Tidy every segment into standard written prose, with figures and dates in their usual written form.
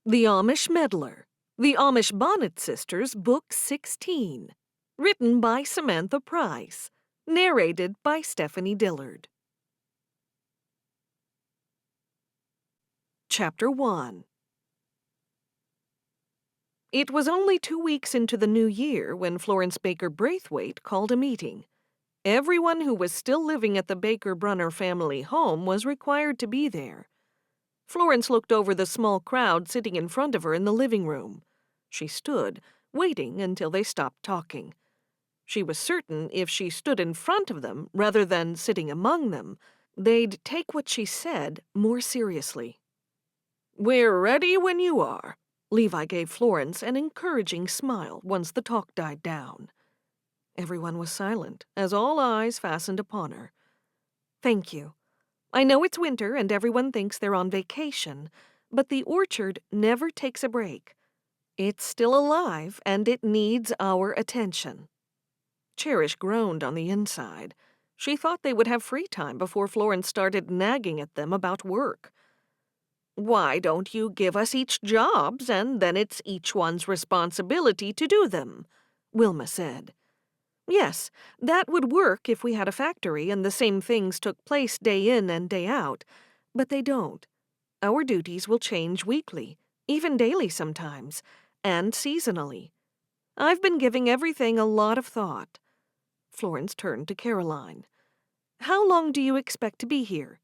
The Amish Meddler, The Amish Bonnet Sisters, Book 16. Written by Samantha Price. Narrated by Stephanie Dillard. Chapter 1. It was only 2 weeks into the new year when Florence Baker Braithwaite called a meeting. Everyone who was still living at the Baker-Bruner family home was required to be there. Florence looked over the small crowd sitting in front of her in the living room. She stood, waiting until they stopped talking. She was certain if she stood in front of them rather than sitting among them, they'd take what she said more seriously. "We're ready when you are." Levi gave Florence an encouraging smile once the talk died down. Everyone was silent, as all eyes fastened upon her. "Thank you. I know it's winter and everyone thinks they're on vacation, but the orchard never takes a break. It's still alive and it needs our attention." Cherish groaned on the inside. She thought they would have free time before Florence started nagging at them about work. "Why don't you give us each jobs, and then it's each one's responsibility to do them?" Wilma said. "Yes, that would work if we had a factory and the same things took place day in and day out, but they don't. Our duties will change weekly, even daily sometimes, and seasonally. I've been giving everything a lot of thought." Florence turned to Caroline. "How long do you expect to be here?"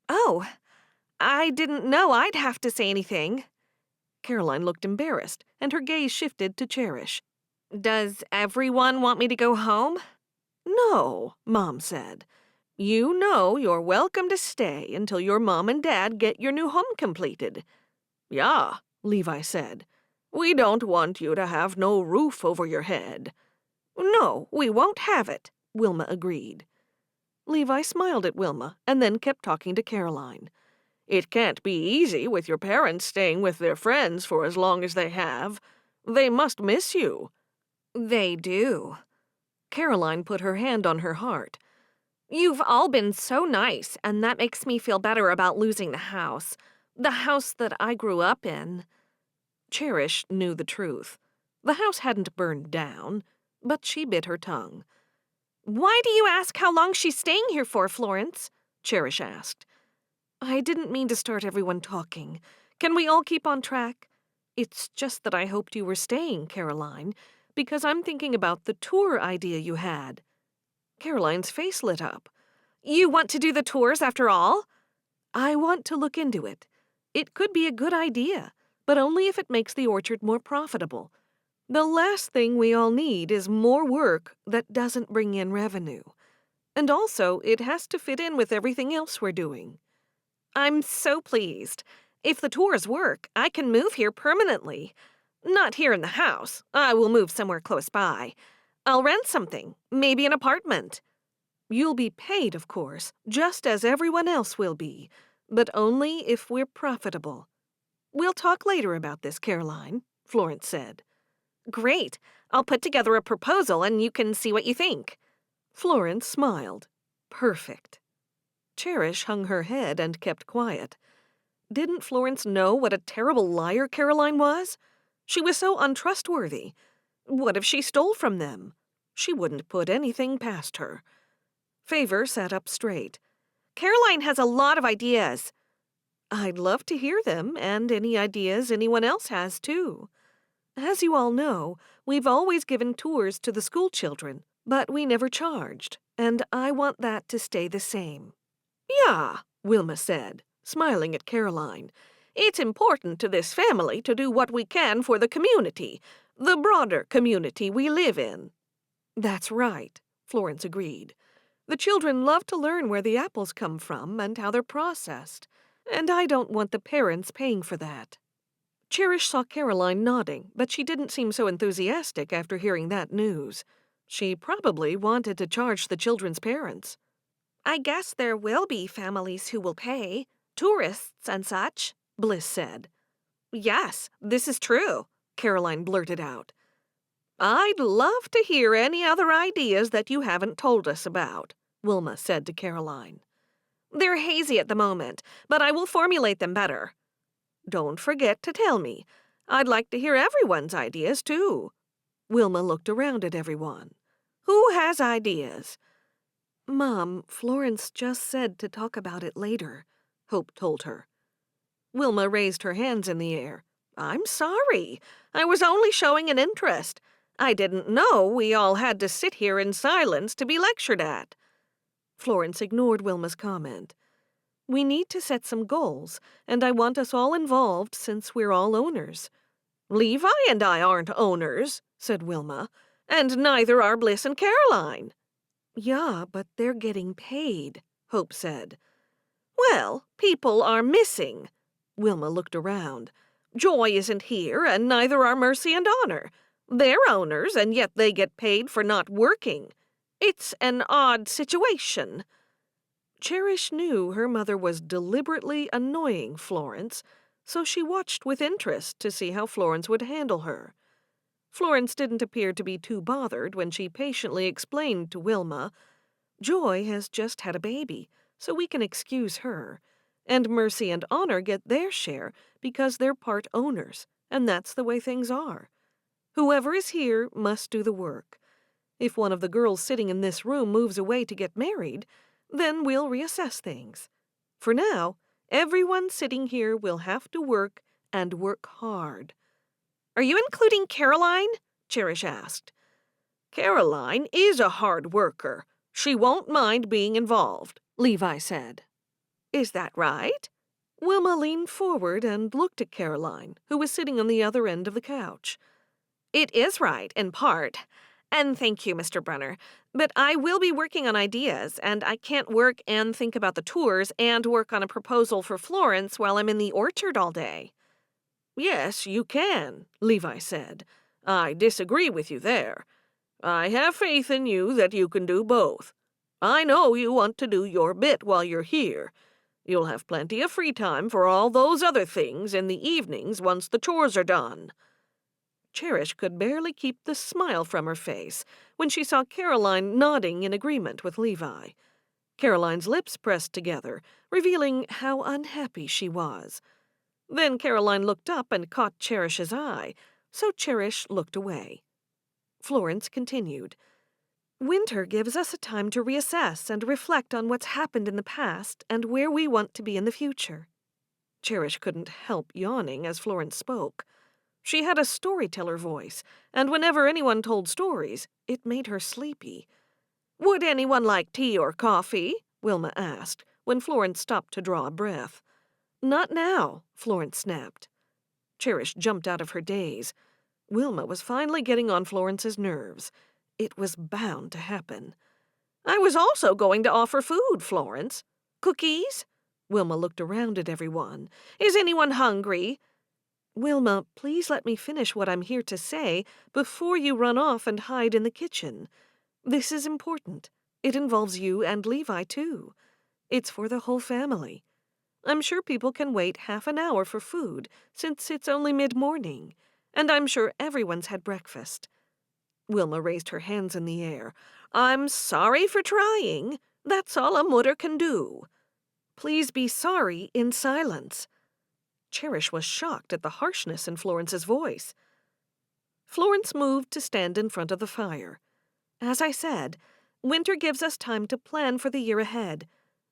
"Oh, I didn't know I'd have to say anything." Caroline looked embarrassed, and her gaze shifted to Cherish. "Does everyone want me to go home?" "No," Mom said. "You know you're welcome to stay until your Mom and Dad get your new home completed." "Yeah," Levi said. "We don't want you to have no roof over your head." "No, we won't have it," Wilma agreed. Levi smiled at Wilma and then kept talking to Caroline. "It can't be easy with your parents staying with their friends for as long as they have. They must miss you." "They do." Caroline put her hand on her heart. "You've all been so nice, and that makes me feel better about losing the house that I grew up in." Cherish knew the truth. The house hadn't burned down, but she bit her tongue. "Why do you ask how long she's staying here for, Florence?" Cherish asked. "I didn't mean to start everyone talking. Can we all keep on track? It's just that I hoped you were staying, Caroline, because I'm thinking about the tour idea you had." Caroline's face lit up. "You want to do the tours after all?" "I want to look into it. It could be a good idea, but only if it makes the orchard more profitable. The last thing we all need is more work that doesn't bring in revenue. And also, it has to fit in with everything else we're doing." "I'm so pleased. If the tours work, I can move here permanently. Not here in the house. I will move somewhere close by. I'll rent something, maybe an apartment." "You'll be paid, of course, just as everyone else will be, but only if we're profitable." "We'll talk later about this, Caroline," Florence said. "Great. I'll put together a proposal and you can see what you think." Florence smiled. Perfect. Cherish hung her head and kept quiet. Didn't Florence know what a terrible liar Caroline was? She was so untrustworthy. What if she stole from them? She wouldn't put anything past her. Favor sat up straight. "Caroline has a lot of ideas." "I'd love to hear them, and any ideas anyone else has, too. As you all know, we've always given tours to the school children, but we never charged, and I want that to stay the same." "Yeah," Wilma said, smiling at Caroline. "It's important to this family to do what we can for the community, the broader community we live in." "That's right," Florence agreed. "The children love to learn where the apples come from and how they're processed, and I don't want the parents paying for that." Cherish saw Caroline nodding, but she didn't seem so enthusiastic after hearing that news. She probably wanted to charge the children's parents. "I guess there will be families who will pay, tourists and such," Bliss said. "Yes, this is true," Caroline blurted out. "I'd love to hear any other ideas that you haven't told us about," Wilma said to Caroline. "They're hazy at the moment, but I will formulate them better." Don't forget to tell me. I'd like to hear everyone's ideas, too. Wilma looked around at everyone. Who has ideas? Mom, Florence just said to talk about it later, Hope told her. Wilma raised her hands in the air. I'm sorry. I was only showing an interest. I didn't know we all had to sit here in silence to be lectured at. Florence ignored Wilma's comment. We need to set some goals, and I want us all involved since we're all owners. Levi and I aren't owners, said Wilma, and neither are Bliss and Caroline. Yeah, but they're getting paid, Hope said. Well, people are missing. Wilma looked around. Joy isn't here, and neither are Mercy and Honor. They're owners, and yet they get paid for not working. It's an odd situation. Cherish knew her mother was deliberately annoying Florence, so she watched with interest to see how Florence would handle her. Florence didn't appear to be too bothered when she patiently explained to Wilma, Joy has just had a baby, so we can excuse her, and Mercy and Honor get their share because they're part owners, and that's the way things are. Whoever is here must do the work. If one of the girls sitting in this room moves away to get married, then we'll reassess things. For now, everyone sitting here will have to work and work hard. Are you including Caroline? Cherish asked. Caroline is a hard worker. She won't mind being involved, Levi said. Is that right? Wilma leaned forward and looked at Caroline, who was sitting on the other end of the couch. It is right, in part. And thank you, Mr. Brunner. But I will be working on ideas, and I can't work and think about the tours and work on a proposal for Florence while I'm in the orchard all day. Yes, you can, Levi said. I disagree with you there. I have faith in you that you can do both. I know you want to do your bit while you're here. You'll have plenty of free time for all those other things in the evenings once the chores are done. Cherish could barely keep the smile from her face when she saw Caroline nodding in agreement with Levi. Caroline's lips pressed together, revealing how unhappy she was. Then Caroline looked up and caught Cherish's eye, so Cherish looked away. Florence continued. Winter gives us a time to reassess and reflect on what's happened in the past and where we want to be in the future. Cherish couldn't help yawning as Florence spoke. She had a storyteller voice, and whenever anyone told stories, it made her sleepy. Would anyone like tea or coffee? Wilma asked, when Florence stopped to draw a breath. Not now, Florence snapped. Cherish jumped out of her daze. Wilma was finally getting on Florence's nerves. It was bound to happen. I was also going to offer food, Florence. Cookies? Wilma looked around at everyone. Is anyone hungry? Wilma, please let me finish what I'm here to say before you run off and hide in the kitchen. This is important. It involves you and Levi, too. It's for the whole family. I'm sure people can wait half an hour for food, since it's only mid-morning, and I'm sure everyone's had breakfast. Wilma raised her hands in the air. I'm sorry for trying. That's all a mudder can do. Please be sorry in silence. Cherish was shocked at the harshness in Florence's voice. Florence moved to stand in front of the fire. As I said, winter gives us time to plan for the year ahead.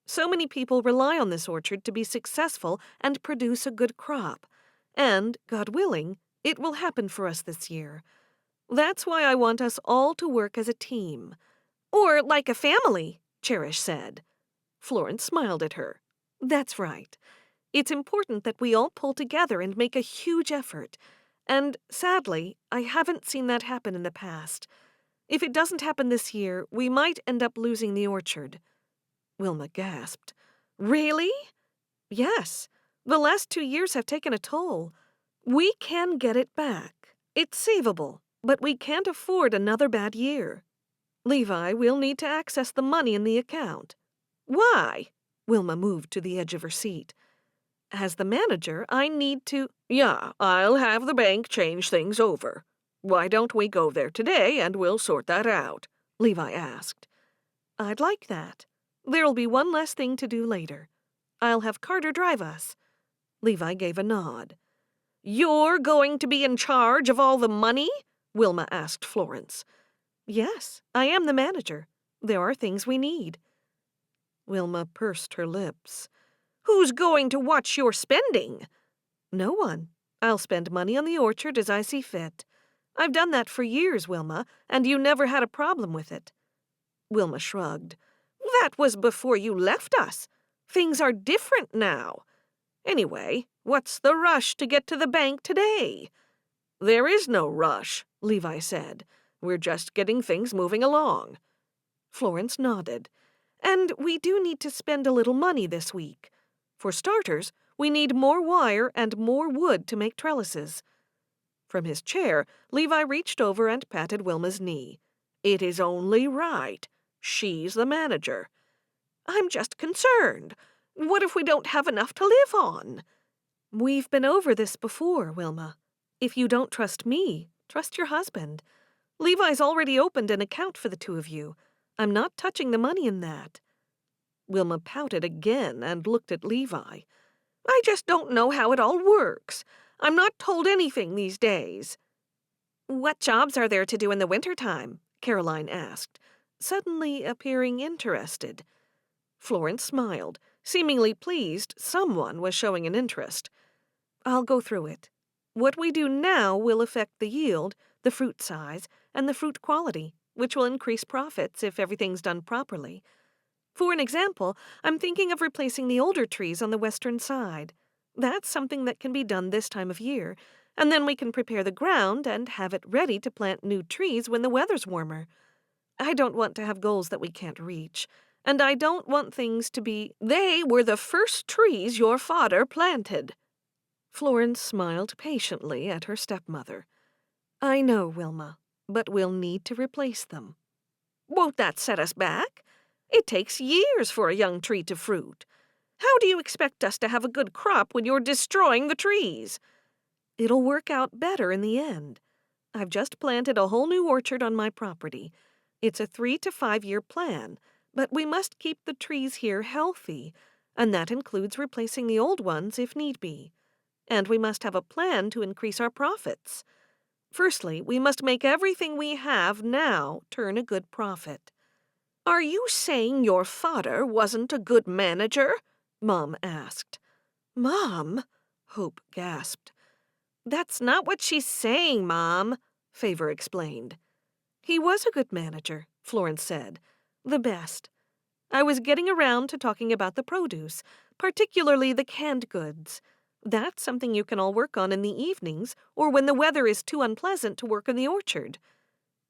So many people rely on this orchard to be successful and produce a good crop. And, God willing, it will happen for us this year. That's why I want us all to work as a team. Or like a family, Cherish said. Florence smiled at her. That's right. It's important that we all pull together and make a huge effort. And, sadly, I haven't seen that happen in the past. If it doesn't happen this year, we might end up losing the orchard. Wilma gasped. Really? Yes. The last 2 years have taken a toll. We can get it back. It's savable, but we can't afford another bad year. Levi, we'll need to access the money in the account. Why? Wilma moved to the edge of her seat. As the manager, I need to— Yeah, I'll have the bank change things over. Why don't we go there today and we'll sort that out? Levi asked. I'd like that. There'll be one less thing to do later. I'll have Carter drive us. Levi gave a nod. You're going to be in charge of all the money? Wilma asked Florence. Yes, I am the manager. There are things we need. Wilma pursed her lips. Who's going to watch your spending? No one. I'll spend money on the orchard as I see fit. I've done that for years, Wilma, and you never had a problem with it. Wilma shrugged. That was before you left us. Things are different now. Anyway, what's the rush to get to the bank today? There is no rush, Levi said. We're just getting things moving along. Florence nodded. And we do need to spend a little money this week. For starters, we need more wire and more wood to make trellises. From his chair, Levi reached over and patted Wilma's knee. It is only right. She's the manager. I'm just concerned. What if we don't have enough to live on? We've been over this before, Wilma. If you don't trust me, trust your husband. Levi's already opened an account for the two of you. I'm not touching the money in that. Wilma pouted again and looked at Levi. I just don't know how it all works. I'm not told anything these days. What jobs are there to do in the wintertime? Caroline asked, suddenly appearing interested. Florence smiled, seemingly pleased someone was showing an interest. I'll go through it. What we do now will affect the yield, the fruit size, and the fruit quality, which will increase profits if everything's done properly. For an example, I'm thinking of replacing the older trees on the western side. That's something that can be done this time of year, and then we can prepare the ground and have it ready to plant new trees when the weather's warmer. I don't want to have goals that we can't reach, and I don't want things to be— They were the first trees your father planted. Florence smiled patiently at her stepmother. I know, Wilma, but we'll need to replace them. Won't that set us back? It takes years for a young tree to fruit. How do you expect us to have a good crop when you're destroying the trees? It'll work out better in the end. I've just planted a whole new orchard on my property. It's a 3 to 5 year plan, but we must keep the trees here healthy, and that includes replacing the old ones if need be. And we must have a plan to increase our profits. Firstly, we must make everything we have now turn a good profit. Are you saying your father wasn't a good manager? Mom asked. Mom? Hope gasped. That's not what she's saying, Mom, Favor explained. He was a good manager, Florence said. The best. I was getting around to talking about the produce, particularly the canned goods. That's something you can all work on in the evenings or when the weather is too unpleasant to work in the orchard.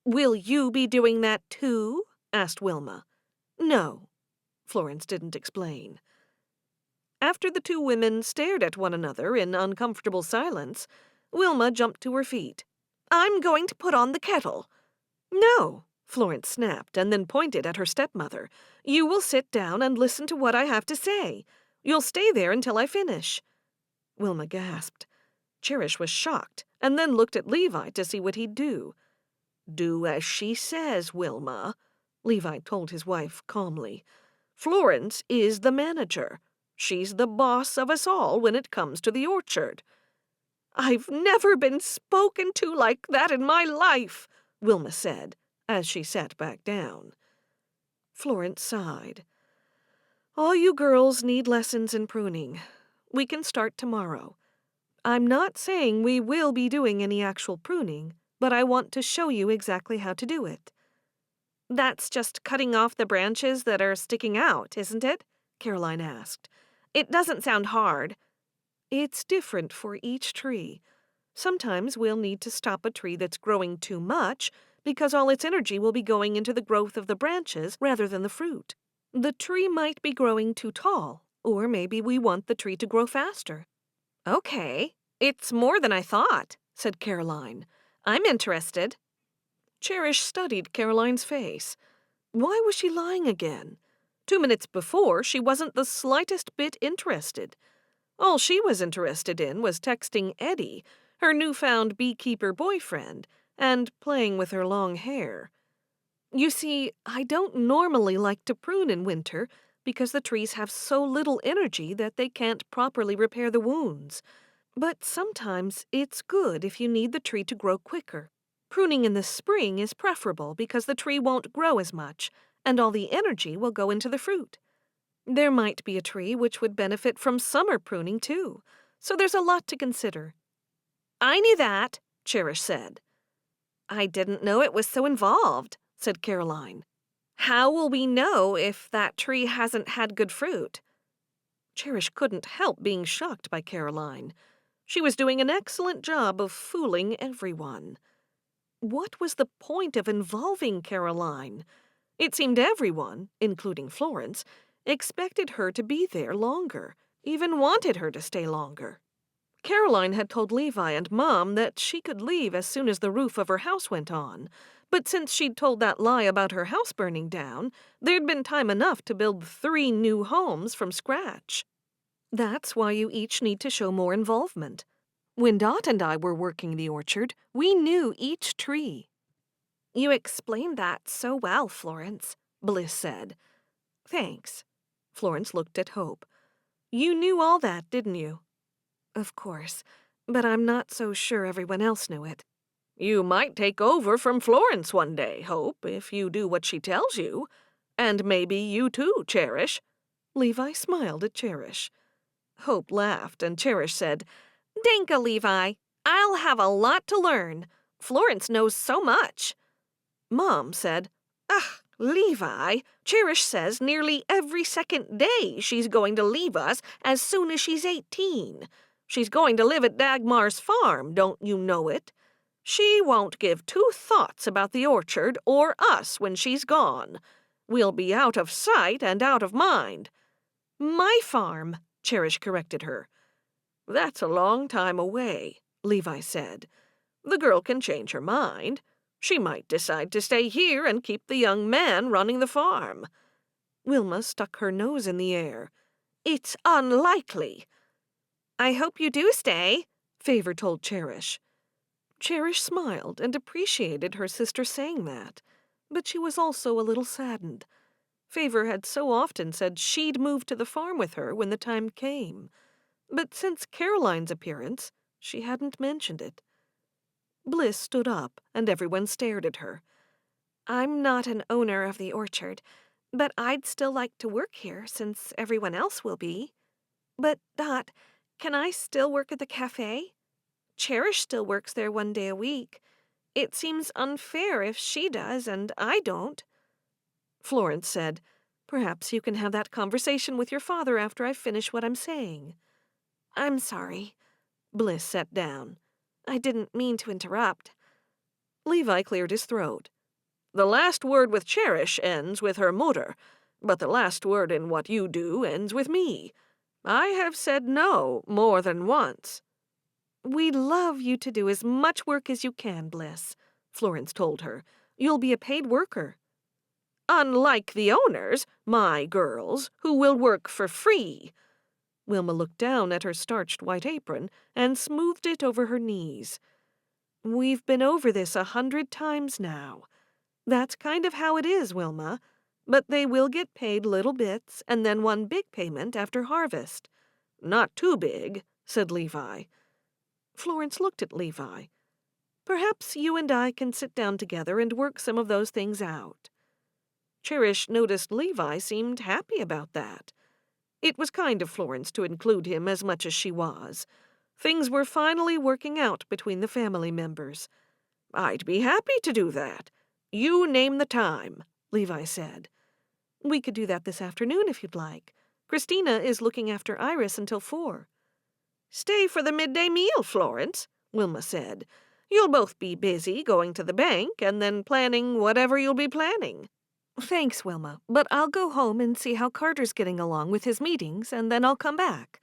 Will you be doing that too? Asked Wilma. No. Florence didn't explain. After the two women stared at one another in uncomfortable silence, Wilma jumped to her feet. I'm going to put on the kettle. No, Florence snapped and then pointed at her stepmother. You will sit down and listen to what I have to say. You'll stay there until I finish. Wilma gasped. Cherish was shocked and then looked at Levi to see what he'd do. Do as she says, Wilma, Levi told his wife calmly. Florence is the manager. She's the boss of us all when it comes to the orchard. I've never been spoken to like that in my life, Wilma said, as she sat back down. Florence sighed. All you girls need lessons in pruning. We can start tomorrow. I'm not saying we will be doing any actual pruning, but I want to show you exactly how to do it. That's just cutting off the branches that are sticking out, isn't it? Caroline asked. It doesn't sound hard. It's different for each tree. Sometimes we'll need to stop a tree that's growing too much because all its energy will be going into the growth of the branches rather than the fruit. The tree might be growing too tall, or maybe we want the tree to grow faster. Okay, it's more than I thought, said Caroline. I'm interested. Cherish studied Caroline's face. Why was she lying again? 2 minutes before, she wasn't the slightest bit interested. All she was interested in was texting Eddie, her newfound beekeeper boyfriend, and playing with her long hair. You see, I don't normally like to prune in winter because the trees have so little energy that they can't properly repair the wounds. But sometimes it's good if you need the tree to grow quicker. Pruning in the spring is preferable because the tree won't grow as much, and all the energy will go into the fruit. There might be a tree which would benefit from summer pruning too, so there's a lot to consider. I knew that, Cherish said. I didn't know it was so involved, said Caroline. How will we know if that tree hasn't had good fruit? Cherish couldn't help being shocked by Caroline. She was doing an excellent job of fooling everyone. What was the point of involving Caroline? It seemed everyone, including Florence, expected her to be there longer, even wanted her to stay longer. Caroline had told Levi and Mom that she could leave as soon as the roof of her house went on, but since she'd told that lie about her house burning down, there'd been time enough to build 3 new homes from scratch. That's why you each need to show more involvement. When Dot and I were working the orchard, we knew each tree. You explained that so well, Florence, Bliss said. Thanks. Florence looked at Hope. You knew all that, didn't you? Of course, but I'm not so sure everyone else knew it. You might take over from Florence one day, Hope, if you do what she tells you. And maybe you too, Cherish. Levi smiled at Cherish. Hope laughed, and Cherish said, Danka, Levi. I'll have a lot to learn. Florence knows so much. Mom said, Ugh, Levi, Cherish says nearly every second day she's going to leave us as soon as she's 18. She's going to live at Dagmar's farm, don't you know it? She won't give 2 thoughts about the orchard or us when she's gone. We'll be out of sight and out of mind. My farm, Cherish corrected her. That's a long time away, Levi said. The girl can change her mind. She might decide to stay here and keep the young man running the farm. Wilma stuck her nose in the air. It's unlikely. I hope you do stay, Favor told Cherish. Cherish smiled and appreciated her sister saying that, but she was also a little saddened. Favor had so often said she'd move to the farm with her when the time came, but since Caroline's appearance, she hadn't mentioned it. Bliss stood up, and everyone stared at her. I'm not an owner of the orchard, but I'd still like to work here since everyone else will be. But, Dot, can I still work at the cafe? Cherish still works there 1 day a week. It seems unfair if she does and I don't. Florence said, Perhaps you can have that conversation with your father after I finish what I'm saying. I'm sorry. Bliss sat down. I didn't mean to interrupt. Levi cleared his throat. The last word with Cherish ends with her mutter, but the last word in what you do ends with me. I have said no more than once. We'd love you to do as much work as you can, Bliss, Florence told her. You'll be a paid worker. Unlike the owners, my girls, who will work for free. Wilma looked down at her starched white apron and smoothed it over her knees. We've been over this 100 times now. That's kind of how it is, Wilma. But they will get paid little bits and then one big payment after harvest. Not too big, said Levi. Florence looked at Levi. Perhaps you and I can sit down together and work some of those things out. Cherish noticed Levi seemed happy about that. It was kind of Florence to include him as much as she was. Things were finally working out between the family members. I'd be happy to do that. You name the time, Levi said. We could do that this afternoon if you'd like. Christina is looking after Iris until 4. Stay for the midday meal, Florence, Wilma said. You'll both be busy going to the bank and then planning whatever you'll be planning. Thanks, Wilma, but I'll go home and see how Carter's getting along with his meetings, and then I'll come back.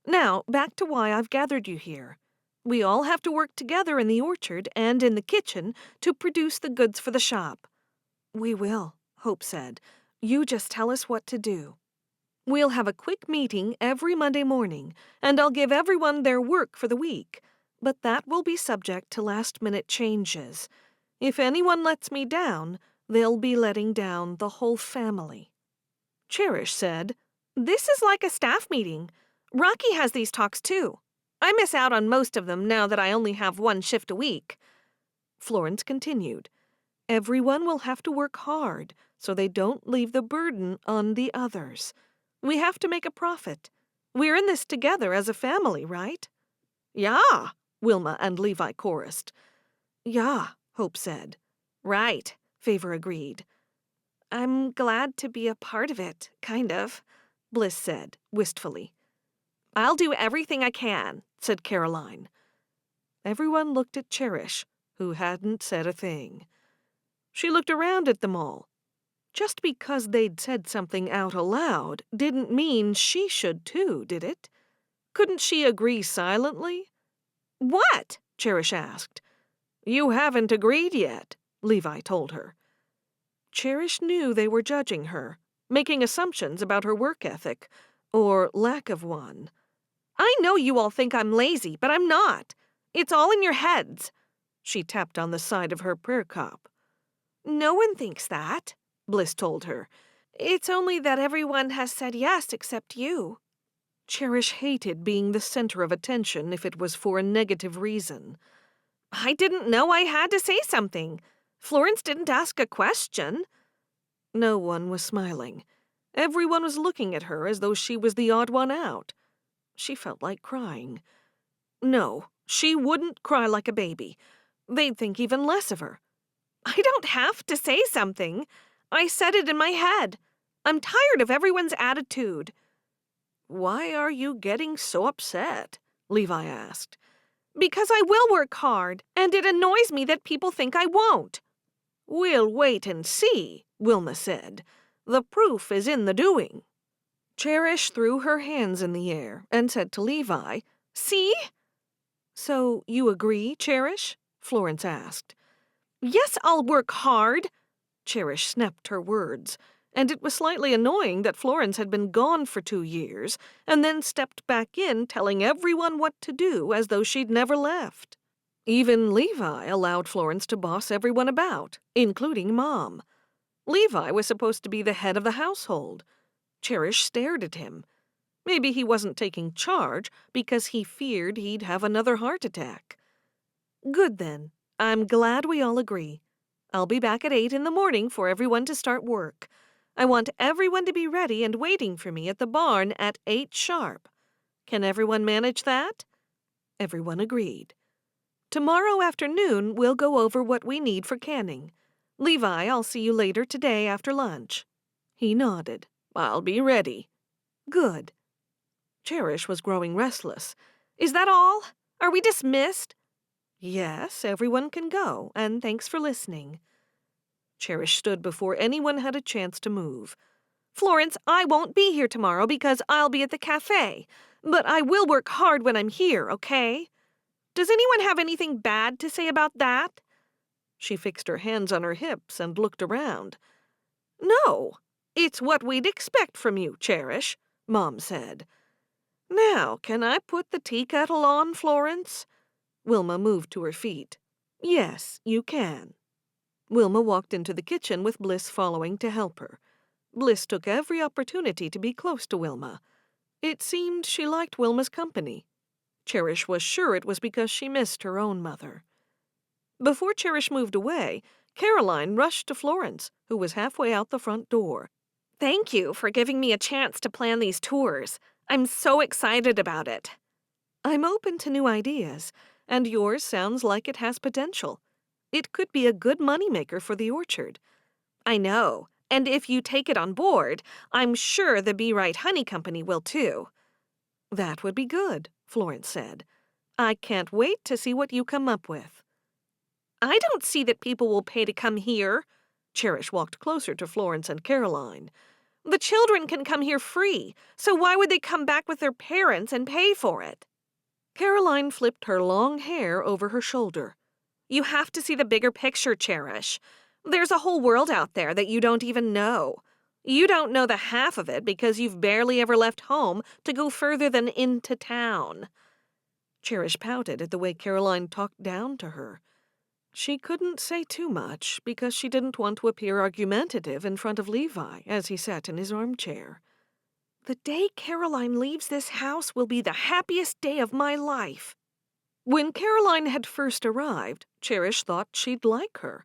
Now, back to why I've gathered you here. We all have to work together in the orchard and in the kitchen to produce the goods for the shop. We will, Hope said. You just tell us what to do. We'll have a quick meeting every Monday morning, and I'll give everyone their work for the week, but that will be subject to last-minute changes. If anyone lets me down, they'll be letting down the whole family. Cherish said, "This is like a staff meeting. Rocky has these talks too. I miss out on most of them now that I only have one shift a week." Florence continued, "Everyone will have to work hard so they don't leave the burden on the others. We have to make a profit. We're in this together as a family, right?" Yeah, Wilma and Levi chorused. "Yeah," Hope said. "Right," Favor agreed. "I'm glad to be a part of it, kind of," Bliss said, wistfully. "I'll do everything I can," said Caroline. Everyone looked at Cherish, who hadn't said a thing. She looked around at them all. Just because they'd said something out aloud didn't mean she should too, did it? Couldn't she agree silently? "What?" Cherish asked. you haven't agreed yet, Levi told her. Cherish knew they were judging her, making assumptions about her work ethic, or lack of one. "I know you all think I'm lazy, but I'm not. It's all in your heads." She tapped on the side of her prayer cup. "No one thinks that," Bliss told her. "It's only that everyone has said yes except you." Cherish hated being the center of attention if it was for a negative reason. "I didn't know I had to say something. Florence didn't ask a question." No one was smiling. Everyone was looking at her as though she was the odd one out. She felt like crying. No, she wouldn't cry like a baby. They'd think even less of her. "I don't have to say something. I said it in my head. I'm tired of everyone's attitude." Why are you getting so upset? Levi asked. "Because I will work hard, and it annoys me that people think I won't." We'll wait and see, Wilma said. The proof is in the doing. Cherish threw her hands in the air and said to Levi, "See?" "So you agree, Cherish?" Florence asked. "Yes, I'll work hard." Cherish snapped her words, and it was slightly annoying that Florence had been gone for 2 years and then stepped back in telling everyone what to do as though she'd never left. Even Levi allowed Florence to boss everyone about, including Mom. Levi was supposed to be the head of the household. Cherish stared at him. Maybe he wasn't taking charge because he feared he'd have another heart attack. Good then. I'm glad we all agree. I'll be back at 8 in the morning for everyone to start work. I want everyone to be ready and waiting for me at the barn at 8 sharp. Can everyone manage that?" Everyone agreed. "Tomorrow afternoon, we'll go over what we need for canning. Levi, I'll see you later today after lunch." He nodded. I'll be ready. "Good." Cherish was growing restless. "Is that all? Are we dismissed?" "Yes, everyone can go, and thanks for listening." Cherish stood before anyone had a chance to move. "Florence, I won't be here tomorrow because I'll be at the cafe. But I will work hard when I'm here, okay? Does anyone have anything bad to say about that?" She fixed her hands on her hips and looked around. No, it's what we'd expect from you, Cherish, Mom said. Now, can I put the tea kettle on, Florence? Wilma moved to her feet. "Yes, you can." Wilma walked into the kitchen with Bliss following to help her. Bliss took every opportunity to be close to Wilma. It seemed she liked Wilma's company. Cherish was sure it was because she missed her own mother. Before Cherish moved away, Caroline rushed to Florence, who was halfway out the front door. "Thank you for giving me a chance to plan these tours. I'm so excited about it." "I'm open to new ideas, and yours sounds like it has potential. It could be a good moneymaker for the orchard." "I know, and if you take it on board, I'm sure the Be Right Honey Company will too." "That would be good," Florence said. "I can't wait to see what you come up with." "I don't see that people will pay to come here." Cherish walked closer to Florence and Caroline. "The children can come here free, so why would they come back with their parents and pay for it?" Caroline flipped her long hair over her shoulder. "You have to see the bigger picture, Cherish. There's a whole world out there that you don't even know. You don't know the half of it because you've barely ever left home to go further than into town." Cherish pouted at the way Caroline talked down to her. She couldn't say too much because she didn't want to appear argumentative in front of Levi as he sat in his armchair. The day Caroline leaves this house will be the happiest day of my life. When Caroline had first arrived, Cherish thought she'd like her.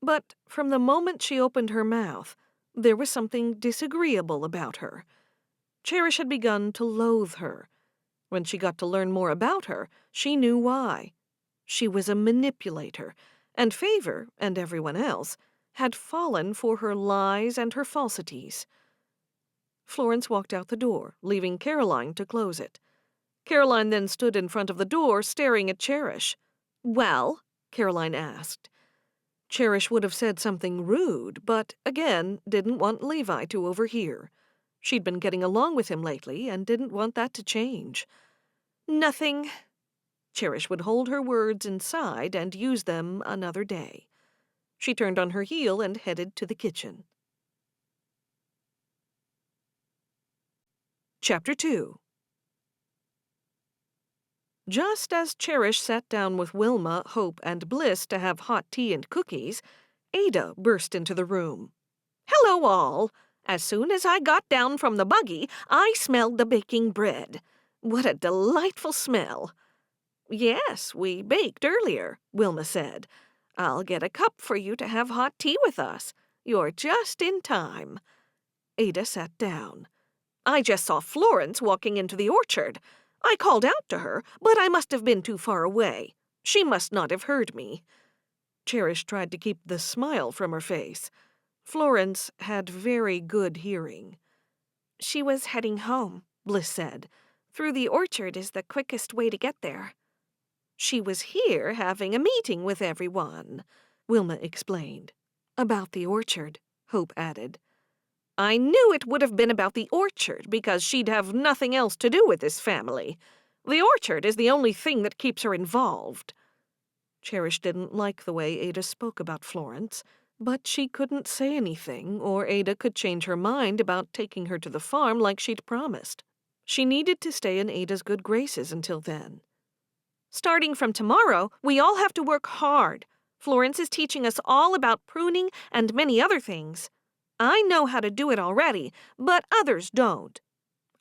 But from the moment she opened her mouth, there was something disagreeable about her. Cherish had begun to loathe her. When she got to learn more about her, she knew why. She was a manipulator, and Favor, and everyone else, had fallen for her lies and her falsities. Florence walked out the door, leaving Caroline to close it. Caroline then stood in front of the door, staring at Cherish. "Well?" Caroline asked. Cherish would have said something rude, but, again, didn't want Levi to overhear. She'd been getting along with him lately and didn't want that to change. "Nothing." Cherish would hold her words inside and use them another day. She turned on her heel and headed to the kitchen. Chapter 2. Just as Cherish sat down with Wilma, Hope, and Bliss to have hot tea and cookies, Ada burst into the room. "Hello, all. As soon as I got down from the buggy, I smelled the baking bread. What a delightful smell." "Yes, we baked earlier," Wilma said. "I'll get a cup for you to have hot tea with us. You're just in time." Ada sat down. "I just saw Florence walking into the orchard. I called out to her, but I must have been too far away. She must not have heard me." Cherish tried to keep the smile from her face. Florence had very good hearing. "She was heading home," Bliss said. "Through the orchard is the quickest way to get there." "She was here having a meeting with everyone," Wilma explained. "About the orchard," Hope added. "I knew it would have been about the orchard because she'd have nothing else to do with this family. The orchard is the only thing that keeps her involved." Cherish didn't like the way Ada spoke about Florence, but she couldn't say anything, or Ada could change her mind about taking her to the farm like she'd promised. She needed to stay in Ada's good graces until then. "Starting from tomorrow, we all have to work hard. Florence is teaching us all about pruning and many other things. I know how to do it already, but others don't."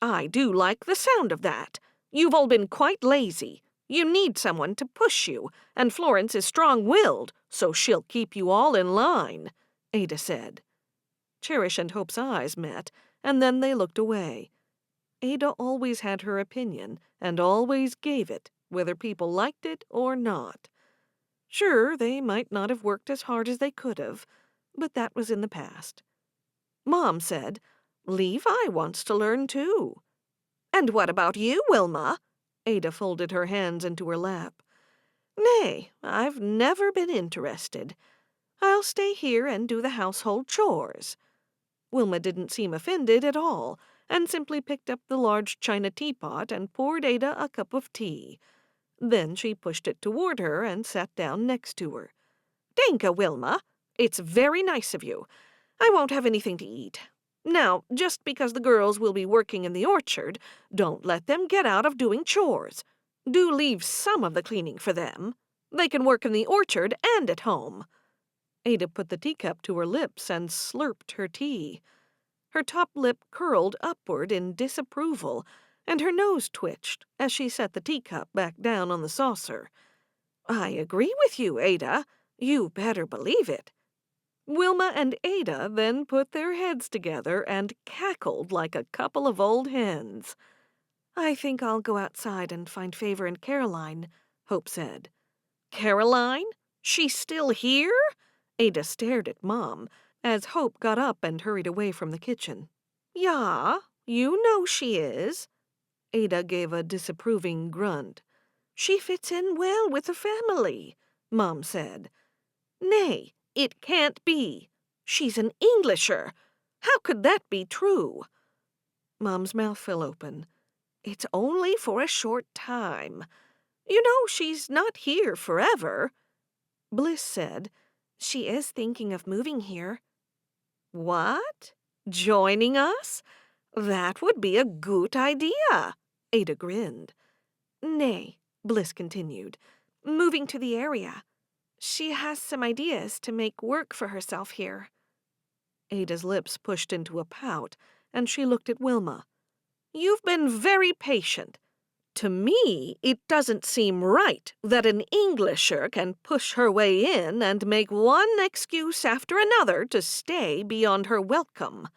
"I do like the sound of that. You've all been quite lazy. You need someone to push you, and Florence is strong-willed, so she'll keep you all in line," Ada said. Cherish and Hope's eyes met, and then they looked away. Ada always had her opinion, and always gave it, whether people liked it or not. Sure, they might not have worked as hard as they could have, but that was in the past. Mom said, "Levi wants to learn too." "And what about you, Wilma?" Ada folded her hands into her lap. "Nay, I've never been interested. I'll stay here and do the household chores." Wilma didn't seem offended at all, and simply picked up the large china teapot and poured Ada a cup of tea. Then she pushed it toward her and sat down next to her. "Danke, Wilma. It's very nice of you. I won't have anything to eat. Now, just because the girls will be working in the orchard, don't let them get out of doing chores. Do leave some of the cleaning for them. They can work in the orchard and at home." Ada put the teacup to her lips and slurped her tea. Her top lip curled upward in disapproval, and her nose twitched as she set the teacup back down on the saucer. "I agree with you, Ada. You better believe it." Wilma and Ada then put their heads together and cackled like a couple of old hens. "I think I'll go outside and find Favor and Caroline," Hope said. "Caroline? She's still here?" Ada stared at Mom as Hope got up and hurried away from the kitchen. "Ja, you know she is." Ada gave a disapproving grunt. "She fits in well with the family," Mom said. "Nay, it can't be. She's an Englisher. How could that be true?" Mom's mouth fell open. "It's only for a short time. You know she's not here forever." Bliss said, "She is thinking of moving here." "What? Joining us? That would be a good idea." Ada grinned. "Nay," Bliss continued, "moving to the area. She has some ideas to make work for herself here. Ada's lips pushed into a pout, and she looked at Wilma. You've been very patient. To me, it doesn't seem right that an Englisher can push her way in and make one excuse after another to stay beyond her welcome.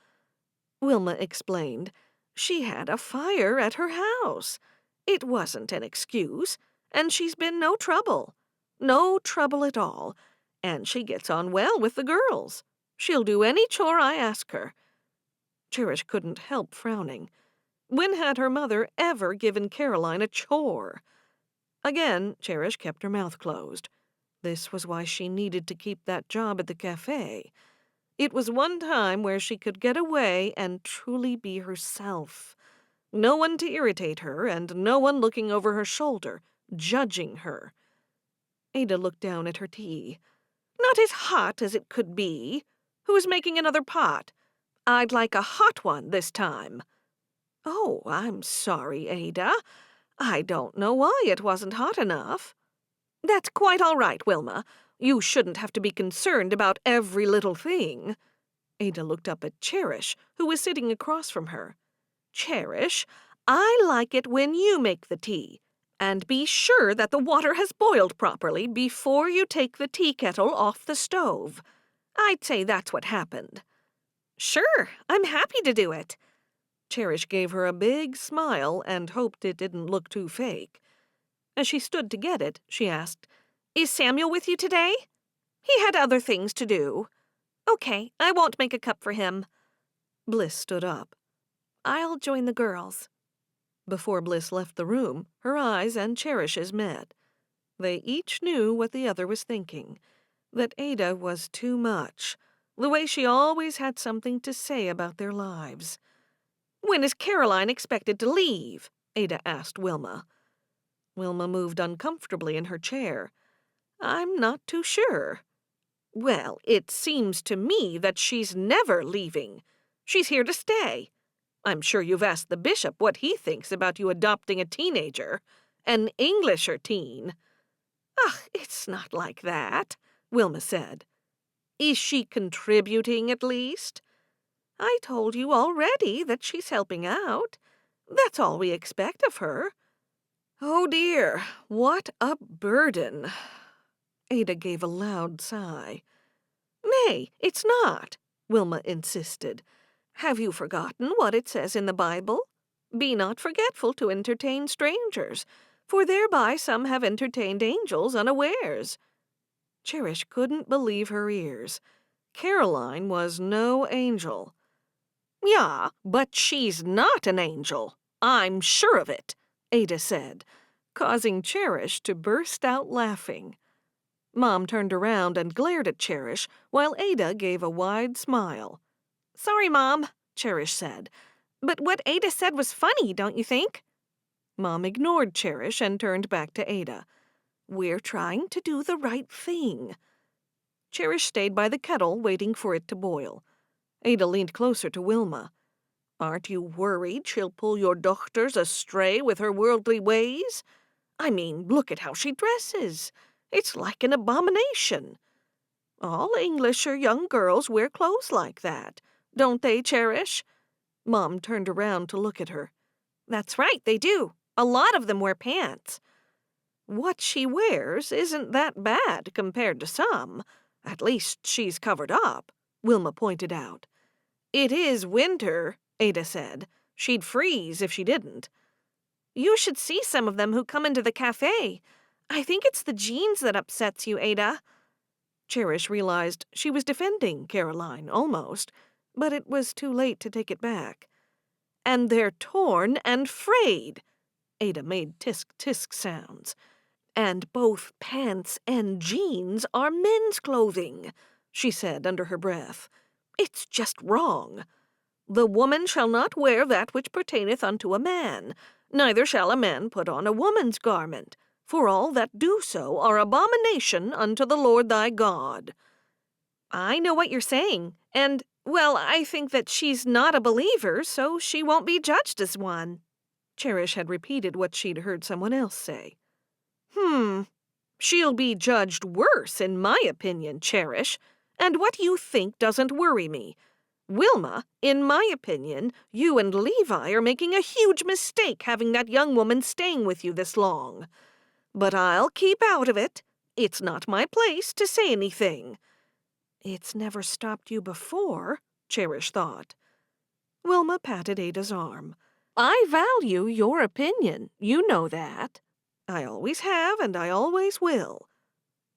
Wilma explained. She had a fire at her house. It wasn't an excuse, and she's been no trouble. No trouble at all, and she gets on well with the girls. She'll do any chore I ask her. Cherish couldn't help frowning. When had her mother ever given Caroline a chore? Again, Cherish kept her mouth closed. This was why she needed to keep that job at the cafe. It was one time where she could get away and truly be herself. No one to irritate her, and no one looking over her shoulder, judging her. Ada looked down at her tea. Not as hot as it could be. Who's making another pot? I'd like a hot one this time. Oh, I'm sorry, Ada. I don't know why it wasn't hot enough. That's quite all right, Wilma. You shouldn't have to be concerned about every little thing. Ada looked up at Cherish, who was sitting across from her. Cherish, I like it when you make the tea. And be sure that the water has boiled properly before you take the tea kettle off the stove. I'd say that's what happened. Sure, I'm happy to do it. Cherish gave her a big smile and hoped it didn't look too fake. As she stood to get it, she asked, Is Samuel with you today? He had other things to do. Okay, I won't make a cup for him. Bliss stood up. I'll join the girls. Before Bliss left the room, her eyes and Cherish's met. They each knew what the other was thinking, that Ada was too much, the way she always had something to say about their lives. When is Caroline expected to leave? Ada asked Wilma. Wilma moved uncomfortably in her chair. I'm not too sure. Well, it seems to me that she's never leaving. She's here to stay. I'm sure you've asked the bishop what he thinks about you adopting a teenager, an Englisher teen. Ugh, it's not like that, Wilma said. Is she contributing at least? I told you already that she's helping out. That's all we expect of her. Oh dear, what a burden. Ada gave a loud sigh. Nay, it's not, Wilma insisted. Have you forgotten what it says in the Bible? Be not forgetful to entertain strangers, for thereby some have entertained angels unawares. Cherish couldn't believe her ears. Caroline was no angel. Yeah, but she's not an angel. I'm sure of it, Ada said, causing Cherish to burst out laughing. Mom turned around and glared at Cherish, while Ada gave a wide smile. Sorry, Mom, Cherish said. But what Ada said was funny, don't you think? Mom ignored Cherish and turned back to Ada. We're trying to do the right thing. Cherish stayed by the kettle, waiting for it to boil. Ada leaned closer to Wilma. Aren't you worried she'll pull your daughters astray with her worldly ways? I mean, look at how she dresses. It's like an abomination. All Englisher young girls wear clothes like that, don't they, Cherish? Mom turned around to look at her. That's right, they do. A lot of them wear pants. What she wears isn't that bad compared to some. At least she's covered up, Wilma pointed out. It is winter, Ada said. She'd freeze if she didn't. You should see some of them who come into the cafe. I think it's the jeans that upsets you, Ada. Cherish realized she was defending Caroline, almost, but it was too late to take it back. And they're torn and frayed. Ada made tisk-tisk sounds. And both pants and jeans are men's clothing, she said under her breath. It's just wrong. The woman shall not wear that which pertaineth unto a man, neither shall a man put on a woman's garment, for all that do so are abomination unto the Lord thy God. I know what you're saying, and, well, I think that she's not a believer, so she won't be judged as one. Cherish had repeated what she'd heard someone else say. She'll be judged worse, in my opinion, Cherish. And what you think doesn't worry me. Wilma, in my opinion, you and Levi are making a huge mistake having that young woman staying with you this long. But I'll keep out of it. It's not my place to say anything. It's never stopped you before, Cherish thought. Wilma patted Ada's arm. I value your opinion, you know that. I always have and I always will.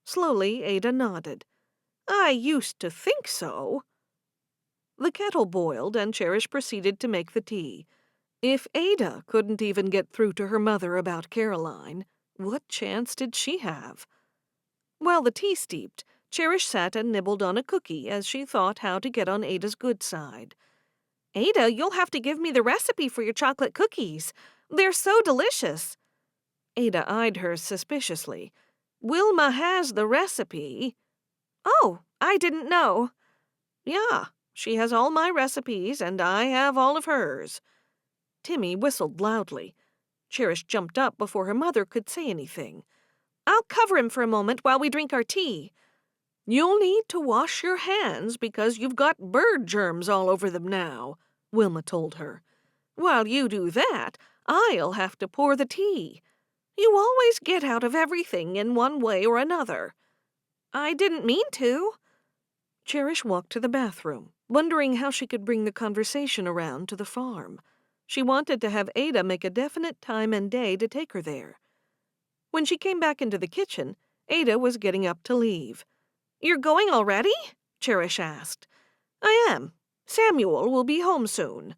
Slowly, Ada nodded. I used to think so. The kettle boiled and Cherish proceeded to make the tea. If Ada couldn't even get through to her mother about Caroline, what chance did she have? While the tea steeped, Cherish sat and nibbled on a cookie as she thought how to get on Ada's good side. Ada, you'll have to give me the recipe for your chocolate cookies. They're so delicious. Ada eyed her suspiciously. Wilma has the recipe. Oh, I didn't know. Yeah, she has all my recipes and I have all of hers. Timmy whistled loudly. Cherish jumped up before her mother could say anything. I'll cover him for a moment while we drink our tea. You'll need to wash your hands because you've got bird germs all over them now, Wilma told her. While you do that, I'll have to pour the tea. You always get out of everything in one way or another. I didn't mean to. Cherish walked to the bathroom, wondering how she could bring the conversation around to the farm. She wanted to have Ada make a definite time and day to take her there. When she came back into the kitchen, Ada was getting up to leave. You're going already? Cherish asked. I am. Samuel will be home soon.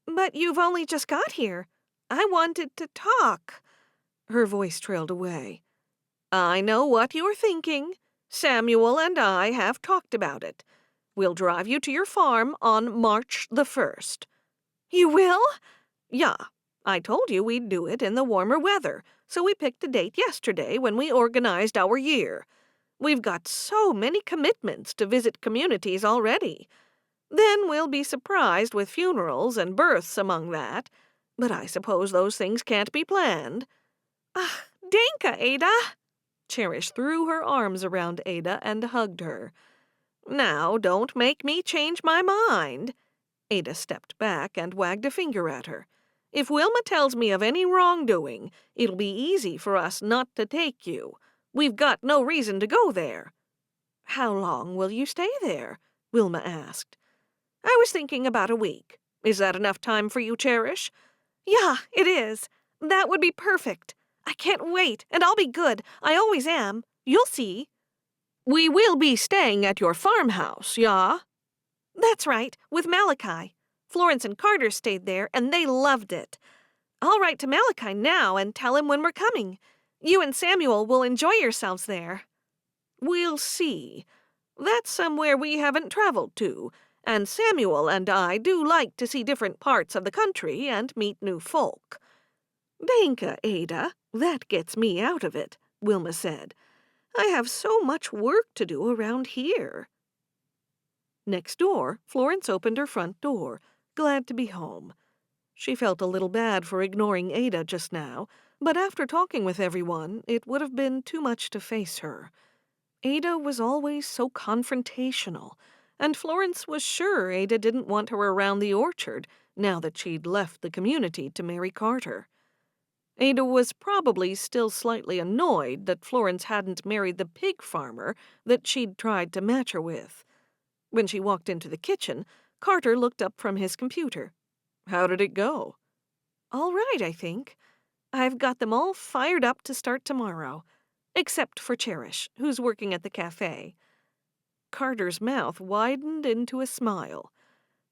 But you've only just got here. I wanted to talk. Her voice trailed away. I know what you're thinking. Samuel and I have talked about it. We'll drive you to your farm on March the 1st. You will? Yeah. I told you we'd do it in the warmer weather, so we picked a date yesterday when we organized our year. We've got so many commitments to visit communities already. Then we'll be surprised with funerals and births among that. But I suppose those things can't be planned. Ah, Danka, Ada! Cherish threw her arms around Ada and hugged her. Now, don't make me change my mind. Ada stepped back and wagged a finger at her. If Wilma tells me of any wrongdoing, it'll be easy for us not to take you. We've got no reason to go there. How long will you stay there? Wilma asked. I was thinking about a week. Is that enough time for you, Cherish? Yeah, it is. That would be perfect. I can't wait, and I'll be good. I always am. You'll see. We will be staying at your farmhouse, yeah? That's right, with Malachi. Florence and Carter stayed there, and they loved it. I'll write to Malachi now and tell him when we're coming. You and Samuel will enjoy yourselves there. We'll see. That's somewhere we haven't traveled to, and Samuel and I do like to see different parts of the country and meet new folk. Danka, Ada, that gets me out of it, Wilma said. I have so much work to do around here. Next door, Florence opened her front door, glad to be home. She felt a little bad for ignoring Ada just now, but after talking with everyone, it would have been too much to face her. Ada was always so confrontational, and Florence was sure Ada didn't want her around the orchard now that she'd left the community to marry Carter. Ada was probably still slightly annoyed that Florence hadn't married the pig farmer that she'd tried to match her with. When she walked into the kitchen, Carter looked up from his computer. How did it go? All right, I think. I've got them all fired up to start tomorrow, except for Cherish, who's working at the cafe. Carter's mouth widened into a smile.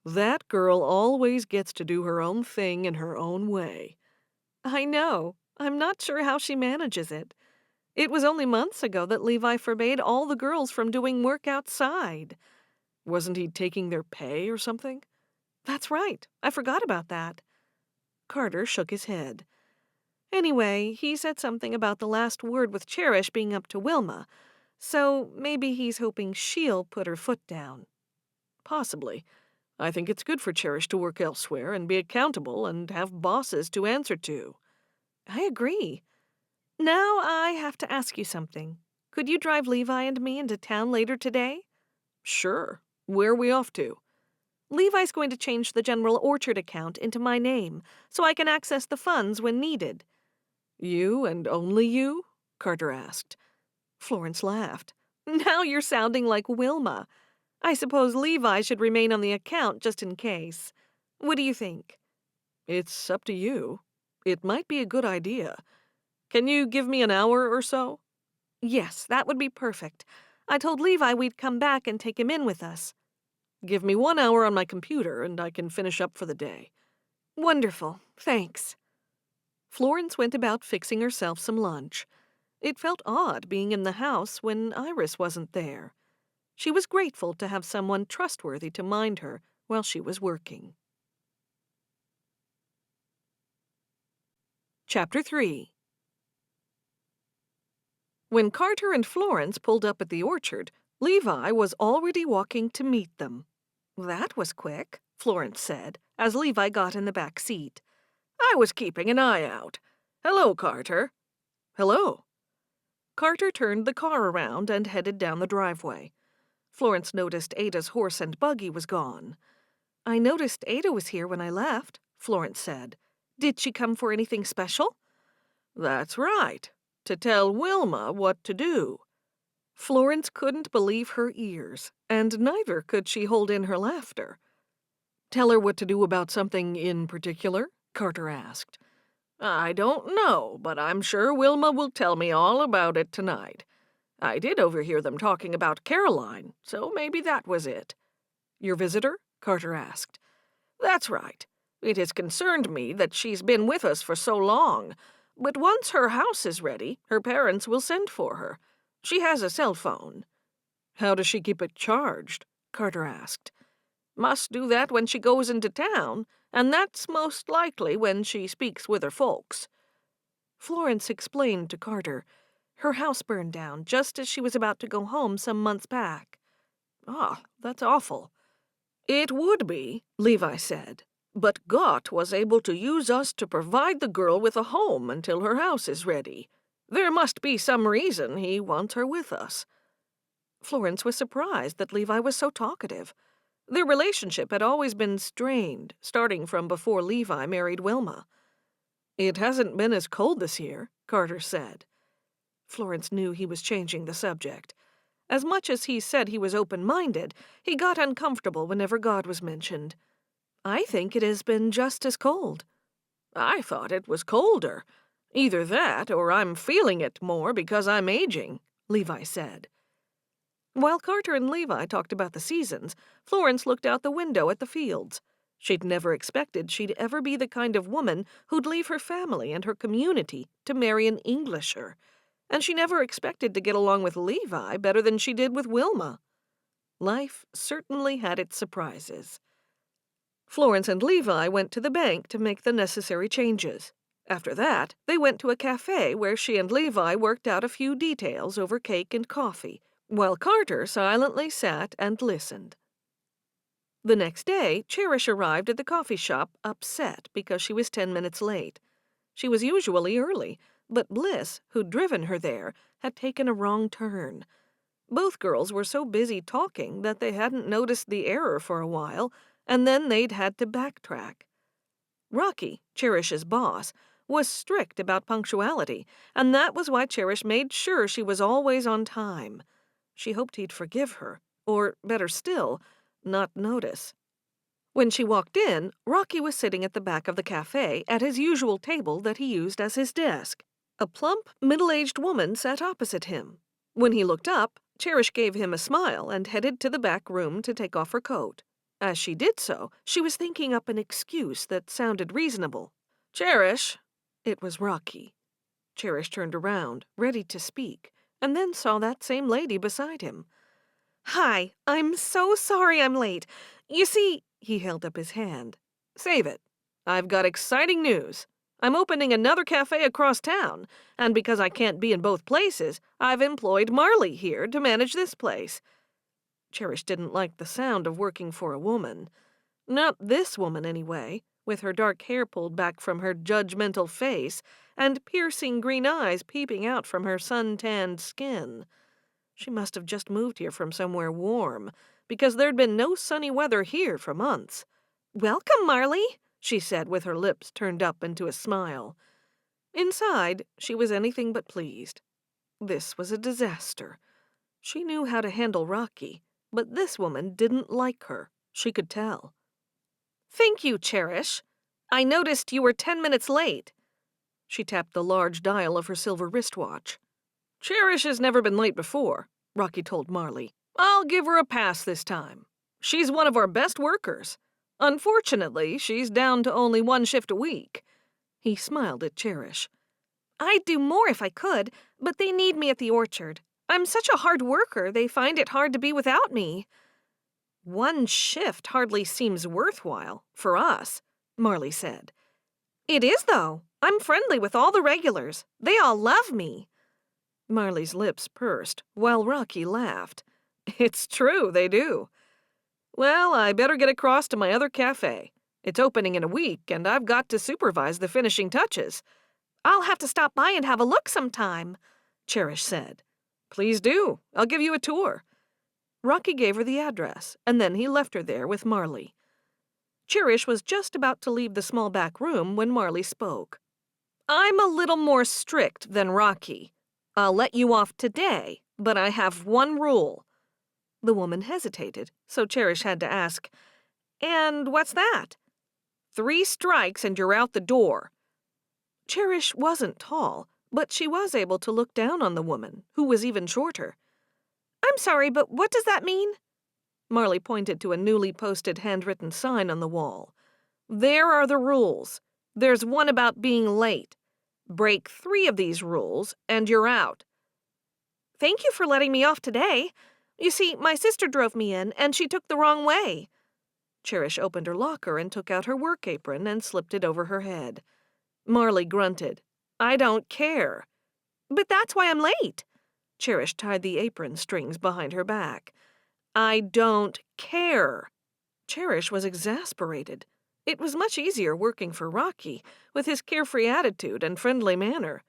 That girl always gets to do her own thing in her own way. I know. I'm not sure how she manages it. It was only months ago that Levi forbade all the girls from doing work outside. Wasn't he taking their pay or something? That's right. I forgot about that. Carter shook his head. Anyway, he said something about the last word with Cherish being up to Wilma, so maybe he's hoping she'll put her foot down. Possibly. I think it's good for Cherish to work elsewhere and be accountable and have bosses to answer to. I agree. Now I have to ask you something. Could you drive Levi and me into town later today? Sure. Where are we off to? Levi's going to change the general orchard account into my name, so I can access the funds when needed. You and only you? Carter asked. Florence laughed. Now you're sounding like Wilma. I suppose Levi should remain on the account just in case. What do you think? It's up to you. It might be a good idea. Can you give me an hour or so? Yes, that would be perfect. I told Levi we'd come back and take him in with us. Give me 1 hour on my computer and I can finish up for the day. Wonderful. Thanks. Florence went about fixing herself some lunch. It felt odd being in the house when Iris wasn't there. She was grateful to have someone trustworthy to mind her while she was working. Chapter 3. When Carter and Florence pulled up at the orchard, Levi was already walking to meet them. That was quick, Florence said, as Levi got in the back seat. I was keeping an eye out. Hello, Carter. Hello. Carter turned the car around and headed down the driveway. Florence noticed Ada's horse and buggy was gone. I noticed Ada was here when I left, Florence said. Did she come for anything special? That's right. To tell Wilma what to do. Florence couldn't believe her ears, and neither could she hold in her laughter. Tell her what to do about something in particular? Carter asked. I don't know, but I'm sure Wilma will tell me all about it tonight. I did overhear them talking about Caroline, so maybe that was it. Your visitor? Carter asked. That's right. It has concerned me that she's been with us for so long, but once her house is ready, her parents will send for her. She has a cell phone. How does she keep it charged? Carter asked. Must do that when she goes into town, and that's most likely when she speaks with her folks. Florence explained to Carter. Her house burned down just as she was about to go home some months back. Ah, that's awful. It would be, Levi said, but Gott was able to use us to provide the girl with a home until her house is ready. There must be some reason he wants her with us. Florence was surprised that Levi was so talkative. Their relationship had always been strained, starting from before Levi married Wilma. It hasn't been as cold this year, Carter said. Florence knew he was changing the subject. As much as he said he was open-minded, he got uncomfortable whenever God was mentioned. I think it has been just as cold. I thought it was colder. Either that or I'm feeling it more because I'm aging, Levi said. While Carter and Levi talked about the seasons, Florence looked out the window at the fields. She'd never expected she'd ever be the kind of woman who'd leave her family and her community to marry an Englisher, and she never expected to get along with Levi better than she did with Wilma. Life certainly had its surprises. Florence and Levi went to the bank to make the necessary changes. After that, they went to a cafe where she and Levi worked out a few details over cake and coffee, while Carter silently sat and listened. The next day, Cherish arrived at the coffee shop upset because she was 10 minutes late. She was usually early, but Bliss, who'd driven her there, had taken a wrong turn. Both girls were so busy talking that they hadn't noticed the error for a while, and then they'd had to backtrack. Rocky, Cherish's boss, was strict about punctuality, and that was why Cherish made sure she was always on time. She hoped he'd forgive her, or, better still, not notice. When she walked in, Rocky was sitting at the back of the cafe at his usual table that he used as his desk. A plump, middle-aged woman sat opposite him. When he looked up, Cherish gave him a smile and headed to the back room to take off her coat. As she did so, she was thinking up an excuse that sounded reasonable. Cherish! It was Rocky. Cherish turned around, ready to speak, and then saw that same lady beside him. Hi, I'm so sorry I'm late. You see, he held up his hand. Save it. I've got exciting news. I'm opening another cafe across town, and because I can't be in both places, I've employed Marley here to manage this place. Cherish didn't like the sound of working for a woman. Not this woman, anyway. with her dark hair pulled back from her judgmental face and piercing green eyes peeping out from her sun-tanned skin. She must have just moved here from somewhere warm, because there'd been no sunny weather here for months. "Welcome, Marley," she said with her lips turned up into a smile. Inside, she was anything but pleased. This was a disaster. She knew how to handle Rocky, but this woman didn't like her. She could tell. "Thank you, Cherish. I noticed you were 10 minutes late." She tapped the large dial of her silver wristwatch. Cherish has never been late before, Rocky told Marley. I'll give her a pass this time. She's one of our best workers. Unfortunately, she's down to only one shift a week. He smiled at Cherish. "I'd do more if I could, but they need me at the orchard. I'm such a hard worker, they find it hard to be without me." "One shift hardly seems worthwhile for us," Marley said. "It is, though. I'm friendly with all the regulars. They all love me." Marley's lips pursed, while Rocky laughed. "It's true, they do. Well, I better get across to my other cafe. It's opening in a week, and I've got to supervise the finishing touches." "I'll have to stop by and have a look sometime," Cherish said. "Please do. I'll give you a tour." Rocky gave her the address, and then he left her there with Marley. Cherish was just about to leave the small back room when Marley spoke. "I'm a little more strict than Rocky. I'll let you off today, but I have one rule." The woman hesitated, so Cherish had to ask, "And what's that?" 3 strikes and you're out the door." Cherish wasn't tall, but she was able to look down on the woman, who was even shorter. "I'm sorry, but what does that mean?" Marley pointed to a newly posted handwritten sign on the wall. "There are the rules. There's one about being late. Break 3 of these rules, and you're out." "Thank you for letting me off today. You see, my sister drove me in, and she took the wrong way." Cherish opened her locker and took out her work apron and slipped it over her head. Marley grunted. "I don't care." "But that's why I'm late." Cherish tied the apron strings behind her back. "I don't care." Cherish was exasperated. It was much easier working for Rocky, with his carefree attitude and friendly manner.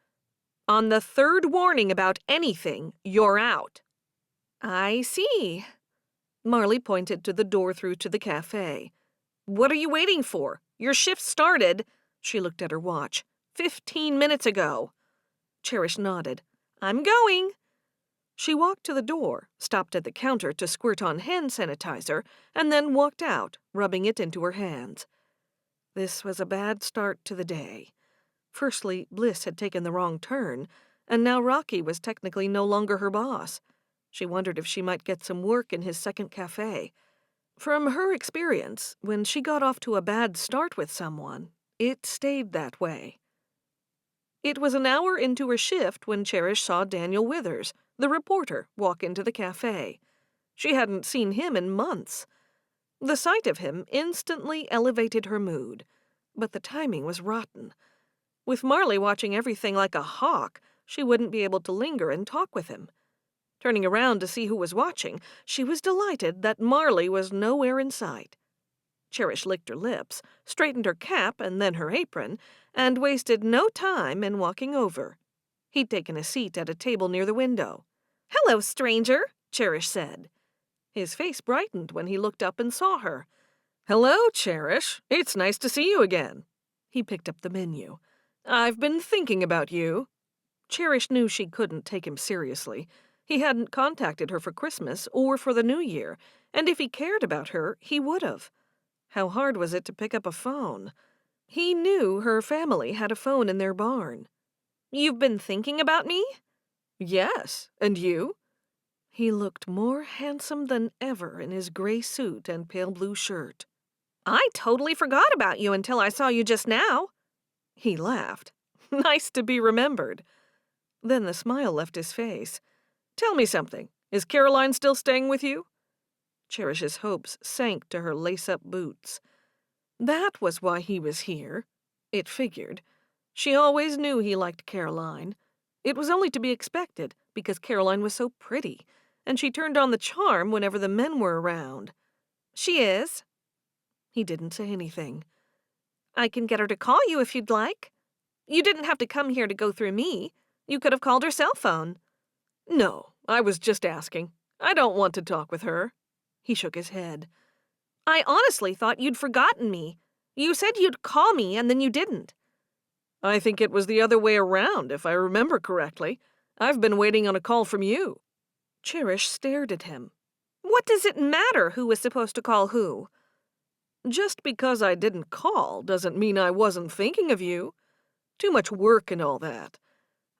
"On the 3rd warning about anything, you're out." "I see." Marley pointed to the door through to the cafe. "What are you waiting for? Your shift started," she looked at her watch, 15 minutes ago. Cherish nodded. "I'm going." She walked to the door, stopped at the counter to squirt on hand sanitizer, and then walked out, rubbing it into her hands. This was a bad start to the day. Firstly, Bliss had taken the wrong turn, and now Rocky was technically no longer her boss. She wondered if she might get some work in his second cafe. From her experience, when she got off to a bad start with someone, it stayed that way. It was an hour into her shift when Cherish saw Daniel Withers, the reporter, walk into the cafe. She hadn't seen him in months. The sight of him instantly elevated her mood, but the timing was rotten. With Marley watching everything like a hawk, she wouldn't be able to linger and talk with him. Turning around to see who was watching, she was delighted that Marley was nowhere in sight. Cherish licked her lips, straightened her cap and then her apron, and wasted no time in walking over. He'd taken a seat at a table near the window. "Hello, stranger," Cherish said. His face brightened when he looked up and saw her. "Hello, Cherish. It's nice to see you again." He picked up the menu. "I've been thinking about you." Cherish knew she couldn't take him seriously. He hadn't contacted her for Christmas or for the New Year, and if he cared about her, he would have. How hard was it to pick up a phone? He knew her family had a phone in their barn. "You've been thinking about me?" "Yes, and you?" He looked more handsome than ever in his gray suit and pale blue shirt. "I totally forgot about you until I saw you just now." He laughed. "Nice to be remembered." Then the smile left his face. "Tell me something. Is Caroline still staying with you?" Cherish's hopes sank to her lace-up boots. That was why he was here. It figured. She always knew he liked Caroline. It was only to be expected, because Caroline was so pretty, and she turned on the charm whenever the men were around. "She is." He didn't say anything. I can get her to call you if you'd like. You didn't have to come here to go through me. You could have called her cell phone. No, I was just asking. I don't want to talk with her. He shook his head. I honestly thought you'd forgotten me. You said you'd call me, and then you didn't. I think it was the other way around, if I remember correctly. I've been waiting on a call from you. Cherish stared at him. What does it matter who was supposed to call who? Just because I didn't call doesn't mean I wasn't thinking of you. Too much work and all that.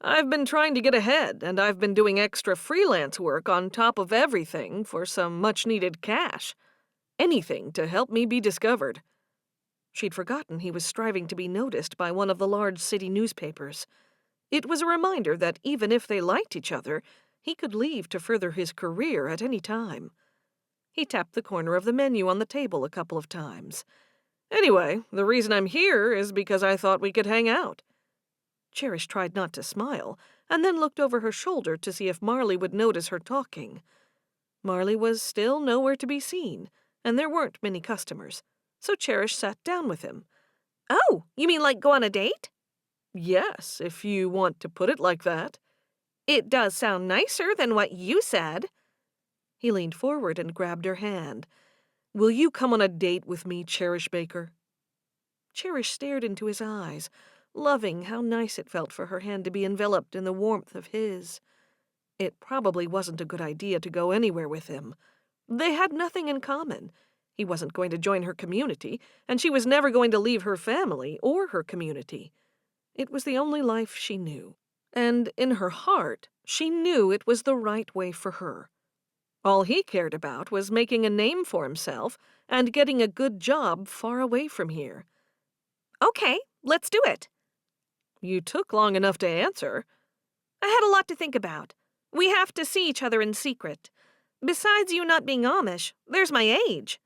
I've been trying to get ahead, and I've been doing extra freelance work on top of everything for some much-needed cash. Anything to help me be discovered. She'd forgotten he was striving to be noticed by one of the large city newspapers. It was a reminder that even if they liked each other, he could leave to further his career at any time. He tapped the corner of the menu on the table a couple of times. Anyway, the reason I'm here is because I thought we could hang out. Cherish tried not to smile, and then looked over her shoulder to see if Marley would notice her talking. Marley was still nowhere to be seen, and there weren't many customers, so Cherish sat down with him. Oh, you mean like go on a date? Yes, if you want to put it like that. It does sound nicer than what you said. He leaned forward and grabbed her hand. Will you come on a date with me, Cherish Baker? Cherish stared into his eyes, loving how nice it felt for her hand to be enveloped in the warmth of his. It probably wasn't a good idea to go anywhere with him. They had nothing in common. He wasn't going to join her community, and she was never going to leave her family or her community. It was the only life she knew, and in her heart, she knew it was the right way for her. All he cared about was making a name for himself and getting a good job far away from here. Okay, let's do it. You took long enough to answer. I had a lot to think about. We have to see each other in secret. Besides you not being Amish, there's my age.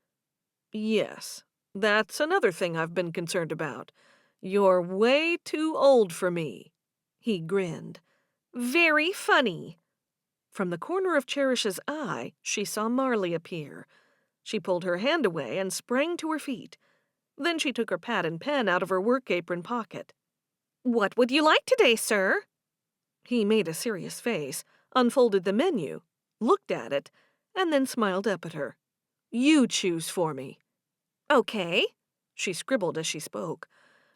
Yes, that's another thing I've been concerned about. You're way too old for me. He grinned. Very funny. From the corner of Cherish's eye, she saw Marley appear. She pulled her hand away and sprang to her feet. Then she took her pad and pen out of her work apron pocket. What would you like today, sir? He made a serious face, unfolded the menu, looked at it, and then smiled up at her. You choose for me. Okay, she scribbled as she spoke.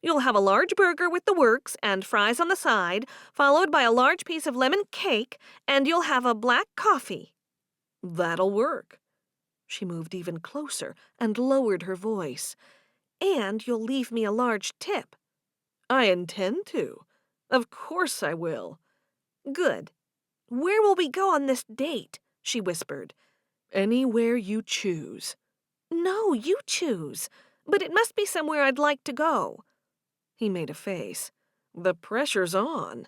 You'll have a large burger with the works and fries on the side, followed by a large piece of lemon cake, and you'll have a black coffee. That'll work. She moved even closer and lowered her voice. And you'll leave me a large tip. I intend to. Of course I will. Good. Where will we go on this date? She whispered. Anywhere you choose. No, you choose. But it must be somewhere I'd like to go. He made a face. The pressure's on.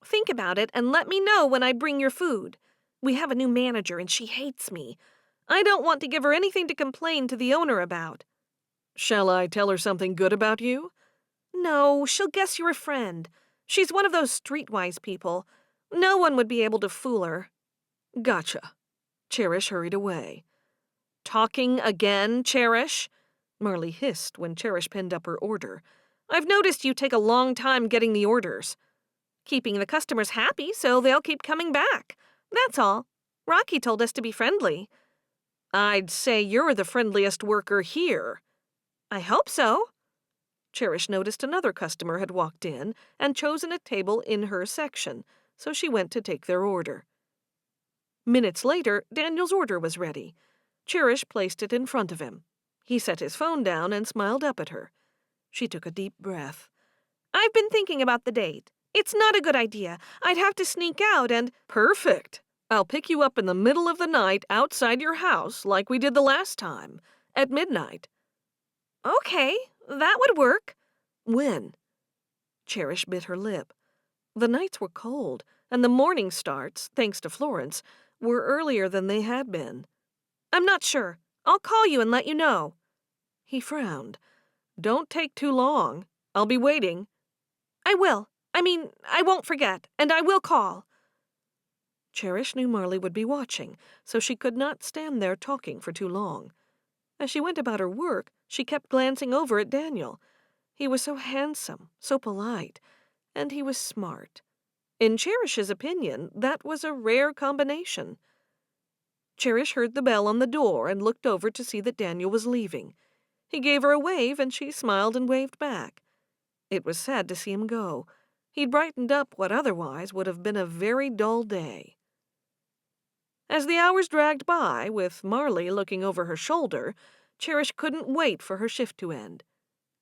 Think about it and let me know when I bring your food. We have a new manager and she hates me. I don't want to give her anything to complain to the owner about. Shall I tell her something good about you? No, she'll guess you're a friend. She's one of those streetwise people. No one would be able to fool her. Gotcha. Cherish hurried away. Talking again, Cherish? Marley hissed when Cherish pinned up her order. I've noticed you take a long time getting the orders. Keeping the customers happy so they'll keep coming back. That's all. Rocky told us to be friendly. I'd say you're the friendliest worker here. I hope so. Cherish noticed another customer had walked in and chosen a table in her section, so she went to take their order. Minutes later, Daniel's order was ready. Cherish placed it in front of him. He set his phone down and smiled up at her. She took a deep breath. I've been thinking about the date. It's not a good idea. I'd have to sneak out and— Perfect. I'll pick you up in the middle of the night outside your house like we did the last time, at midnight. Okay, that would work. When? Cherish bit her lip. The nights were cold, and the morning starts, thanks to Florence, were earlier than they had been. I'm not sure. I'll call you and let you know. He frowned. Don't take too long. I'll be waiting. I will. I won't forget, and I will call. Cherish knew Marley would be watching, so she could not stand there talking for too long. As she went about her work, she kept glancing over at Daniel. He was so handsome, so polite, and he was smart. In Cherish's opinion, that was a rare combination. Cherish heard the bell on the door and looked over to see that Daniel was leaving. He gave her a wave, and she smiled and waved back. It was sad to see him go. He'd brightened up what otherwise would have been a very dull day. As the hours dragged by, with Marley looking over her shoulder, Cherish couldn't wait for her shift to end.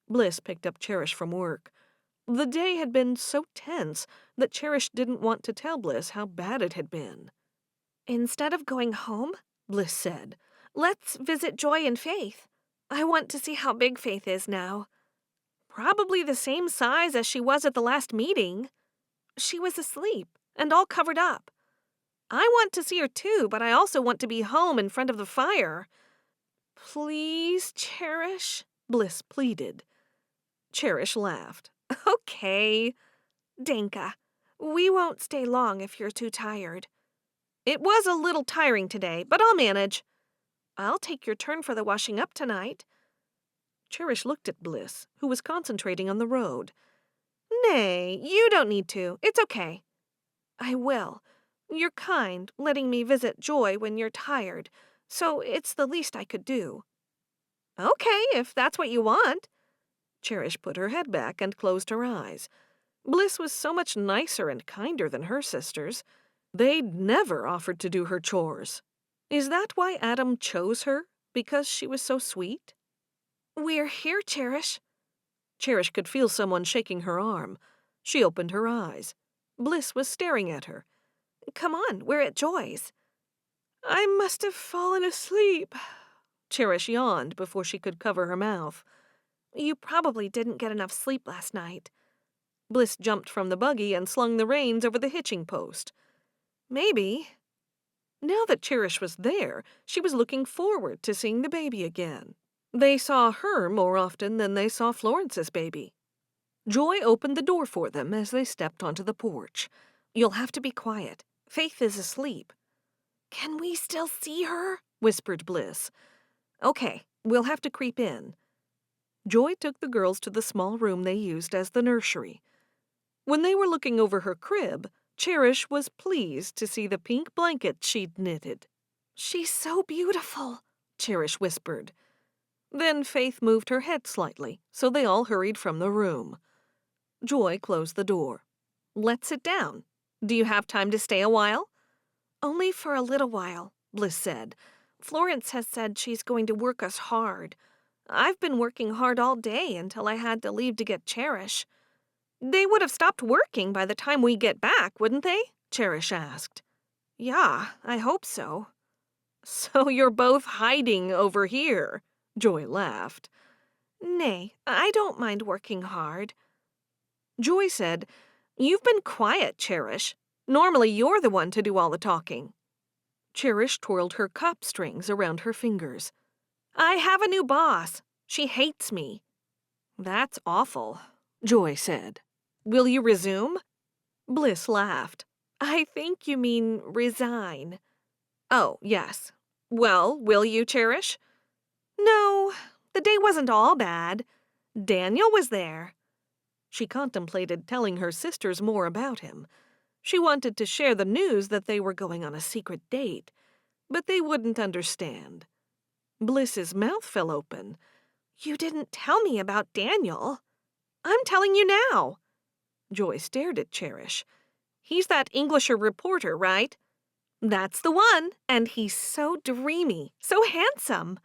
Bliss picked up Cherish from work. The day had been so tense that Cherish didn't want to tell Bliss how bad it had been. Instead of going home, Bliss said, let's visit Joy and Faith. I want to see how big Faith is now. Probably the same size as she was at the last meeting. She was asleep and all covered up. I want to see her too, but I also want to be home in front of the fire. Please, Cherish, Bliss pleaded. Cherish laughed. Okay. Danka, we won't stay long if you're too tired. It was a little tiring today, but I'll manage. I'll take your turn for the washing up tonight. Cherish looked at Bliss, who was concentrating on the road. Nay, you don't need to. It's okay. I will. You're kind, letting me visit Joy when you're tired, so it's the least I could do. Okay, if that's what you want. Cherish put her head back and closed her eyes. Bliss was so much nicer and kinder than her sisters. They'd never offered to do her chores. Is that why Adam chose her? Because she was so sweet? We're here, Cherish. Cherish could feel someone shaking her arm. She opened her eyes. Bliss was staring at her. Come on, we're at Joy's. I must have fallen asleep. Cherish yawned before she could cover her mouth. You probably didn't get enough sleep last night. Bliss jumped from the buggy and slung the reins over the hitching post. Maybe. Now that Cherish was there, she was looking forward to seeing the baby again. They saw her more often than they saw Florence's baby. Joy opened the door for them as they stepped onto the porch. You'll have to be quiet. Faith is asleep. Can we still see her? Whispered Bliss. Okay, we'll have to creep in. Joy took the girls to the small room they used as the nursery. When they were looking over her crib, Cherish was pleased to see the pink blanket she'd knitted. She's so beautiful, Cherish whispered. Then Faith moved her head slightly, so they all hurried from the room. Joy closed the door. Let's sit down. Do you have time to stay a while? Only for a little while, Bliss said. Florence has said she's going to work us hard. I've been working hard all day until I had to leave to get Cherish. They would have stopped working by the time we get back, wouldn't they? Cherish asked. Yeah, I hope so. So you're both hiding over here, Joy laughed. Nay, I don't mind working hard. Joy said, You've been quiet, Cherish. Normally you're the one to do all the talking. Cherish twirled her cup strings around her fingers. I have a new boss. She hates me. That's awful, Joy said. Will you resume? Bliss laughed. I think you mean resign. Oh, yes. Well, will you, Cherish? No, the day wasn't all bad. Daniel was there. She contemplated telling her sisters more about him. She wanted to share the news that they were going on a secret date, but they wouldn't understand. Bliss's mouth fell open. You didn't tell me about Daniel. I'm telling you now. Joy stared at Cherish. He's that Englisher reporter, right? That's the one, and he's so dreamy, so handsome.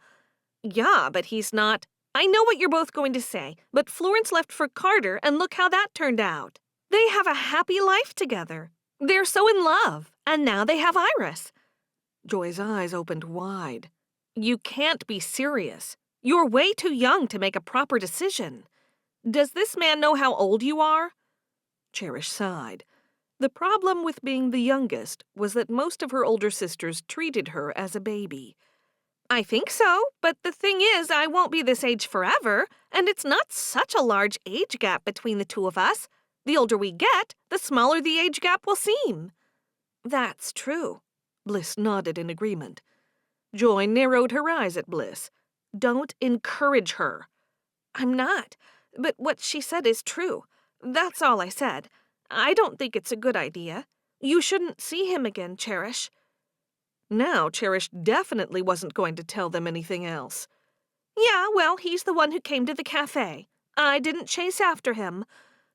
Yeah, but he's not. I know what you're both going to say, but Florence left for Carter, and look how that turned out. They have a happy life together. They're so in love, and now they have Iris. Joy's eyes opened wide. You can't be serious. You're way too young to make a proper decision. Does this man know how old you are? Cherish sighed. The problem with being the youngest was that most of her older sisters treated her as a baby. I think so, but the thing is, I won't be this age forever, and it's not such a large age gap between the two of us. The older we get, the smaller the age gap will seem. That's true. Bliss nodded in agreement. Joy narrowed her eyes at Bliss. Don't encourage her. I'm not. but what she said is true. That's all I said. I don't think it's a good idea. You shouldn't see him again, Cherish." Now Cherish definitely wasn't going to tell them anything else. "Yeah, well, he's the one who came to the cafe. I didn't chase after him.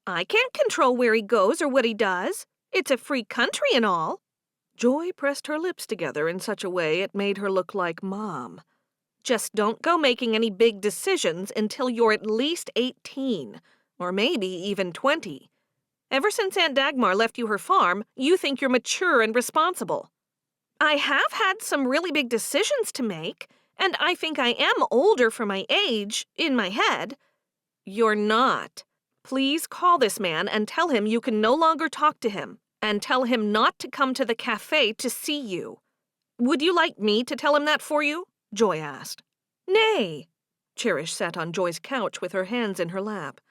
I can't control where he goes or what he does. It's a free country and all." Joy pressed her lips together in such a way it made her look like Mom. "Just don't go making any big decisions until you're at least 18, or maybe even 20. Ever since Aunt Dagmar left you her farm, you think you're mature and responsible." "I have had some really big decisions to make, and I think I am older for my age, in my head." "You're not. Please call this man and tell him you can no longer talk to him, and tell him not to come to the cafe to see you." "Would you like me to tell him that for you?" Joy asked. "Nay." Cherish sat on Joy's couch with her hands in her lap.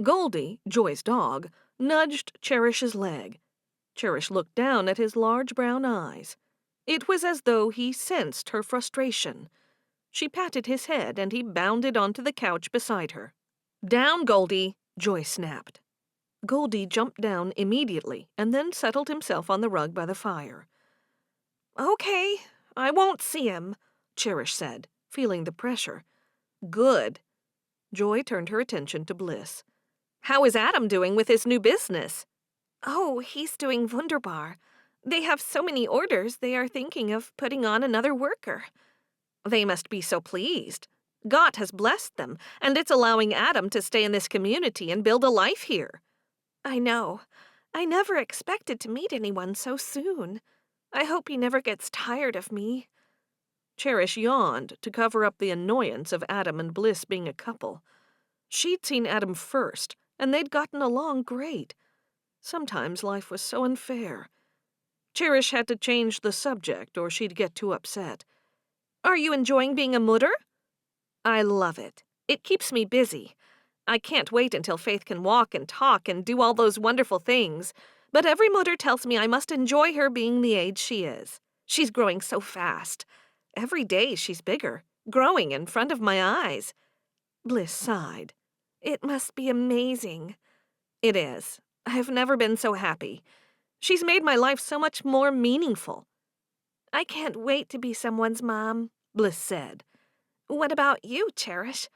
Goldie, Joy's dog, nudged Cherish's leg. Cherish looked down at his large brown eyes. It was as though he sensed her frustration. She patted his head, and he bounded onto the couch beside her. "Down, Goldie," Joy snapped. Goldie jumped down immediately and then settled himself on the rug by the fire. "Okay, I won't see him," Cherish said, feeling the pressure. "Good." Joy turned her attention to Bliss. "How is Adam doing with his new business?" "Oh, he's doing wunderbar. They have so many orders they are thinking of putting on another worker." "They must be so pleased. God has blessed them, and it's allowing Adam to stay in this community and build a life here." "I know. I never expected to meet anyone so soon. I hope he never gets tired of me." Cherish yawned to cover up the annoyance of Adam and Bliss being a couple. She'd seen Adam first, and they'd gotten along great. Sometimes life was so unfair. Cherish had to change the subject or she'd get too upset. "Are you enjoying being a mudder?" "I love it. It keeps me busy. I can't wait until Faith can walk and talk and do all those wonderful things, but every mudder tells me I must enjoy her being the age she is. She's growing so fast. Every day she's bigger, growing in front of my eyes." Bliss sighed. "It must be amazing." "It is. I've never been so happy. She's made my life so much more meaningful." "I can't wait to be someone's mom," Bliss said. "What about you, Cherish?"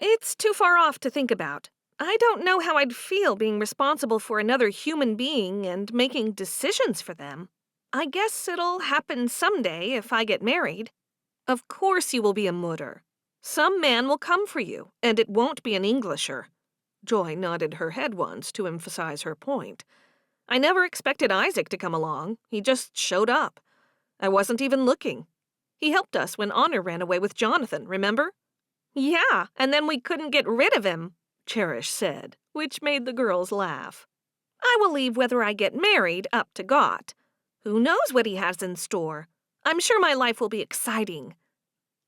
"It's too far off to think about. I don't know how I'd feel being responsible for another human being and making decisions for them. I guess it'll happen someday if I get married. Of course you will be a mudder. Some man will come for you, and it won't be an Englisher." Joy nodded her head once to emphasize her point. "I never expected Isaac to come along. He just showed up. I wasn't even looking. He helped us when Honor ran away with Jonathan, remember?" "Yeah, and then we couldn't get rid of him," Cherish said, which made the girls laugh. "I will leave whether I get married up to God. Who knows what he has in store? I'm sure my life will be exciting."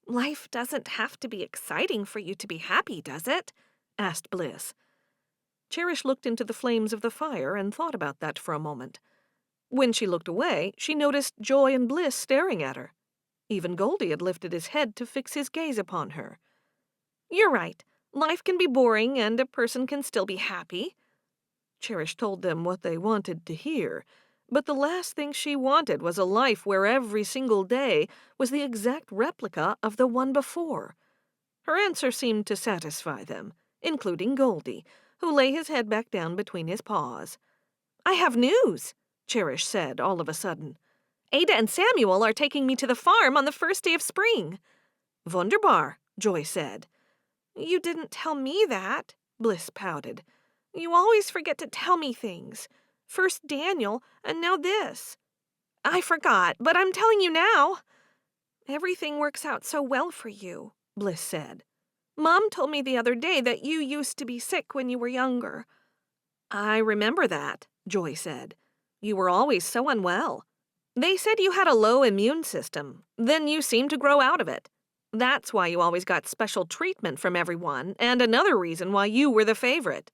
"Life doesn't have to be exciting for you to be happy, does it?" asked Bliss. Cherish looked into the flames of the fire and thought about that for a moment. When she looked away, she noticed Joy and Bliss staring at her. Even Goldie had lifted his head to fix his gaze upon her. "You're right. Life can be boring and a person can still be happy." Cherish told them what they wanted to hear, but the last thing she wanted was a life where every single day was the exact replica of the one before. Her answer seemed to satisfy them, including Goldie, who lay his head back down between his paws. "I have news," Cherish said all of a sudden. "Ada and Samuel are taking me to the farm on the first day of spring." "Wunderbar," Joy said. "You didn't tell me that," Bliss pouted. "You always forget to tell me things. First Daniel, and now this." "I forgot, but I'm telling you now." "Everything works out so well for you," Bliss said. "Mom told me the other day that you used to be sick when you were younger." "I remember that," Joy said. "You were always so unwell. They said you had a low immune system. Then you seemed to grow out of it. That's why you always got special treatment from everyone, and another reason why you were the favorite."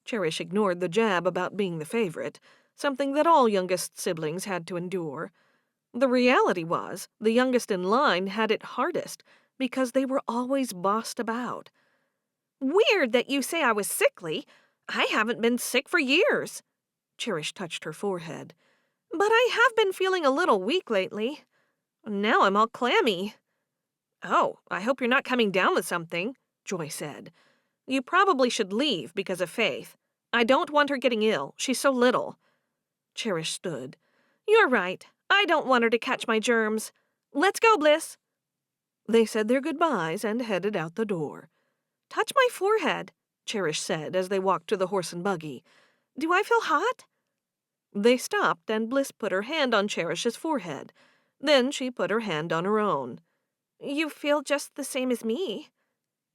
Cherish ignored the jab about being the favorite, something that all youngest siblings had to endure. The reality was, the youngest in line had it hardest because they were always bossed about. Weird that you say I was sickly. I haven't been sick for years. Cherish touched her forehead. But I have been feeling a little weak lately. Now I'm all clammy. Oh, I hope you're not coming down with something, Joy said. You probably should leave because of Faith. I don't want her getting ill. She's so little. Cherish stood. You're right. I don't want her to catch my germs. Let's go, Bliss. They said their goodbyes and headed out the door. Touch my forehead, Cherish said as they walked to the horse and buggy. Do I feel hot? They stopped, and Bliss put her hand on Cherish's forehead. Then she put her hand on her own. You feel just the same as me.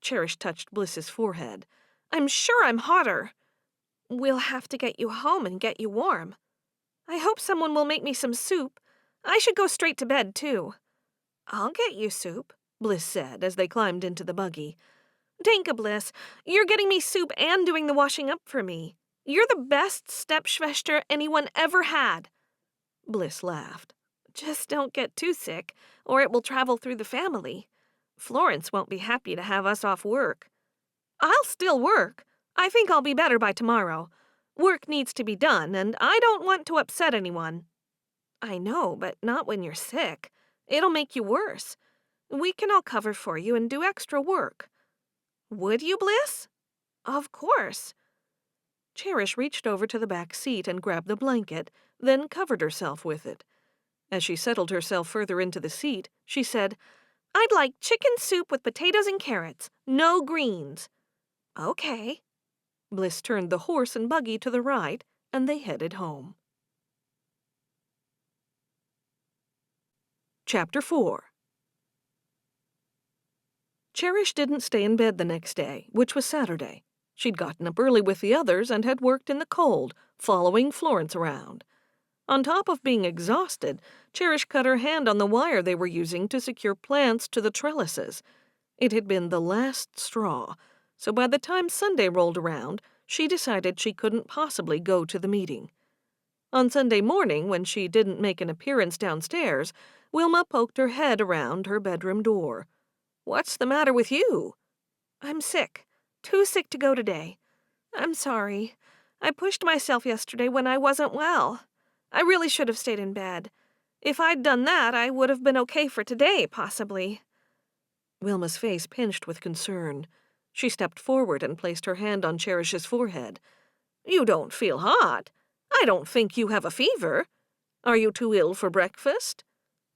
Cherish touched Bliss's forehead. I'm sure I'm hotter. We'll have to get you home and get you warm. I hope someone will make me some soup. I should go straight to bed, too. I'll get you soup, Bliss said as they climbed into the buggy. Danka, Bliss, you're getting me soup and doing the washing up for me. You're the best stepschwester anyone ever had. Bliss laughed. Just don't get too sick, or it will travel through the family. Florence won't be happy to have us off work. I'll still work. I think I'll be better by tomorrow. Work needs to be done, and I don't want to upset anyone. I know, but not when you're sick. It'll make you worse. We can all cover for you and do extra work. Would you, Bliss? Of course. Cherish reached over to the back seat and grabbed the blanket, then covered herself with it. As she settled herself further into the seat, she said, I'd like chicken soup with potatoes and carrots, no greens. Okay. Bliss turned the horse and buggy to the right, and they headed home. Chapter 4. Cherish didn't stay in bed the next day, which was Saturday. She'd gotten up early with the others and had worked in the cold, following Florence around. On top of being exhausted, Cherish cut her hand on the wire they were using to secure plants to the trellises. It had been the last straw, so by the time Sunday rolled around, she decided she couldn't possibly go to the meeting. On Sunday morning, when she didn't make an appearance downstairs, Wilma poked her head around her bedroom door. "What's the matter with you?" I'm sick. Too sick to go today. I'm sorry. I pushed myself yesterday when I wasn't well. I really should have stayed in bed. If I'd done that, I would have been okay for today, possibly. Wilma's face pinched with concern. She stepped forward and placed her hand on Cherish's forehead. "You don't feel hot. I don't think you have a fever. Are you too ill for breakfast?"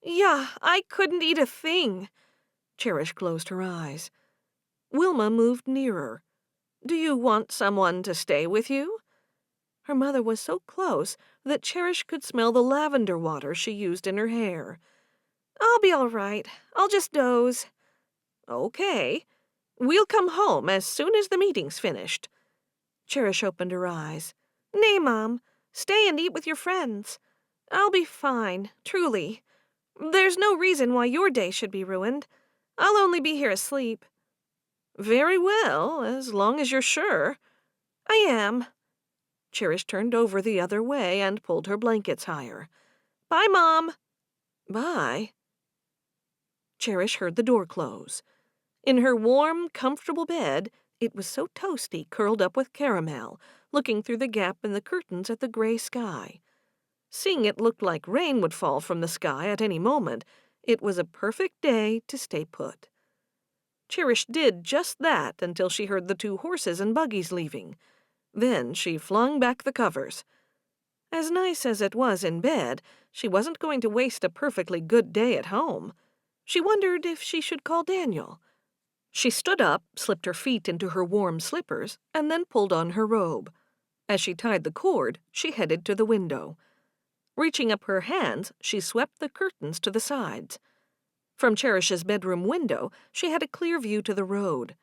Yeah, I couldn't eat a thing. Cherish closed her eyes. Wilma moved nearer. "Do you want someone to stay with you?" Her mother was so close that Cherish could smell the lavender water she used in her hair. I'll be all right. I'll just doze. Okay. We'll come home as soon as the meeting's finished. Cherish opened her eyes. Nay, Mom. Stay and eat with your friends. I'll be fine, truly. There's no reason why your day should be ruined. I'll only be here asleep. Very well, as long as you're sure. I am. Cherish turned over the other way and pulled her blankets higher. Bye, Mom. Bye. Cherish heard the door close. In her warm, comfortable bed, it was so toasty, curled up with caramel, looking through the gap in the curtains at the gray sky. Seeing it looked like rain would fall from the sky at any moment, it was a perfect day to stay put. Cherish did just that until she heard the 2 horses and buggies leaving. Then she flung back the covers. As nice as it was in bed, she wasn't going to waste a perfectly good day at home. She wondered if she should call Daniel. She stood up, slipped her feet into her warm slippers, and then pulled on her robe. As she tied the cord, she headed to the window. Reaching up her hands, she swept the curtains to the sides. From Cherish's bedroom window, she had a clear view to the road.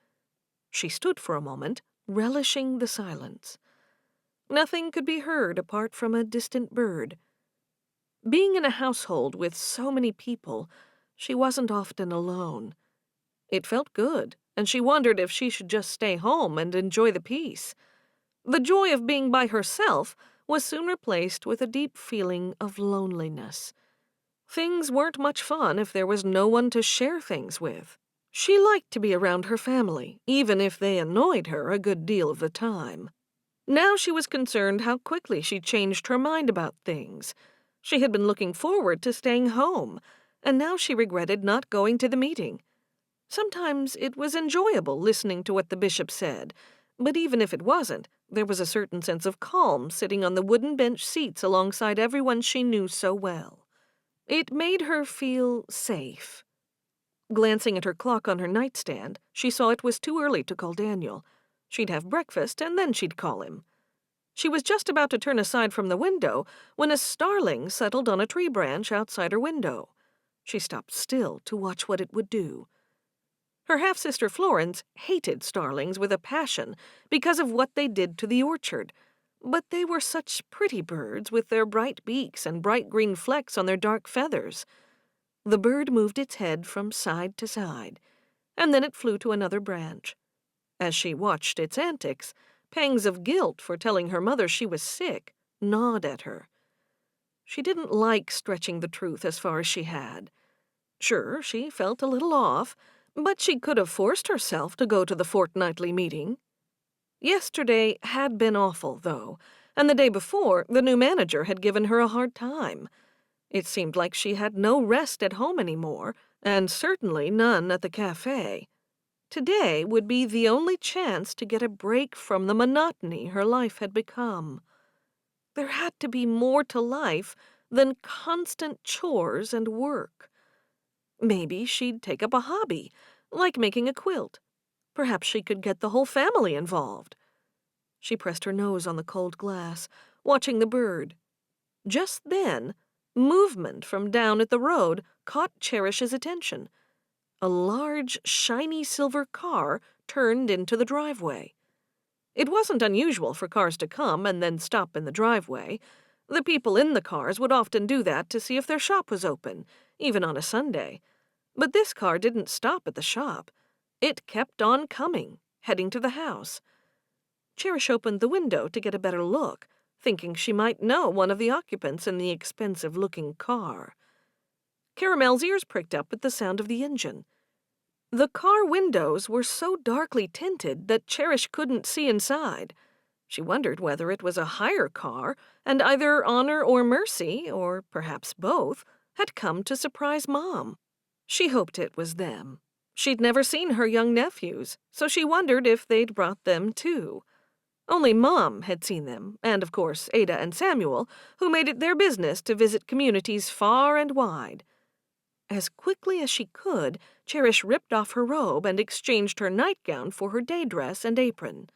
She stood for a moment, relishing the silence. Nothing could be heard apart from a distant bird. Being in a household with so many people, she wasn't often alone. It felt good, and she wondered if she should just stay home and enjoy the peace. The joy of being by herself was soon replaced with a deep feeling of loneliness. Things weren't much fun if there was no one to share things with. She liked to be around her family, even if they annoyed her a good deal of the time. Now she was concerned how quickly she changed her mind about things. She had been looking forward to staying home, and now she regretted not going to the meeting. Sometimes it was enjoyable listening to what the bishop said, but even if it wasn't, there was a certain sense of calm sitting on the wooden bench seats alongside everyone she knew so well. It made her feel safe. Glancing at her clock on her nightstand, she saw it was too early to call Daniel. She'd have breakfast, and then she'd call him. She was just about to turn aside from the window when a starling settled on a tree branch outside her window. She stopped still to watch what it would do. Her half-sister Florence hated starlings with a passion because of what they did to the orchard, but they were such pretty birds with their bright beaks and bright green flecks on their dark feathers. The bird moved its head from side to side, and then it flew to another branch. As she watched its antics, pangs of guilt for telling her mother she was sick gnawed at her. She didn't like stretching the truth as far as she had. Sure, she felt a little off, but she could have forced herself to go to the fortnightly meeting. Yesterday had been awful, though, and the day before, the new manager had given her a hard time. It seemed like she had no rest at home anymore, and certainly none at the cafe. Today would be the only chance to get a break from the monotony her life had become. There had to be more to life than constant chores and work. Maybe she'd take up a hobby, like making a quilt. Perhaps she could get the whole family involved. She pressed her nose on the cold glass, watching the bird. Just then, movement from down at the road caught Cherish's attention. A large, shiny silver car turned into the driveway. It wasn't unusual for cars to come and then stop in the driveway. The people in the cars would often do that to see if their shop was open, even on a Sunday. But this car didn't stop at the shop. It kept on coming, heading to the house. Cherish opened the window to get a better look, thinking she might know one of the occupants in the expensive-looking car. Caramel's ears pricked up at the sound of the engine. The car windows were so darkly tinted that Cherish couldn't see inside. She wondered whether it was a hire car, and either Honor or Mercy, or perhaps both, had come to surprise Mom. She hoped it was them. She'd never seen her young nephews, so she wondered if they'd brought them too. Only Mom had seen them, and of course Ada and Samuel, who made it their business to visit communities far and wide. As quickly as she could, Cherish ripped off her robe and exchanged her nightgown for her day dress and apron.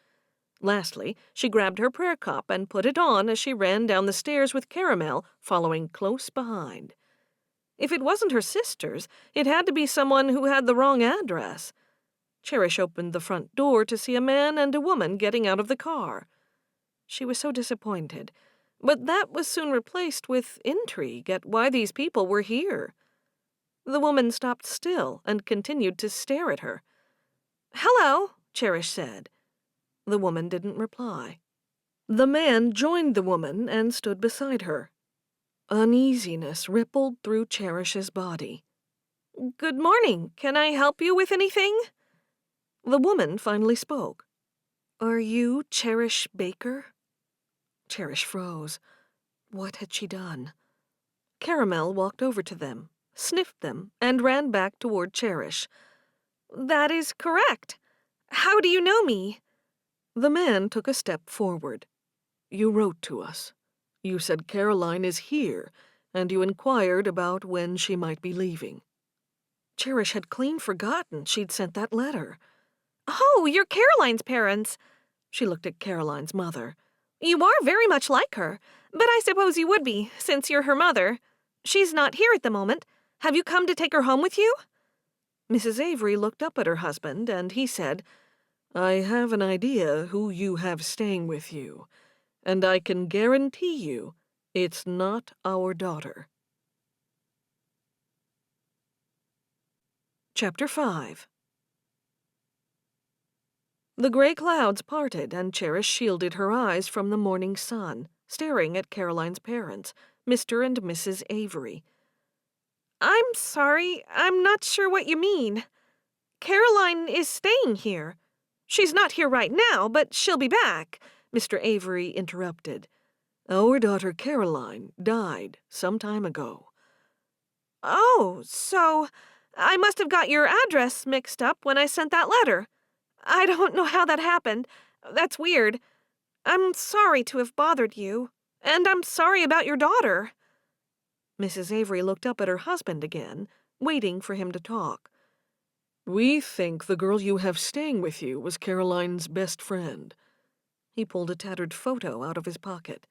Lastly, she grabbed her prayer cup and put it on as she ran down the stairs with Caramel following close behind. If it wasn't her sisters, it had to be someone who had the wrong address. Cherish opened the front door to see a man and a woman getting out of the car. She was so disappointed, but that was soon replaced with intrigue at why these people were here. The woman stopped still and continued to stare at her. "Hello," Cherish said. The woman didn't reply. The man joined the woman and stood beside her. Uneasiness rippled through Cherish's body. "Good morning. Can I help you with anything?" The woman finally spoke. "Are you Cherish Baker?" Cherish froze. What had she done? Caramel walked over to them, sniffed them, and ran back toward Cherish. "That is correct. How do you know me?" The man took a step forward. "You wrote to us. You said Caroline is here, and you inquired about when she might be leaving." Cherish had clean forgotten she'd sent that letter. "Oh, you're Caroline's parents." She looked at Caroline's mother. "You are very much like her, but I suppose you would be, since you're her mother. She's not here at the moment. Have you come to take her home with you?" Mrs. Avery looked up at her husband, and he said, "I have an idea who you have staying with you, and I can guarantee you it's not our daughter." Chapter 5. The gray clouds parted, and Cherish shielded her eyes from the morning sun, staring at Caroline's parents, Mr. and Mrs. Avery. "I'm sorry, I'm not sure what you mean." Caroline is staying here. She's not here right now, but she'll be back," Mr. Avery interrupted. "Our daughter Caroline died some time ago." "Oh, so I must have got your address mixed up when I sent that letter. I don't know how that happened. That's weird. I'm sorry to have bothered you, and I'm sorry about your daughter." Mrs. Avery looked up at her husband again, waiting for him to talk. "We think the girl you have staying with you was Caroline's best friend." He pulled a tattered photo out of his pocket.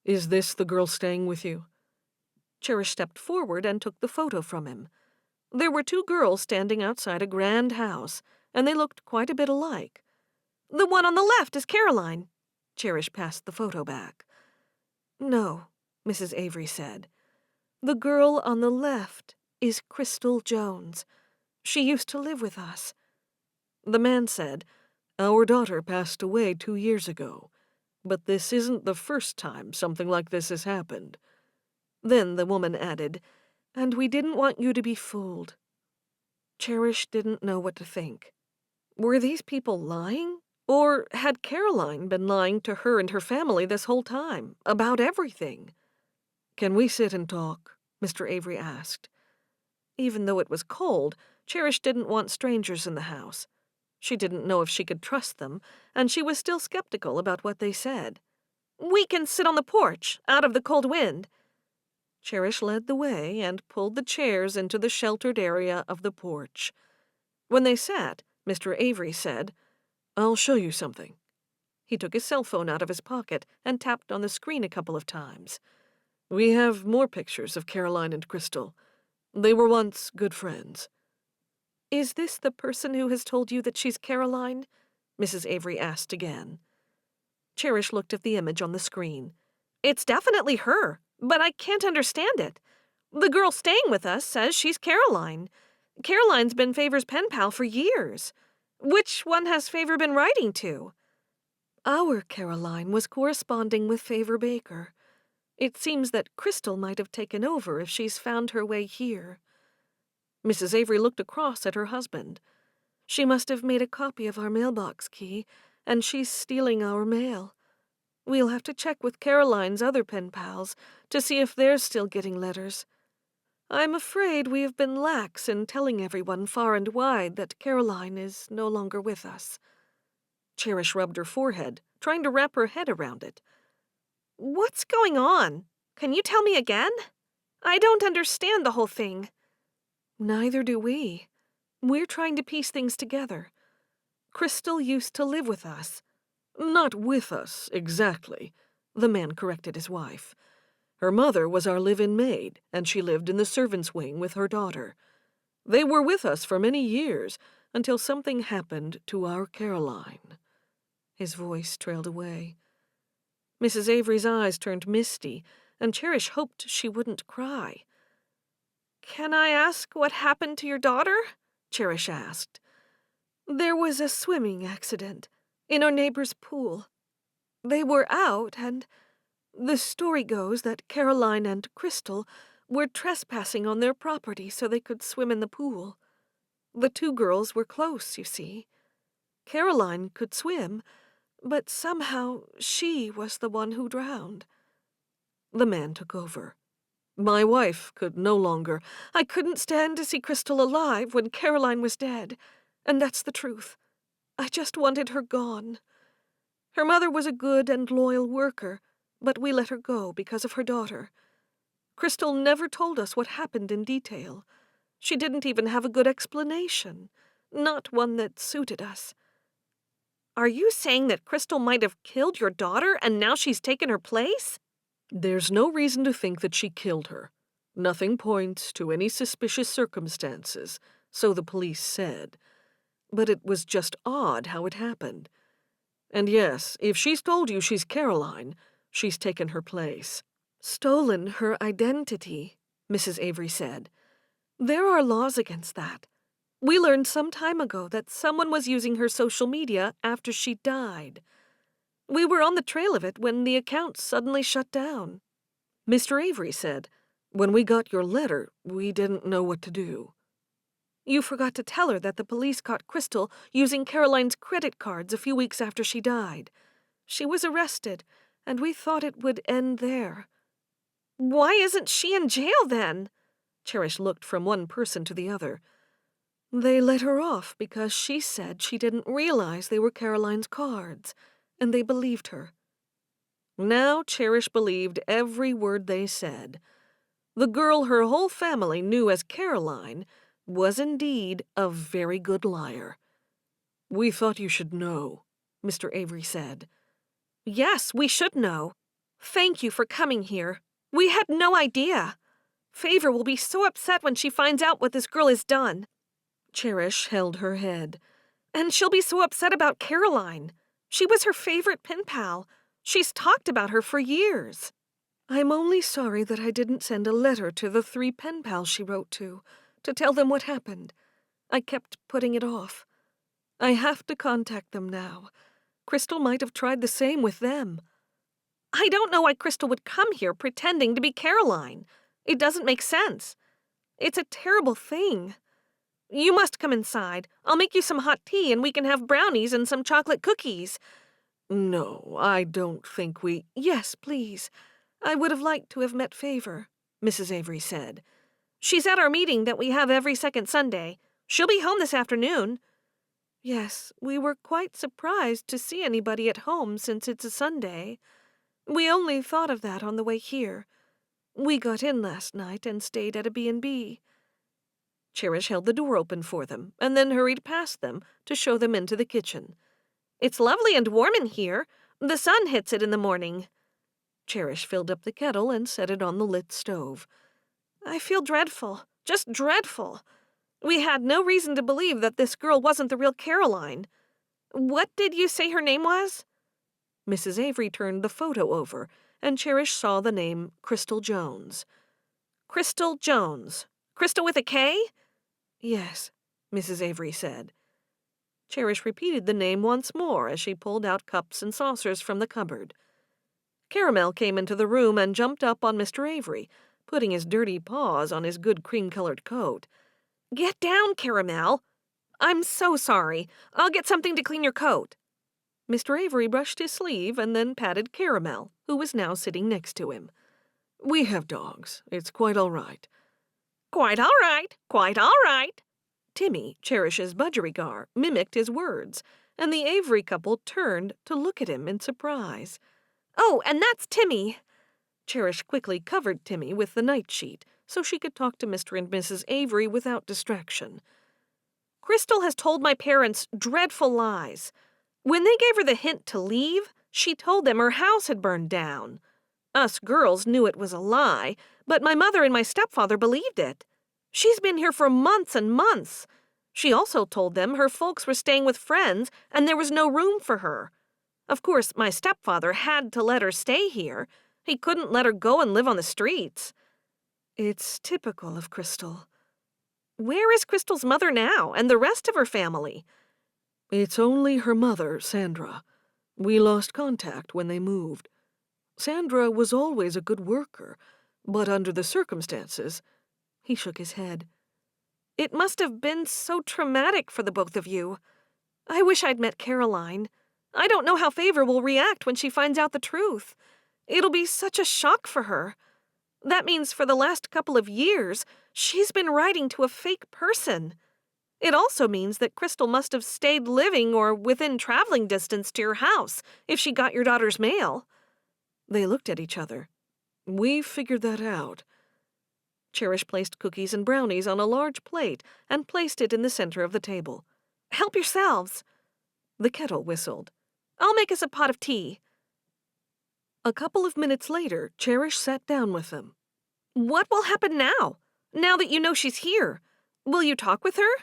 "Is this the girl staying with you?" Cherish stepped forward and took the photo from him. There were two girls standing outside a grand house, and they looked quite a bit alike. "The one on the left is Caroline." Cherish passed the photo back. "No," Mrs. Avery said. "The girl on the left is Crystal Jones. She used to live with us." The man said, "Our daughter passed away 2 years ago, but this isn't the first time something like this has happened." Then the woman added, "And we didn't want you to be fooled." Cherish didn't know what to think. Were these people lying? Or had Caroline been lying to her and her family this whole time, about everything? "Can we sit and talk?" Mr. Avery asked. Even though it was cold, Cherish didn't want strangers in the house. She didn't know if she could trust them, and she was still skeptical about what they said. "We can sit on the porch, out of the cold wind." Cherish led the way and pulled the chairs into the sheltered area of the porch. When they sat, Mr. Avery said, "I'll show you something." He took his cell phone out of his pocket and tapped on the screen a couple of times. "We have more pictures of Caroline and Crystal. They were once good friends." "Is this the person who has told you that she's Caroline?" Mrs. Avery asked again. Cherish looked at the image on the screen. "It's definitely her, but I can't understand it. The girl staying with us says she's Caroline. Caroline's been Favor's pen pal for years. Which one has Favor been writing to?" "Our Caroline was corresponding with Favor Baker. It seems that Crystal might have taken over if she's found her way here." Mrs. Avery looked across at her husband. "She must have made a copy of our mailbox key, and she's stealing our mail. We'll have to check with Caroline's other pen pals to see if they're still getting letters. I'm afraid we have been lax in telling everyone far and wide that Caroline is no longer with us." Cherish rubbed her forehead, trying to wrap her head around it. "What's going on? Can you tell me again? I don't understand the whole thing." "Neither do we. We're trying to piece things together. Crystal used to live with us." "Not with us, exactly," the man corrected his wife. "Her mother was our live-in maid, and she lived in the servants' wing with her daughter. They were with us for many years, until something happened to our Caroline." His voice trailed away. Mrs. Avery's eyes turned misty, and Cherish hoped she wouldn't cry. "Can I ask what happened to your daughter?" Cherish asked. "There was a swimming accident in our neighbor's pool. They were out, and the story goes that Caroline and Crystal were trespassing on their property so they could swim in the pool. The two girls were close, you see. Caroline could swim, but somehow she was the one who drowned." The man took over. "My wife could no longer. I couldn't stand to see Crystal alive when Caroline was dead, and that's the truth. I just wanted her gone. Her mother was a good and loyal worker, but we let her go because of her daughter. Crystal never told us what happened in detail. She didn't even have a good explanation, not one that suited us." "Are you saying that Crystal might have killed your daughter and now she's taken her place?" "There's no reason to think that she killed her. Nothing points to any suspicious circumstances, so the police said. But it was just odd how it happened. And yes, if she's told you she's Caroline, she's taken her place." "Stolen her identity," Mrs. Avery said. "There are laws against that. We learned some time ago that someone was using her social media after she died. We were on the trail of it when the account suddenly shut down." Mr. Avery said, "When we got your letter, we didn't know what to do." You forgot to tell her that the police caught Crystal using Caroline's credit cards a few weeks after she died. She was arrested, and we thought it would end there." "Why isn't she in jail then?" Cherish looked from one person to the other. "They let her off because she said she didn't realize they were Caroline's cards, and they believed her." Now Cherish believed every word they said. The girl her whole family knew as Caroline was indeed a very good liar. "We thought you should know," Mr. Avery said. "Yes, we should know. Thank you for coming here. We had no idea. Favor will be so upset when she finds out what this girl has done." Cherish held her head. "And she'll be so upset about Caroline. She was her favorite pen pal. She's talked about her for years." "I'm only sorry that I didn't send a letter to the 3 pen pals she wrote to tell them what happened. I kept putting it off. I have to contact them now. Crystal might have tried the same with them." "I don't know why Crystal would come here pretending to be Caroline. It doesn't make sense. It's a terrible thing. You must come inside. I'll make you some hot tea and we can have brownies and some chocolate cookies." "No, I don't think we—" "Yes, please. I would have liked to have met Favor," Mrs. Avery said. "She's at our meeting that we have every second Sunday. She'll be home this afternoon." "Yes, we were quite surprised to see anybody at home since it's a Sunday. We only thought of that on the way here. We got in last night and stayed at a B&B. Cherish held the door open for them and then hurried past them to show them into the kitchen. "It's lovely and warm in here. The sun hits it in the morning." Cherish filled up the kettle and set it on the lit stove. "I feel dreadful, just dreadful. We had no reason to believe that this girl wasn't the real Caroline. What did you say her name was?" Mrs. Avery turned the photo over, and Cherish saw the name Crystal Jones. "Crystal Jones. Crystal with a K?" "Yes," Mrs. Avery said. Cherish repeated the name once more as she pulled out cups and saucers from the cupboard. Caramel came into the room and jumped up on Mr. Avery, putting his dirty paws on his good cream-colored coat. "Get down, Caramel. I'm so sorry. I'll get something to clean your coat." Mr. Avery brushed his sleeve and then patted Caramel, who was now sitting next to him. "We have dogs. It's quite all right." "Quite all right. Quite all right." Timmy, Cherish's budgerigar, mimicked his words, and the Avery couple turned to look at him in surprise. "Oh, and that's Timmy." Cherish quickly covered Timmy with the nightsheet so she could talk to Mr. and Mrs. Avery without distraction. "Crystal has told my parents dreadful lies. When they gave her the hint to leave, she told them her house had burned down. Us girls knew it was a lie, but my mother and my stepfather believed it. She's been here for months and months. She also told them her folks were staying with friends and there was no room for her. Of course, my stepfather had to let her stay here. He couldn't let her go and live on the streets." "It's typical of Crystal." "Where is Crystal's mother now and the rest of her family?" "It's only her mother, Sandra. We lost contact when they moved. Sandra was always a good worker, but under the circumstances—" He shook his head. "It must have been so traumatic for the both of you. I wish I'd met Caroline. I don't know how Favor will react when she finds out the truth. It'll be such a shock for her. That means for the last couple of years, she's been writing to a fake person. It also means that Crystal must have stayed living or within traveling distance to your house if she got your daughter's mail." They looked at each other. "We figured that out." Cherish placed cookies and brownies on a large plate and placed it in the center of the table. "Help yourselves." The kettle whistled. "I'll make us a pot of tea." A couple of minutes later, Cherish sat down with them. "What will happen now that you know she's here? Will you talk with her?"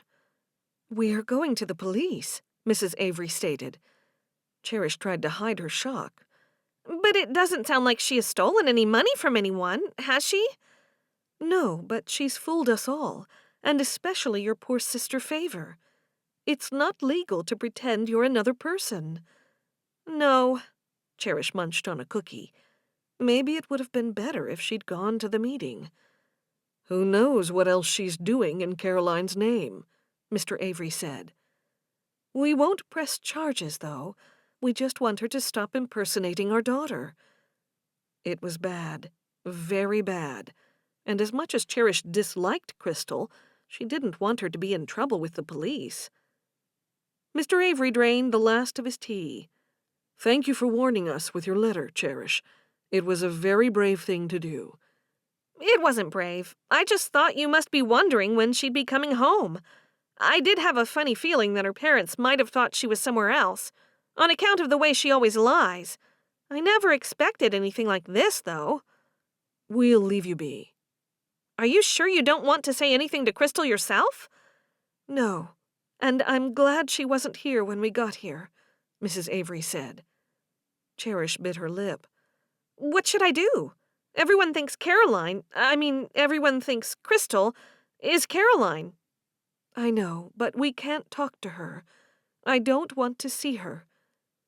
"We are going to the police," Mrs. Avery stated. Cherish tried to hide her shock. "But it doesn't sound like she has stolen any money from anyone, has she?" "No, but she's fooled us all, and especially your poor sister Favor. It's not legal to pretend you're another person." "No." Cherish munched on a cookie. "Maybe it would have been better if she'd gone to the meeting. Who knows what else she's doing in Caroline's name," Mr. Avery said. "We won't press charges, though. We just want her to stop impersonating our daughter." It was bad, very bad, and as much as Cherish disliked Crystal, she didn't want her to be in trouble with the police. Mr. Avery drained the last of his tea. "Thank you for warning us with your letter, Cherish. It was a very brave thing to do." It wasn't brave. I just thought you must be wondering when she'd be coming home. I did have a funny feeling that her parents might have thought she was somewhere else, on account of the way she always lies. I never expected anything like this, though. "We'll leave you be." Are you sure you don't want to say anything to Crystal yourself? "No, and I'm glad she wasn't here when we got here," Mrs. Avery said. Cherish bit her lip. What should I do? Everyone thinks everyone thinks Crystal is Caroline. "I know, but we can't talk to her. I don't want to see her.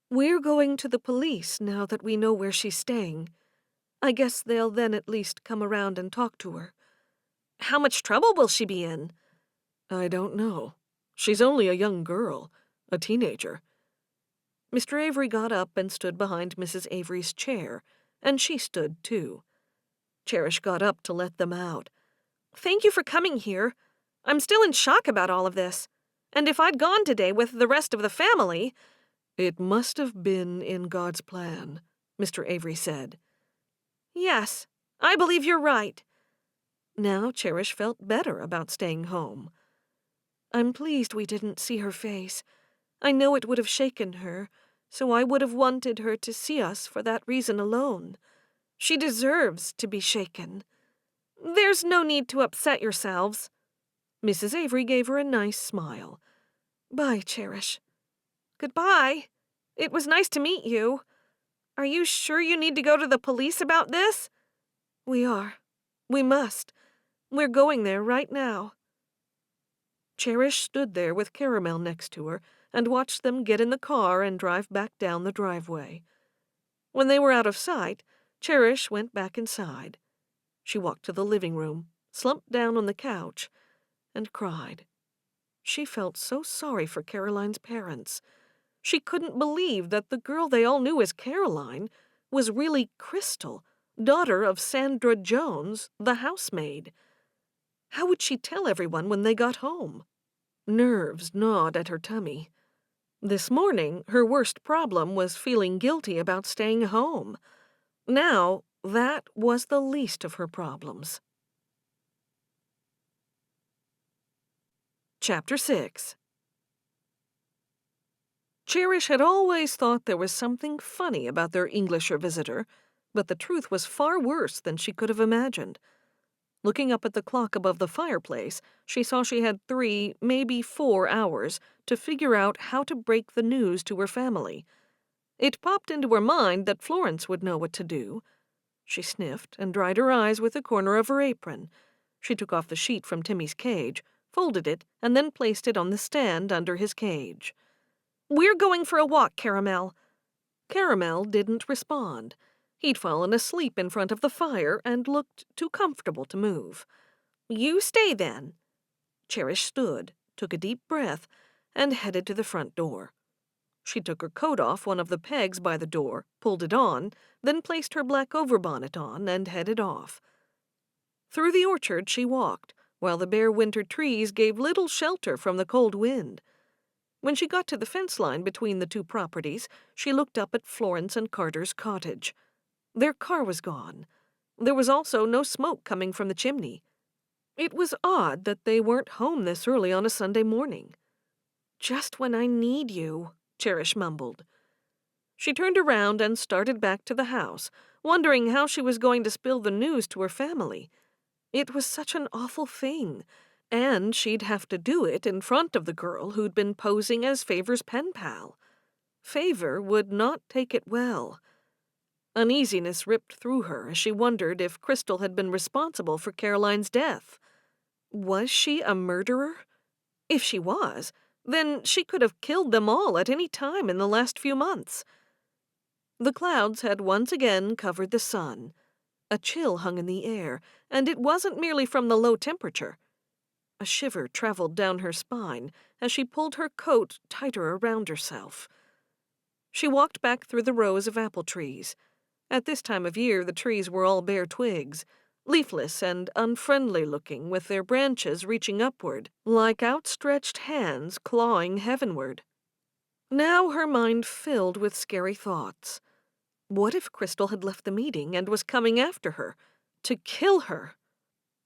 We're going to the police now that we know where she's staying. I guess they'll then at least come around and talk to her." How much trouble will she be in? "I don't know. She's only a young girl, a teenager." Mr. Avery got up and stood behind Mrs. Avery's chair, and she stood too. Cherish got up to let them out. Thank you for coming here. I'm still in shock about all of this. And if I'd gone today with the rest of the family— "It must have been in God's plan," Mr. Avery said. Yes, I believe you're right. Now Cherish felt better about staying home. "I'm pleased we didn't see her face. I know it would have shaken her, so I would have wanted her to see us for that reason alone. She deserves to be shaken." There's no need to upset yourselves. Mrs. Avery gave her a nice smile. "Bye, Cherish." Goodbye. It was nice to meet you. Are you sure you need to go to the police about this? "We are. We must. We're going there right now." Cherish stood there with Caramel next to her and watched them get in the car and drive back down the driveway. When they were out of sight, Cherish went back inside. She walked to the living room, slumped down on the couch, and cried. She felt so sorry for Caroline's parents. She couldn't believe that the girl they all knew as Caroline was really Crystal, daughter of Sandra Jones, the housemaid. How would she tell everyone when they got home? Nerves gnawed at her tummy. This morning, her worst problem was feeling guilty about staying home. Now, that was the least of her problems. Chapter 6. Cherish had always thought there was something funny about their Englisher visitor, but the truth was far worse than she could have imagined. Looking up at the clock above the fireplace, she saw she had 3, maybe 4 hours to figure out how to break the news to her family. It popped into her mind that Florence would know what to do. She sniffed and dried her eyes with the corner of her apron. She took off the sheet from Timmy's cage, folded it, and then placed it on the stand under his cage. We're going for a walk, Caramel. Caramel didn't respond. He'd fallen asleep in front of the fire and looked too comfortable to move. You stay then. Cherish stood, took a deep breath, and headed to the front door. She took her coat off one of the pegs by the door, pulled it on, then placed her black overbonnet on and headed off. Through the orchard she walked, while the bare winter trees gave little shelter from the cold wind. When she got to the fence line between the two properties, she looked up at Florence and Carter's cottage. Their car was gone. There was also no smoke coming from the chimney. It was odd that they weren't home this early on a Sunday morning. "Just when I need you," Cherish mumbled. She turned around and started back to the house, wondering how she was going to spill the news to her family. It was such an awful thing, and she'd have to do it in front of the girl who'd been posing as Favor's pen pal. Favor would not take it well. Uneasiness ripped through her as she wondered if Crystal had been responsible for Caroline's death. Was she a murderer? If she was, then she could have killed them all at any time in the last few months. The clouds had once again covered the sun. A chill hung in the air, and it wasn't merely from the low temperature. A shiver traveled down her spine as she pulled her coat tighter around herself. She walked back through the rows of apple trees. At this time of year, the trees were all bare twigs, leafless and unfriendly looking, with their branches reaching upward, like outstretched hands clawing heavenward. Now her mind filled with scary thoughts. What if Crystal had left the meeting and was coming after her, to kill her?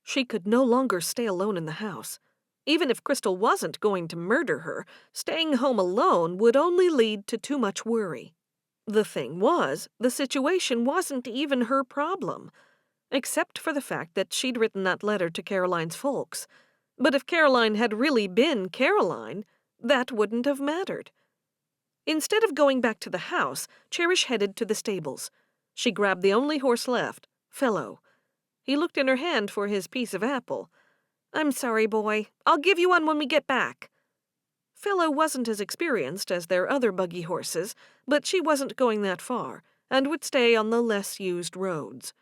She could no longer stay alone in the house. Even if Crystal wasn't going to murder her, staying home alone would only lead to too much worry. The thing was, the situation wasn't even her problem, except for the fact that she'd written that letter to Caroline's folks. But if Caroline had really been Caroline, that wouldn't have mattered. Instead of going back to the house, Cherish headed to the stables. She grabbed the only horse left, Fellow. He looked in her hand for his piece of apple. "I'm sorry, boy. I'll give you one when we get back." Fellow wasn't as experienced as their other buggy horses, but she wasn't going that far, and would stay on the less used roads.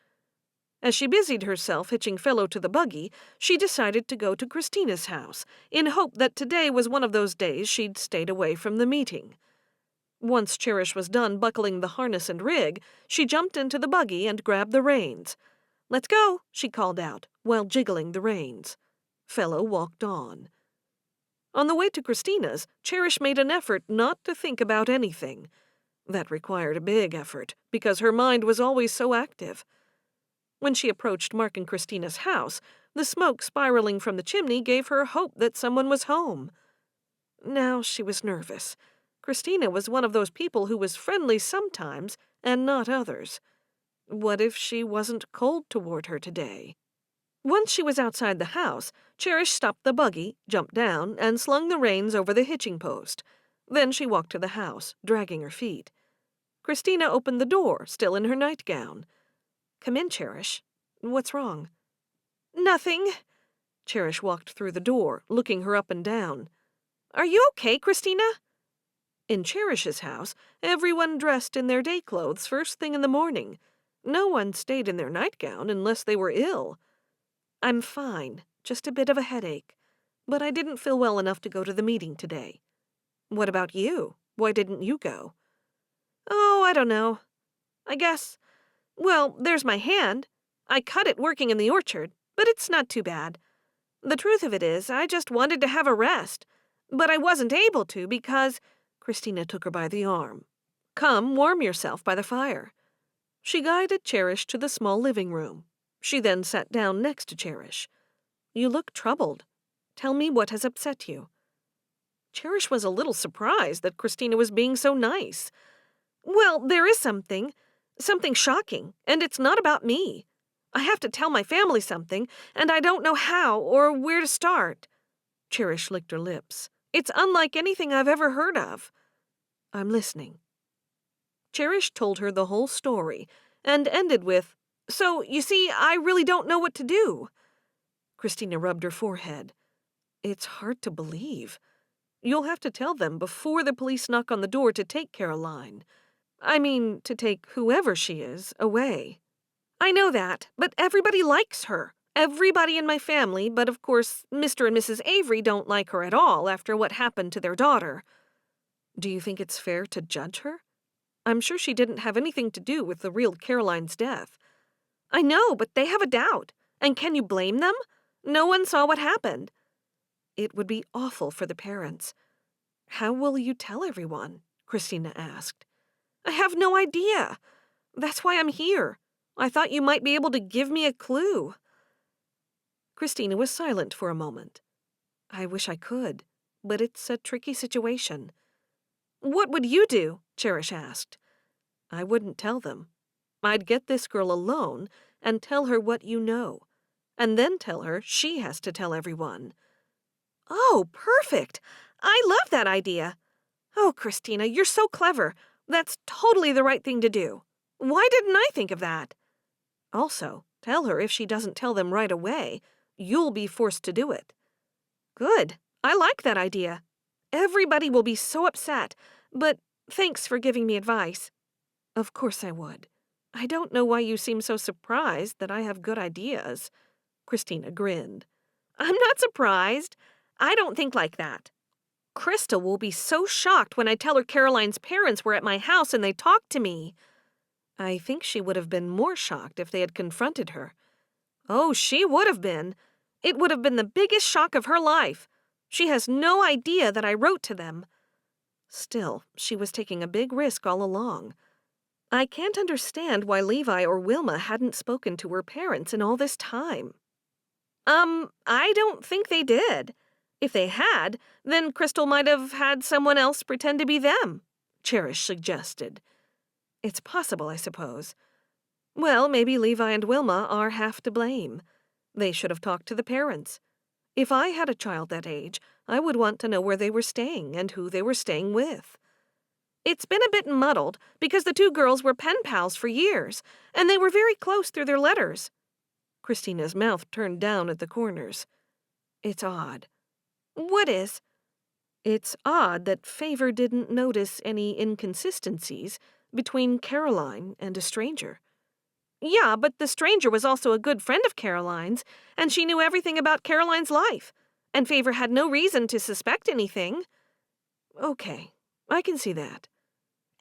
As she busied herself hitching Fellow to the buggy, she decided to go to Christina's house, in hope that today was one of those days she'd stayed away from the meeting. Once Cherish was done buckling the harness and rig, she jumped into the buggy and grabbed the reins. "Let's go," she called out, while jiggling the reins. Fellow walked on. On the way to Christina's, Cherish made an effort not to think about anything. That required a big effort, because her mind was always so active. When she approached Mark and Christina's house, the smoke spiraling from the chimney gave her hope that someone was home. Now she was nervous. Christina was one of those people who was friendly sometimes and not others. What if she wasn't cold toward her today? Once she was outside the house, Cherish stopped the buggy, jumped down, and slung the reins over the hitching post. Then she walked to the house, dragging her feet. Christina opened the door, still in her nightgown. "Come in, Cherish. What's wrong?" "Nothing." Cherish walked through the door, looking her up and down. "Are you okay, Christina?" In Cherish's house, everyone dressed in their day clothes first thing in the morning. No one stayed in their nightgown unless they were ill. "I'm fine, just a bit of a headache. But I didn't feel well enough to go to the meeting today." "What about you? Why didn't you go?" "Oh, I don't know. I guess, well, there's my hand. I cut it working in the orchard, but it's not too bad. The truth of it is, I just wanted to have a rest. But I wasn't able to because—" Christina took her by the arm. "Come, warm yourself by the fire." She guided Cherish to the small living room. She then sat down next to Cherish. "You look troubled. Tell me what has upset you." Cherish was a little surprised that Christina was being so nice. "Well, there is something shocking, and it's not about me. I have to tell my family something, and I don't know how or where to start." Cherish licked her lips. "It's unlike anything I've ever heard of." "I'm listening." Cherish told her the whole story, and ended with, "So, you see, I really don't know what to do." Christina rubbed her forehead. "It's hard to believe. You'll have to tell them before the police knock on the door to take Caroline. I mean, to take whoever she is away." "I know that, but everybody likes her. Everybody in my family, but of course, Mr. and Mrs. Avery don't like her at all after what happened to their daughter." "Do you think it's fair to judge her? I'm sure she didn't have anything to do with the real Caroline's death." "I know, but they have a doubt. And can you blame them? No one saw what happened." "It would be awful for the parents. How will you tell everyone?" Christina asked. "I have no idea. That's why I'm here. I thought you might be able to give me a clue." Christina was silent for a moment. "I wish I could, but it's a tricky situation." "What would you do?" Cherish asked. "I wouldn't tell them. I'd get this girl alone and tell her what you know, and then tell her she has to tell everyone." "Oh, perfect! I love that idea. Oh, Christina, you're so clever. That's totally the right thing to do. Why didn't I think of that?" "Also, tell her if she doesn't tell them right away, you'll be forced to do it." "Good. I like that idea. Everybody will be so upset, but thanks for giving me advice." "Of course I would. I don't know why you seem so surprised that I have good ideas." Christina grinned. I'm not surprised. I don't think like that. Crystal will be so shocked when I tell her Caroline's parents were at my house and they talked to me. I think she would have been more shocked if they had confronted her. Oh, she would have been. It would have been the biggest shock of her life. She has no idea that I wrote to them. Still, she was taking a big risk all along. I can't understand why Levi or Wilma hadn't spoken to her parents in all this time. I don't think they did. If they had, then Crystal might have had someone else pretend to be them, Cherish suggested. It's possible, I suppose. Well, maybe Levi and Wilma are half to blame. They should have talked to the parents. If I had a child that age, I would want to know where they were staying and who they were staying with. It's been a bit muddled because the two girls were pen pals for years, and they were very close through their letters. Christina's mouth turned down at the corners. It's odd. What is? It's odd that Favor didn't notice any inconsistencies between Caroline and a stranger. Yeah, but the stranger was also a good friend of Caroline's, and she knew everything about Caroline's life, and Favor had no reason to suspect anything. Okay, I can see that.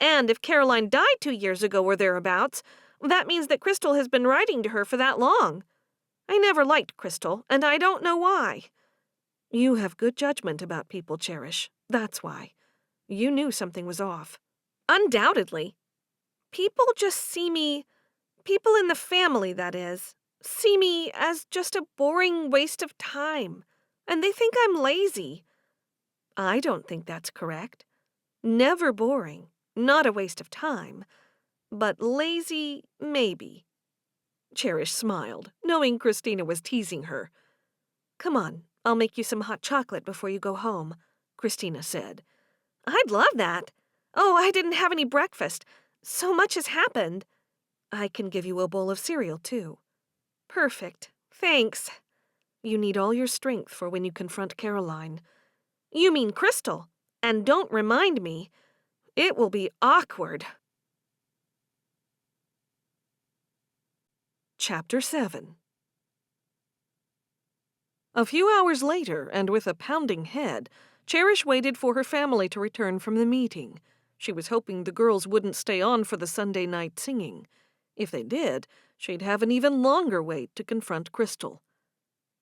And if Caroline died 2 years ago or thereabouts, that means that Crystal has been writing to her for that long. I never liked Crystal, and I don't know why. You have good judgment about people, Cherish. That's why. You knew something was off. Undoubtedly. People in the family, that is, see me as just a boring waste of time, and they think I'm lazy. I don't think that's correct. Never boring, not a waste of time, but lazy, maybe. Cherish smiled, knowing Christina was teasing her. Come on, I'll make you some hot chocolate before you go home, Christina said. I'd love that. Oh, I didn't have any breakfast. So much has happened. I can give you a bowl of cereal, too. Perfect. Thanks. You need all your strength for when you confront Caroline. You mean Crystal. And don't remind me. It will be awkward. Chapter 7. A few hours later, and with a pounding head, Cherish waited for her family to return from the meeting. She was hoping the girls wouldn't stay on for the Sunday night singing. If they did, she'd have an even longer wait to confront Crystal.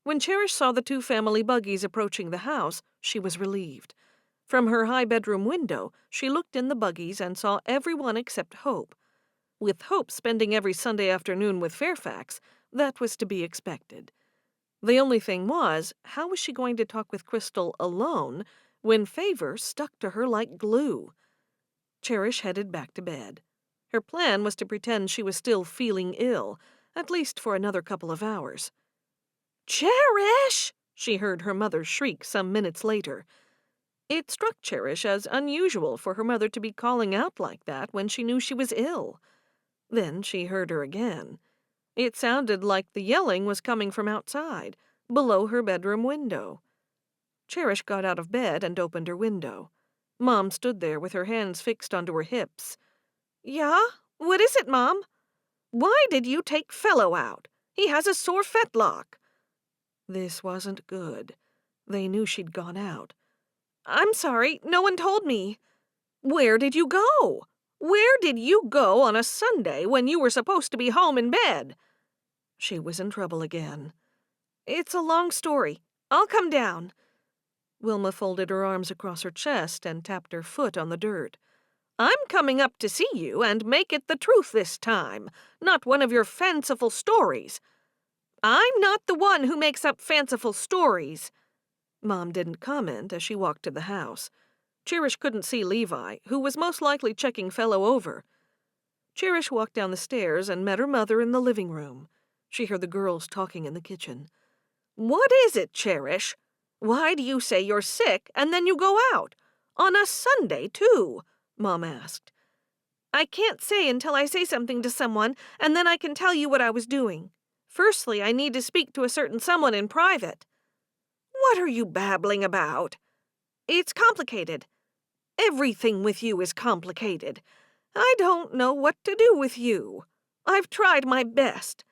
When Cherish saw the two family buggies approaching the house, she was relieved. From her high bedroom window, she looked in the buggies and saw everyone except Hope. With Hope spending every Sunday afternoon with Fairfax, that was to be expected. The only thing was, how was she going to talk with Crystal alone when Favor stuck to her like glue? Cherish headed back to bed. Her plan was to pretend she was still feeling ill, at least for another couple of hours. "Cherish!" she heard her mother shriek some minutes later. It struck Cherish as unusual for her mother to be calling out like that when she knew she was ill. Then she heard her again. It sounded like the yelling was coming from outside, below her bedroom window. Cherish got out of bed and opened her window. Mom stood there with her hands fixed onto her hips. "Yeah? What is it, Mom? Why did you take Fellow out? He has a sore fetlock." This wasn't good. They knew she'd gone out. "I'm sorry, no one told me." "Where did you go? Where did you go on a Sunday when you were supposed to be home in bed?" She was in trouble again. "It's a long story. I'll come down." Wilma folded her arms across her chest and tapped her foot on the dirt. "I'm coming up to see you and make it the truth this time, not one of your fanciful stories." "I'm not the one who makes up fanciful stories." Mom didn't comment as she walked to the house. Cherish couldn't see Levi, who was most likely checking Fellow over. Cherish walked down the stairs and met her mother in the living room. She heard the girls talking in the kitchen. "What is it, Cherish? Why do you say you're sick and then you go out? On a Sunday, too?" Mom asked. "I can't say until I say something to someone, and then I can tell you what I was doing. Firstly, I need to speak to a certain someone in private." "What are you babbling about?" "It's complicated. Everything with you is complicated. I don't know what to do with you. I've tried my best.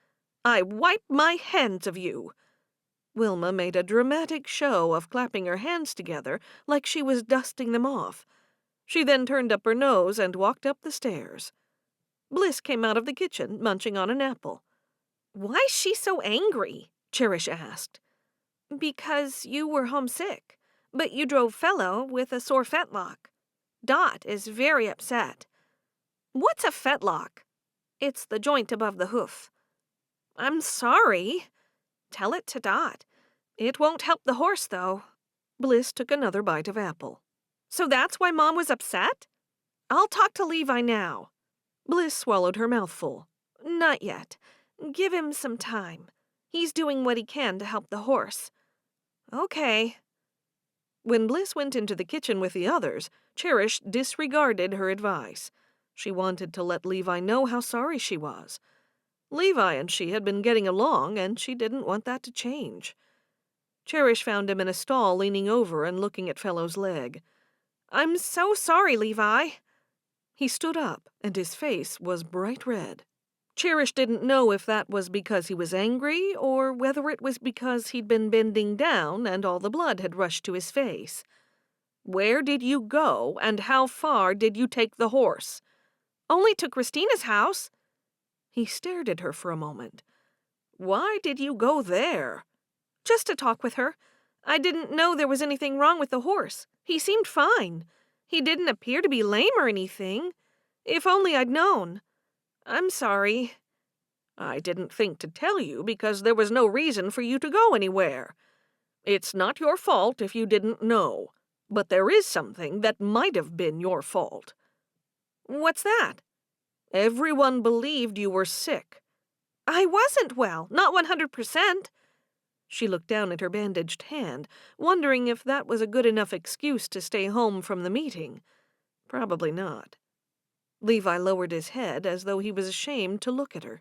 I wipe my hands of you." Wilma made a dramatic show of clapping her hands together like she was dusting them off. She then turned up her nose and walked up the stairs. Bliss came out of the kitchen, munching on an apple. "Why's she so angry?" Cherish asked. "Because you were homesick, but you drove Fellow with a sore fetlock. Dot is very upset." "What's a fetlock?" "It's the joint above the hoof." "I'm sorry." "Tell it to Dot. It won't help the horse, though." Bliss took another bite of apple. "So that's why Mom was upset? I'll talk to Levi now." Bliss swallowed her mouthful. "Not yet. Give him some time. He's doing what he can to help the horse." "Okay." When Bliss went into the kitchen with the others, Cherish disregarded her advice. She wanted to let Levi know how sorry she was. Levi and she had been getting along, and she didn't want that to change. Cherish found him in a stall leaning over and looking at Fellow's leg. "I'm so sorry, Levi." He stood up, and his face was bright red. Cherish didn't know if that was because he was angry or whether it was because he'd been bending down and all the blood had rushed to his face. "Where did you go, and how far did you take the horse?" "Only to Christina's house." He stared at her for a moment. "Why did you go there?" "Just to talk with her. I didn't know there was anything wrong with the horse. He seemed fine. He didn't appear to be lame or anything. If only I'd known. I'm sorry." "I didn't think to tell you because there was no reason for you to go anywhere. It's not your fault if you didn't know, but there is something that might have been your fault." "What's that?" "Everyone believed you were sick." "I wasn't well, not 100%. She looked down at her bandaged hand, wondering if that was a good enough excuse to stay home from the meeting. Probably not. Levi lowered his head as though he was ashamed to look at her.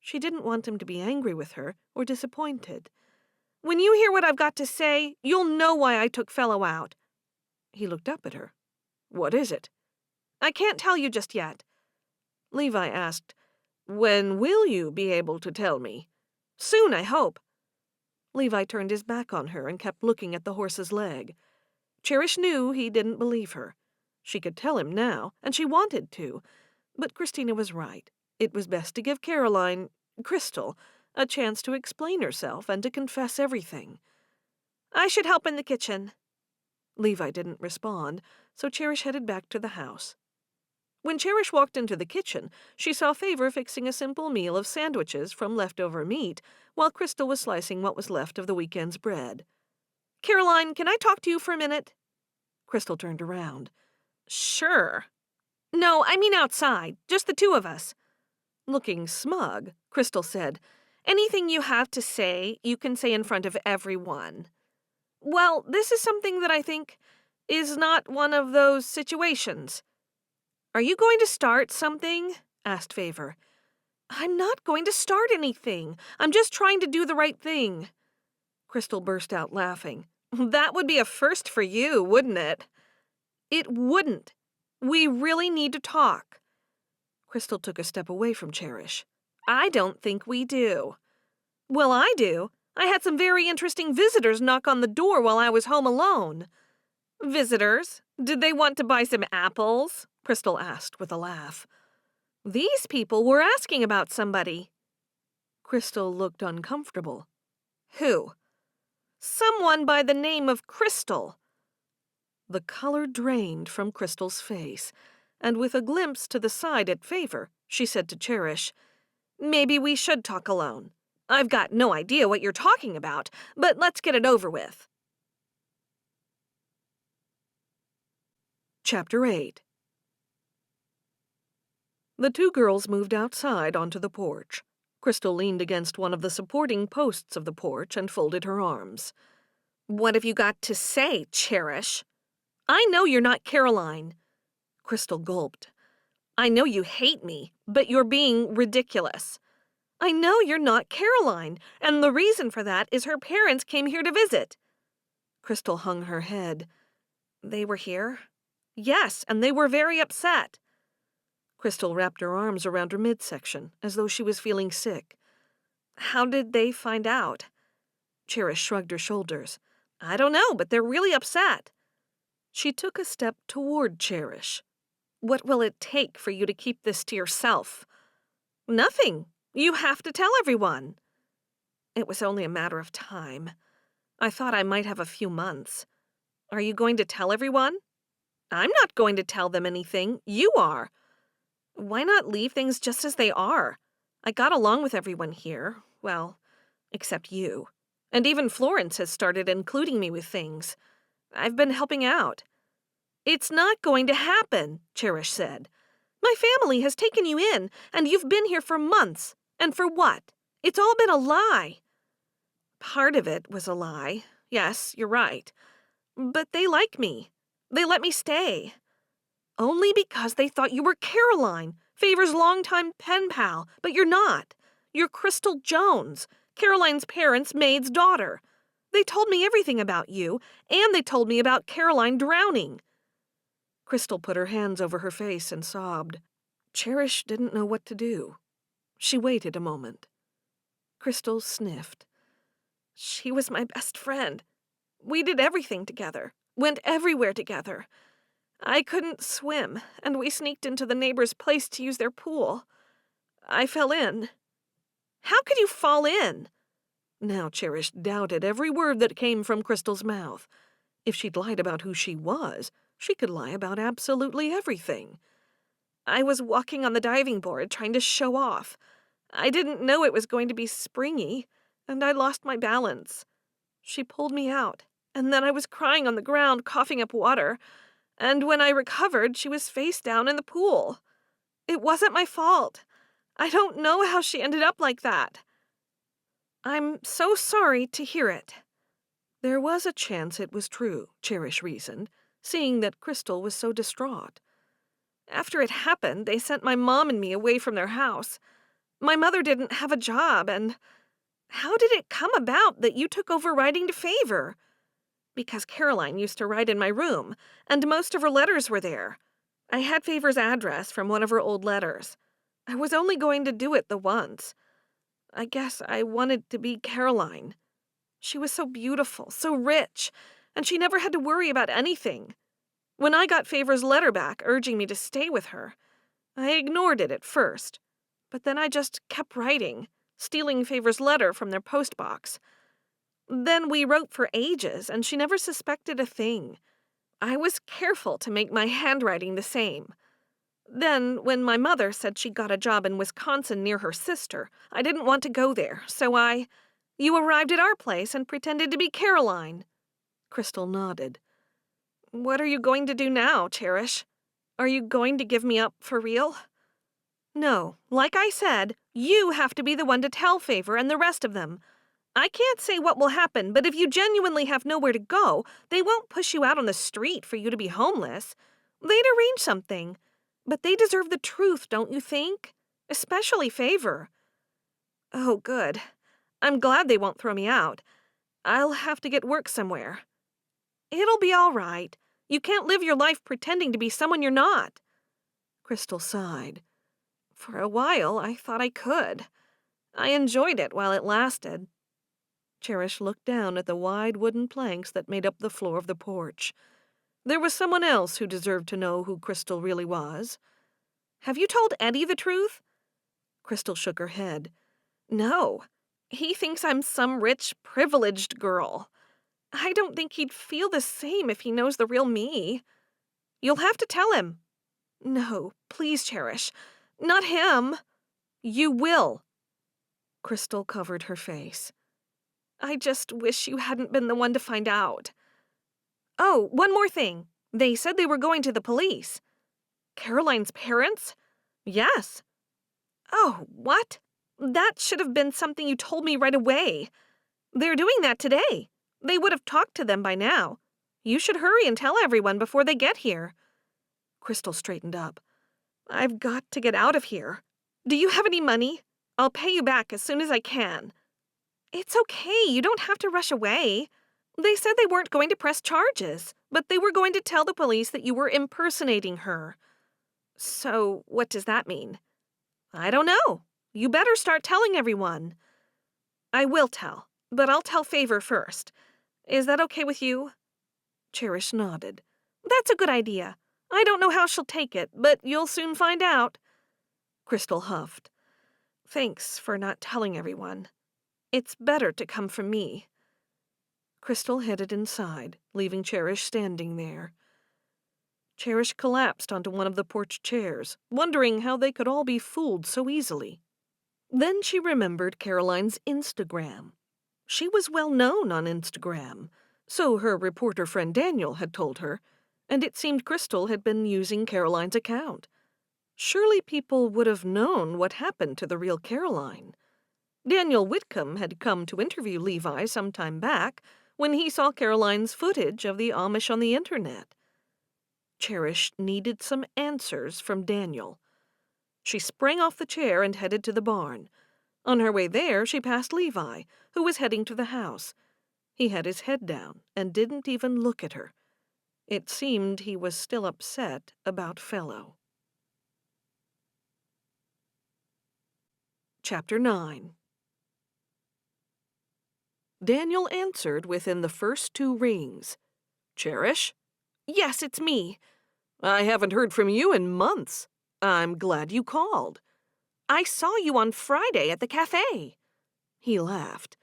She didn't want him to be angry with her or disappointed. "When you hear what I've got to say, you'll know why I took Fellow out." He looked up at her. "What is it?" "I can't tell you just yet." Levi asked, "When will you be able to tell me?" "Soon, I hope." Levi turned his back on her and kept looking at the horse's leg. Cherish knew he didn't believe her. She could tell him now, and she wanted to. But Christina was right. It was best to give Crystal, a chance to explain herself and to confess everything. "I should help in the kitchen." Levi didn't respond, so Cherish headed back to the house. When Cherish walked into the kitchen, she saw Favor fixing a simple meal of sandwiches from leftover meat, while Crystal was slicing what was left of the weekend's bread. "Caroline, can I talk to you for a minute?" Crystal turned around. "Sure." "No, I mean outside, just the two of us." Looking smug, Crystal said, "Anything you have to say, you can say in front of everyone." "Well, this is something that I think is not one of those situations." "Are you going to start something?" asked Favor. "I'm not going to start anything. I'm just trying to do the right thing." Crystal burst out laughing. "That would be a first for you, wouldn't it?" "It wouldn't. We really need to talk." Crystal took a step away from Cherish. "I don't think we do." "Well, I do. I had some very interesting visitors knock on the door while I was home alone." "Visitors? Did they want to buy some apples?" Crystal asked with a laugh. "These people were asking about somebody." Crystal looked uncomfortable. "Who?" "Someone by the name of Crystal." The color drained from Crystal's face, and with a glimpse to the side at Favor, she said to Cherish, "Maybe we should talk alone. I've got no idea what you're talking about, but let's get it over with." Chapter 8. The two girls moved outside onto the porch. Crystal leaned against one of the supporting posts of the porch and folded her arms. "What have you got to say, Cherish?" "I know you're not Caroline." Crystal gulped. "I know you hate me, but you're being ridiculous." "I know you're not Caroline, and the reason for that is her parents came here to visit." Crystal hung her head. "They were here?" "Yes, and they were very upset." Crystal wrapped her arms around her midsection, as though she was feeling sick. "How did they find out?" Cherish shrugged her shoulders. I don't know, but they're really upset. She took a step toward Cherish. What will it take for you to keep this to yourself? Nothing. You have to tell everyone. It was only a matter of time. I thought I might have a few months. Are you going to tell everyone? I'm not going to tell them anything. You are. Why not leave things just as they are? I got along with everyone here. Well, except you. And even Florence has started including me with things. I've been helping out. It's not going to happen, Cherish said. My family has taken you in, and you've been here for months. And for what? It's all been a lie. Part of it was a lie. Yes, you're right. But they like me. They let me stay. Only because they thought you were Caroline, Favor's longtime pen pal, but you're not. You're Crystal Jones, Caroline's parents' maid's daughter. They told me everything about you, and they told me about Caroline drowning. Crystal put her hands over her face and sobbed. Cherish didn't know what to do. She waited a moment. Crystal sniffed. She was my best friend. We did everything together, went everywhere together. I couldn't swim, and we sneaked into the neighbor's place to use their pool. I fell in. How could you fall in? Now Cherish doubted every word that came from Crystal's mouth. If she'd lied about who she was, she could lie about absolutely everything. I was walking on the diving board, trying to show off. I didn't know it was going to be springy, and I lost my balance. She pulled me out, and then I was crying on the ground, coughing up water. And when I recovered, she was face down in the pool. It wasn't my fault. I don't know how she ended up like that. I'm so sorry to hear it. There was a chance it was true, Cherish reasoned, seeing that Crystal was so distraught. After it happened, they sent my mom and me away from their house. My mother didn't have a job, and how did it come about that you took over writing to Favor? Because Caroline used to write in my room, and most of her letters were there. I had Favor's address from one of her old letters. I was only going to do it the once. I guess I wanted to be Caroline. She was so beautiful, so rich, and she never had to worry about anything. When I got Favor's letter back urging me to stay with her, I ignored it at first, but then I just kept writing, stealing Favor's letter from their postbox. Then we wrote for ages, and she never suspected a thing. I was careful to make my handwriting the same. Then, when my mother said she got a job in Wisconsin near her sister, I didn't want to go there, so you arrived at our place and pretended to be Caroline. Crystal nodded. What are you going to do now, Cherish? Are you going to give me up for real? No, like I said, you have to be the one to tell Favor and the rest of them. I can't say what will happen, but if you genuinely have nowhere to go, they won't push you out on the street for you to be homeless. They'd arrange something. But they deserve the truth, don't you think? Especially Favor. Oh, good. I'm glad they won't throw me out. I'll have to get work somewhere. It'll be all right. You can't live your life pretending to be someone you're not. Crystal sighed. For a while, I thought I could. I enjoyed it while it lasted. Cherish looked down at the wide wooden planks that made up the floor of the porch. There was someone else who deserved to know who Crystal really was. Have you told Eddie the truth? Crystal shook her head. No. He thinks I'm some rich, privileged girl. I don't think he'd feel the same if he knows the real me. You'll have to tell him. No, please, Cherish. Not him. You will. Crystal covered her face. I just wish you hadn't been the one to find out. Oh, one more thing. They said they were going to the police. Caroline's parents? Yes. Oh, what? That should have been something you told me right away. They're doing that today. They would have talked to them by now. You should hurry and tell everyone before they get here. Crystal straightened up. I've got to get out of here. Do you have any money? I'll pay you back as soon as I can. It's okay. You don't have to rush away. They said they weren't going to press charges, but they were going to tell the police that you were impersonating her. So, what does that mean? I don't know. You better start telling everyone. I will tell. but I'll tell Favor first. Is that okay with you? Cherish nodded. That's a good idea. I don't know how she'll take it, but you'll soon find out. Crystal huffed. Thanks for not telling everyone. It's better to come from me. Crystal headed inside, leaving Cherish standing there. Cherish collapsed onto one of the porch chairs, wondering how they could all be fooled so easily. Then she remembered Caroline's Instagram. She was well known on Instagram, so her reporter friend Daniel had told her, and it seemed Crystal had been using Caroline's account. Surely people would have known what happened to the real Caroline. Daniel Whitcomb had come to interview Levi some time back when he saw Caroline's footage of the Amish on the internet. Cherish needed some answers from Daniel. She sprang off the chair and headed to the barn. On her way there, she passed Levi, who was heading to the house. He had his head down and didn't even look at her. It seemed he was still upset about Fellow. Chapter 9. Daniel answered within the first 2 rings. Cherish? Yes, it's me. I haven't heard from you in months. I'm glad you called. I saw you on Friday at the cafe. He laughed.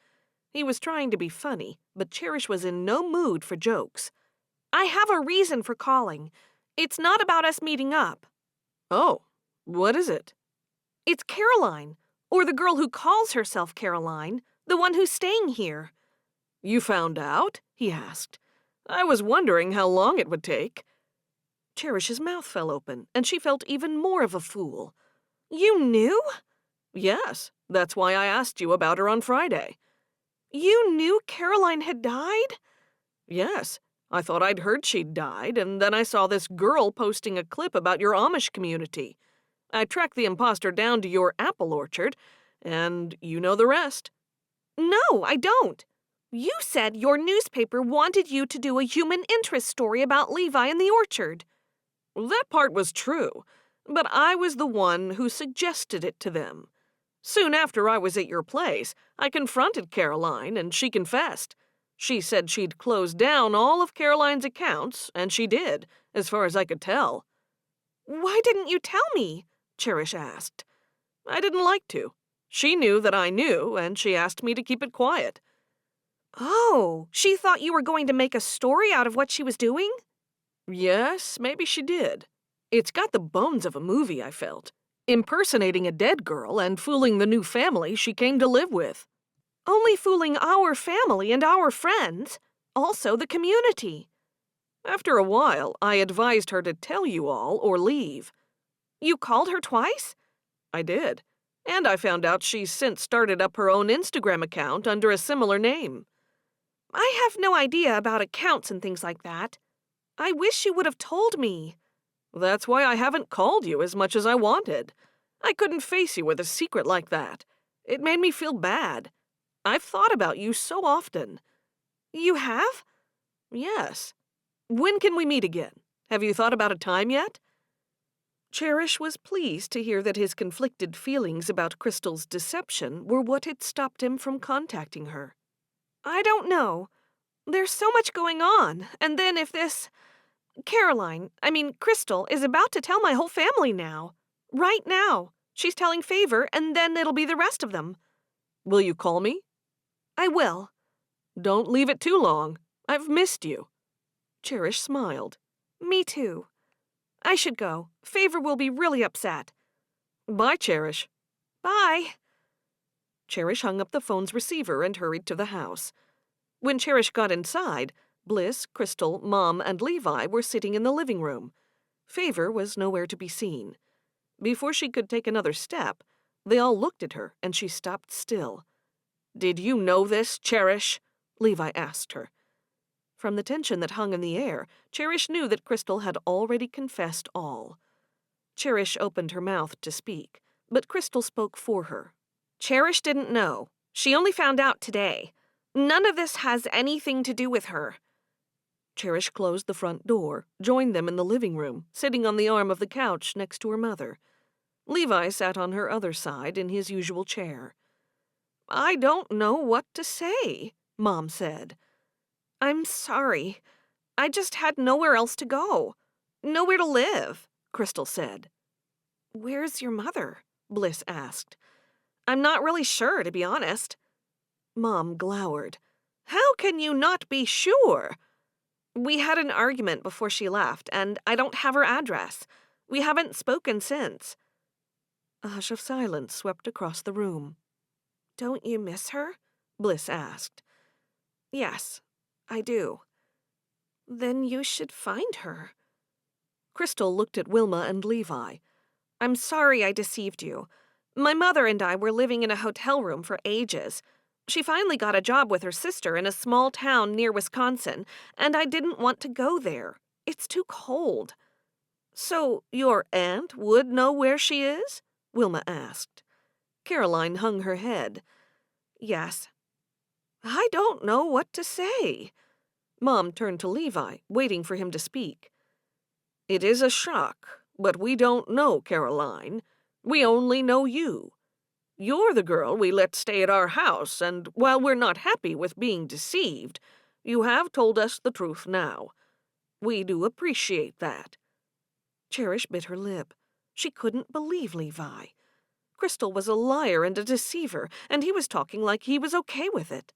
He was trying to be funny, but Cherish was in no mood for jokes. I have a reason for calling. It's not about us meeting up. Oh, what is it? It's Caroline, or the girl who calls herself Caroline, the one who's staying here. You found out? He asked. I was wondering how long it would take. Cherish's mouth fell open, and she felt even more of a fool. You knew? Yes, that's why I asked you about her on Friday. You knew Caroline had died? Yes, I thought I'd heard she'd died, and then I saw this girl posting a clip about your Amish community. I tracked the imposter down to your apple orchard, and you know the rest. No, I don't. You said your newspaper wanted you to do a human interest story about Levi in the orchard. That part was true, but I was the one who suggested it to them. Soon after I was at your place, I confronted Caroline, and she confessed. She said she'd closed down all of Caroline's accounts, and she did, as far as I could tell. Why didn't you tell me? Cherish asked. I didn't like to. She knew that I knew, and she asked me to keep it quiet. Oh, she thought you were going to make a story out of what she was doing? Yes, maybe she did. It's got the bones of a movie, I felt. Impersonating a dead girl and fooling the new family she came to live with. Only fooling our family and our friends. Also the community. After a while, I advised her to tell you all or leave. You called her twice? I did. And I found out she's since started up her own Instagram account under a similar name. I have no idea about accounts and things like that. I wish you would have told me. That's why I haven't called you as much as I wanted. I couldn't face you with a secret like that. It made me feel bad. I've thought about you so often. You have? Yes. When can we meet again? Have you thought about a time yet? Cherish was pleased to hear that his conflicted feelings about Crystal's deception were what had stopped him from contacting her. I don't know. There's so much going on, and then if this... Crystal is about to tell my whole family now. Right now. She's telling Favor, and then it'll be the rest of them. Will you call me? I will. Don't leave it too long. I've missed you. Cherish smiled. Me too. I should go. Favor will be really upset. Bye, Cherish. Bye. Cherish hung up the phone's receiver and hurried to the house. When Cherish got inside, Bliss, Crystal, Mom, and Levi were sitting in the living room. Favor was nowhere to be seen. Before she could take another step, they all looked at her, and she stopped still. "Did you know this, Cherish?" Levi asked her. From the tension that hung in the air, Cherish knew that Crystal had already confessed all. Cherish opened her mouth to speak, but Crystal spoke for her. Cherish didn't know. She only found out today. None of this has anything to do with her. Cherish closed the front door, joined them in the living room, sitting on the arm of the couch next to her mother. Levi sat on her other side in his usual chair. I don't know what to say, Mom said. I'm sorry. I just had nowhere else to go. Nowhere to live, Crystal said. Where's your mother? Bliss asked. I'm not really sure, to be honest. Mom glowered. How can you not be sure? We had an argument before she left, and I don't have her address. We haven't spoken since. A hush of silence swept across the room. Don't you miss her? Bliss asked. Yes, I do. Then you should find her. Crystal looked at Wilma and Levi. I'm sorry I deceived you. My mother and I were living in a hotel room for ages. She finally got a job with her sister in a small town near Wisconsin, and I didn't want to go there. It's too cold. So your aunt would know where she is? Wilma asked. Caroline hung her head. Yes. I don't know what to say. Mom turned to Levi, waiting for him to speak. It is a shock, but we don't know Caroline. We only know you. You're the girl we let stay at our house, and while we're not happy with being deceived, you have told us the truth now. We do appreciate that. Cherish bit her lip. She couldn't believe Levi. Crystal was a liar and a deceiver, and he was talking like he was okay with it.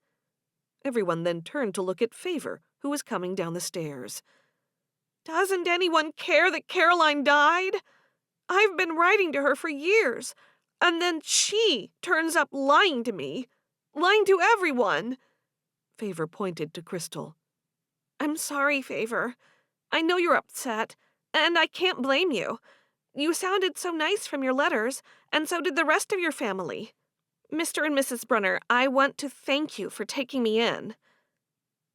Everyone then turned to look at Favor, who was coming down the stairs. Doesn't anyone care that Caroline died? I've been writing to her for years, and then she turns up lying to me, lying to everyone. Favor pointed to Crystal. I'm sorry, Favor. I know you're upset, and I can't blame you. You sounded so nice from your letters, and so did the rest of your family. Mr. and Mrs. Brunner, I want to thank you for taking me in.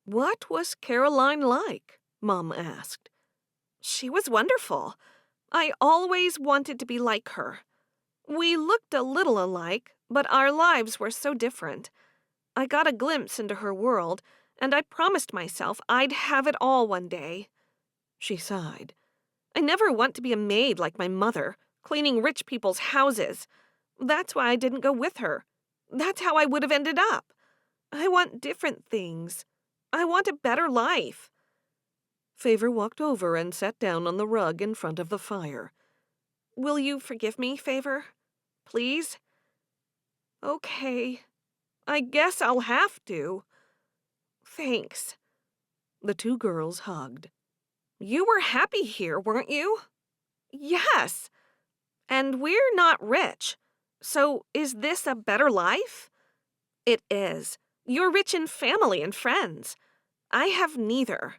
What was Caroline like? Mom asked. She was wonderful. I always wanted to be like her. We looked a little alike, but our lives were so different. I got a glimpse into her world, and I promised myself I'd have it all one day. She sighed. I never want to be a maid like my mother, cleaning rich people's houses. That's why I didn't go with her. That's how I would have ended up. I want different things. I want a better life. Favor walked over and sat down on the rug in front of the fire. Will you forgive me, Favor? Please? Okay. I guess I'll have to. Thanks. The two girls hugged. You were happy here, weren't you? Yes. And we're not rich. So is this a better life? It is. You're rich in family and friends. I have neither.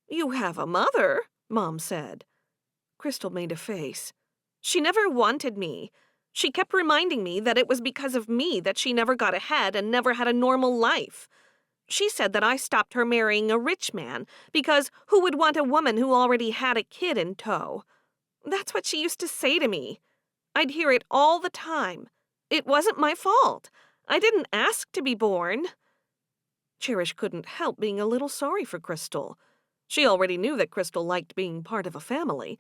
You have a mother, Mom said. Crystal made a face. She never wanted me. She kept reminding me that it was because of me that she never got ahead and never had a normal life. She said that I stopped her marrying a rich man because who would want a woman who already had a kid in tow? That's what she used to say to me. I'd hear it all the time. It wasn't my fault. I didn't ask to be born. Cherish couldn't help being a little sorry for Crystal. She already knew that Crystal liked being part of a family.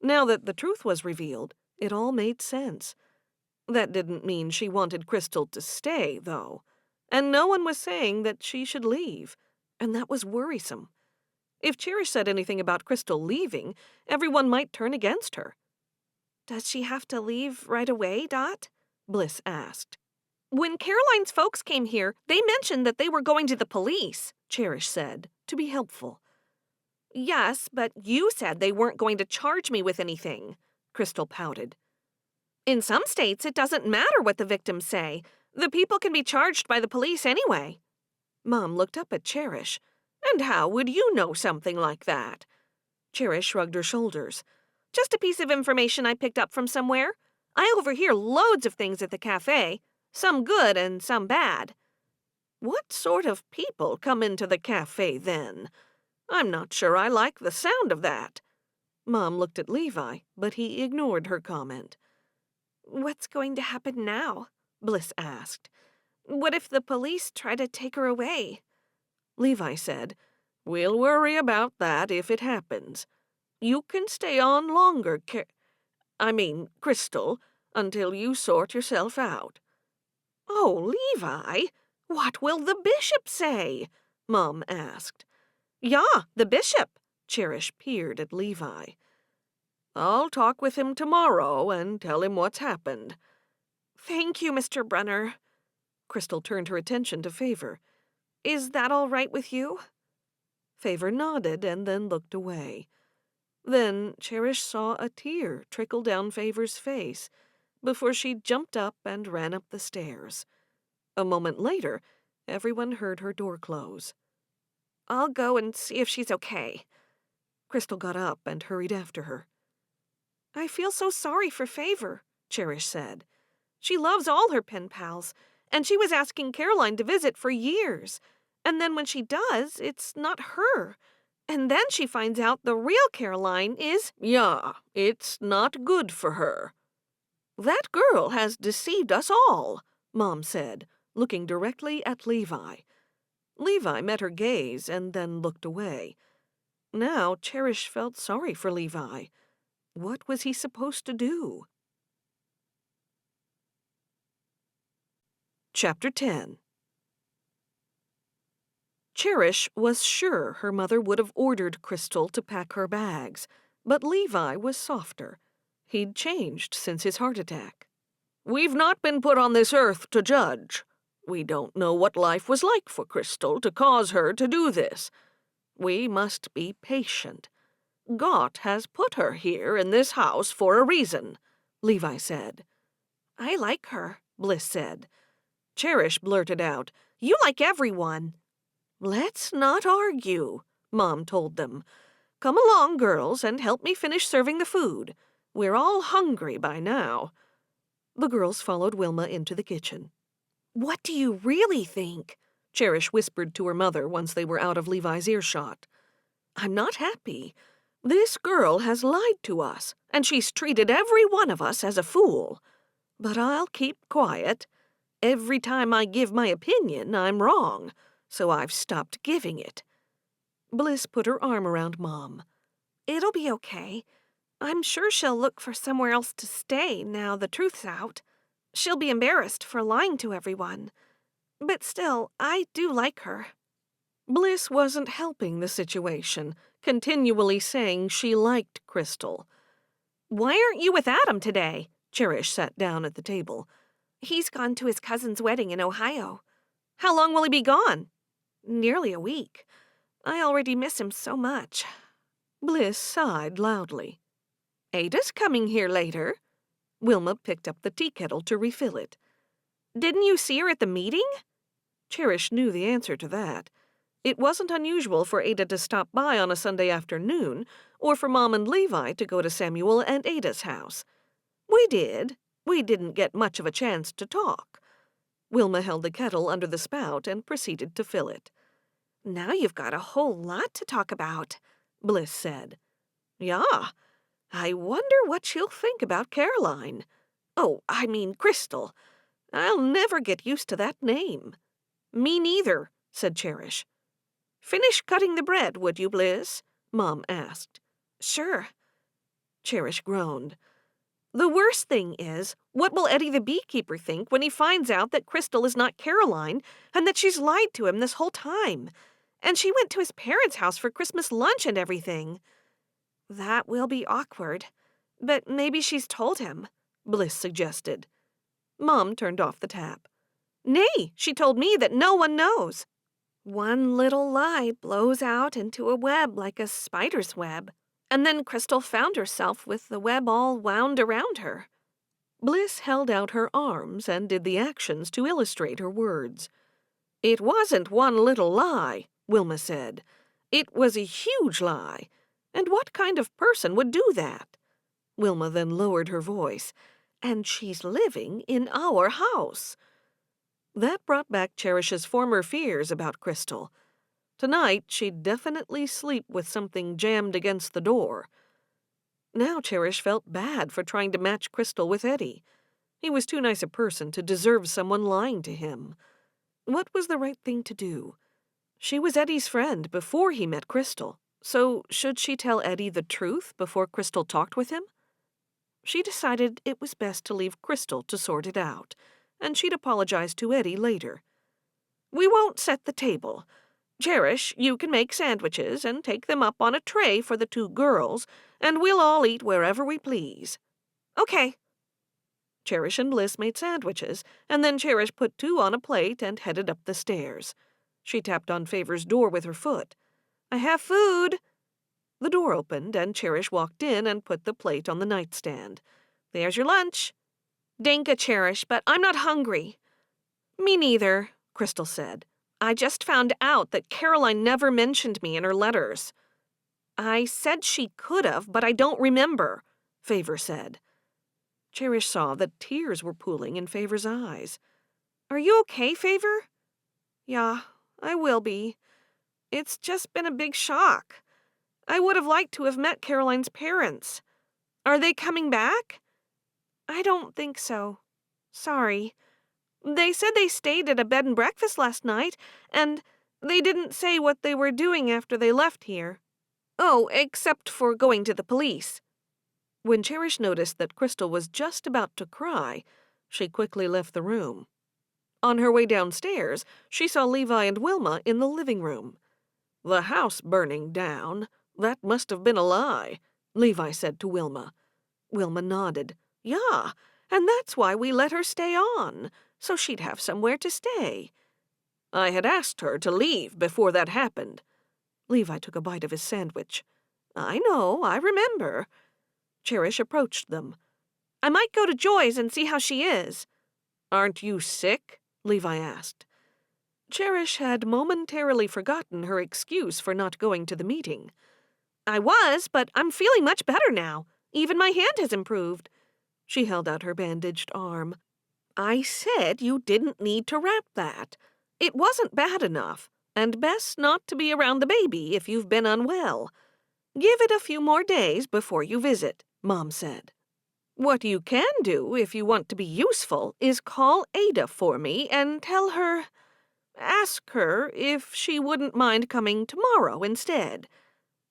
Now that the truth was revealed, it all made sense. That didn't mean she wanted Crystal to stay, though. And no one was saying that she should leave, and that was worrisome. If Cherish said anything about Crystal leaving, everyone might turn against her. Does she have to leave right away, Dot? Bliss asked. When Caroline's folks came here, they mentioned that they were going to the police, Cherish said, to be helpful. Yes, but you said they weren't going to charge me with anything, Crystal pouted. In some states, it doesn't matter what the victims say. The people can be charged by the police anyway. Mom looked up at Cherish. And how would you know something like that? Cherish shrugged her shoulders. Just a piece of information I picked up from somewhere. I overhear loads of things at the cafe, some good and some bad. What sort of people come into the cafe then? I'm not sure I like the sound of that. Mom looked at Levi, but he ignored her comment. What's going to happen now? Bliss asked. What if the police try to take her away? Levi said, We'll worry about that if it happens. You can stay on longer, Crystal, until you sort yourself out. Oh, Levi, what will the bishop say? Mom asked. Yeah, the bishop. Cherish peered at Levi. I'll talk with him tomorrow and tell him what's happened. Thank you, Mr. Brunner. Crystal turned her attention to Favor. Is that all right with you? Favor nodded and then looked away. Then Cherish saw a tear trickle down Favor's face before she jumped up and ran up the stairs. A moment later, everyone heard her door close. I'll go and see if she's okay. Crystal got up and hurried after her. I feel so sorry for Favor, Cherish said. She loves all her pen pals, and she was asking Caroline to visit for years. And then when she does, it's not her. And then she finds out the real Caroline is... Yeah, it's not good for her. That girl has deceived us all, Mom said, looking directly at Levi. Levi met her gaze and then looked away. Now Cherish felt sorry for Levi. What was he supposed to do? Chapter 10. Cherish was sure her mother would have ordered Crystal to pack her bags, but Levi was softer. He'd changed since his heart attack. We've not been put on this earth to judge. We don't know what life was like for Crystal to cause her to do this. We must be patient. God has put her here in this house for a reason, Levi said. I like her, Bliss said. Cherish blurted out, You like everyone. Let's not argue, Mom told them. Come along, girls, and help me finish serving the food. We're all hungry by now. The girls followed Wilma into the kitchen. What do you really think? Cherish whispered to her mother once they were out of Levi's earshot. I'm not happy. This girl has lied to us, and she's treated every one of us as a fool. But I'll keep quiet. Every time I give my opinion, I'm wrong, so I've stopped giving it. Bliss put her arm around Mom. It'll be okay. I'm sure she'll look for somewhere else to stay now the truth's out. She'll be embarrassed for lying to everyone. But still, I do like her. Bliss wasn't helping the situation, continually saying she liked Crystal. Why aren't you with Adam today? Cherish sat down at the table. He's gone to his cousin's wedding in Ohio. How long will he be gone? Nearly a week. I already miss him so much. Bliss sighed loudly. Ada's coming here later. Wilma picked up the tea kettle to refill it. Didn't you see her at the meeting? Cherish knew the answer to that. It wasn't unusual for Ada to stop by on a Sunday afternoon, or for Mom and Levi to go to Samuel and Ada's house. We did. We didn't get much of a chance to talk. Wilma held the kettle under the spout and proceeded to fill it. Now you've got a whole lot to talk about, Bliss said. Yeah, I wonder what she'll think about Caroline. Oh, I mean Crystal. I'll never get used to that name. Me neither, said Cherish. Finish cutting the bread, would you, Bliss? Mom asked. Sure. Cherish groaned. The worst thing is, what will Eddie the beekeeper think when he finds out that Crystal is not Caroline and that she's lied to him this whole time? And she went to his parents' house for Christmas lunch and everything. That will be awkward. But maybe she's told him, Bliss suggested. Mom turned off the tap. Nay, she told me that no one knows. One little lie blows out into a web like a spider's web. And then Crystal found herself with the web all wound around her. Bliss held out her arms and did the actions to illustrate her words. It wasn't one little lie, Wilma said. It was a huge lie. And what kind of person would do that? Wilma then lowered her voice. And she's living in our house. That brought back Cherish's former fears about Crystal. Tonight, she'd definitely sleep with something jammed against the door. Now Cherish felt bad for trying to match Crystal with Eddie. He was too nice a person to deserve someone lying to him. What was the right thing to do? She was Eddie's friend before he met Crystal, so should she tell Eddie the truth before Crystal talked with him? She decided it was best to leave Crystal to sort it out, and she'd apologize to Eddie later. "We won't set the table. Cherish, you can make sandwiches and take them up on a tray for the 2 girls, and we'll all eat wherever we please." Okay. Cherish and Bliss made sandwiches, and then Cherish put 2 on a plate and headed up the stairs. She tapped on Favor's door with her foot. I have food. The door opened, and Cherish walked in and put the plate on the nightstand. There's your lunch. Danka, Cherish, but I'm not hungry. Me neither, Crystal said. I just found out that Caroline never mentioned me in her letters. I said she could have, but I don't remember, Favor said. Cherish saw that tears were pooling in Favor's eyes. Are you okay, Favor? Yeah, I will be. It's just been a big shock. I would have liked to have met Caroline's parents. Are they coming back? I don't think so. Sorry. They said they stayed at a bed and breakfast last night, and they didn't say what they were doing after they left here. Oh, except for going to the police. When Cherish noticed that Crystal was just about to cry, she quickly left the room. On her way downstairs, she saw Levi and Wilma in the living room. "The house burning down. That must have been a lie," Levi said to Wilma. Wilma nodded. "Yeah, and that's why we let her stay on, so she'd have somewhere to stay. I had asked her to leave before that happened." Levi took a bite of his sandwich. "I know, I remember." Cherish approached them. "I might go to Joy's and see how she is." "Aren't you sick?" Levi asked. Cherish had momentarily forgotten her excuse for not going to the meeting. "I was, but I'm feeling much better now. Even my hand has improved." She held out her bandaged arm. "I said you didn't need to wrap that. It wasn't bad enough, and best not to be around the baby if you've been unwell. Give it a few more days before you visit," Mom said. "What you can do if you want to be useful is call Ada for me and tell her... Ask her if she wouldn't mind coming tomorrow instead.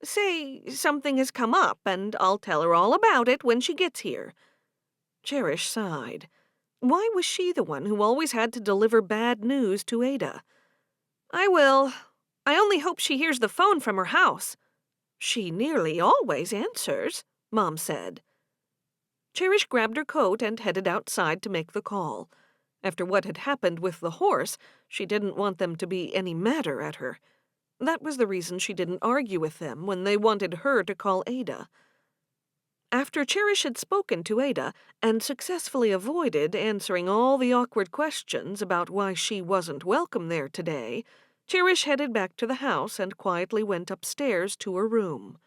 Say something has come up, and I'll tell her all about it when she gets here." Cherish sighed. Why was she the one who always had to deliver bad news to Ada? "I will. I only hope she hears the phone from her house." "She nearly always answers," Mom said. Cherish grabbed her coat and headed outside to make the call. After what had happened with the horse, she didn't want them to be any madder at her. That was the reason she didn't argue with them when they wanted her to call Ada. After Cherish had spoken to Ada and successfully avoided answering all the awkward questions about why she wasn't welcome there today, Cherish headed back to the house and quietly went upstairs to her room.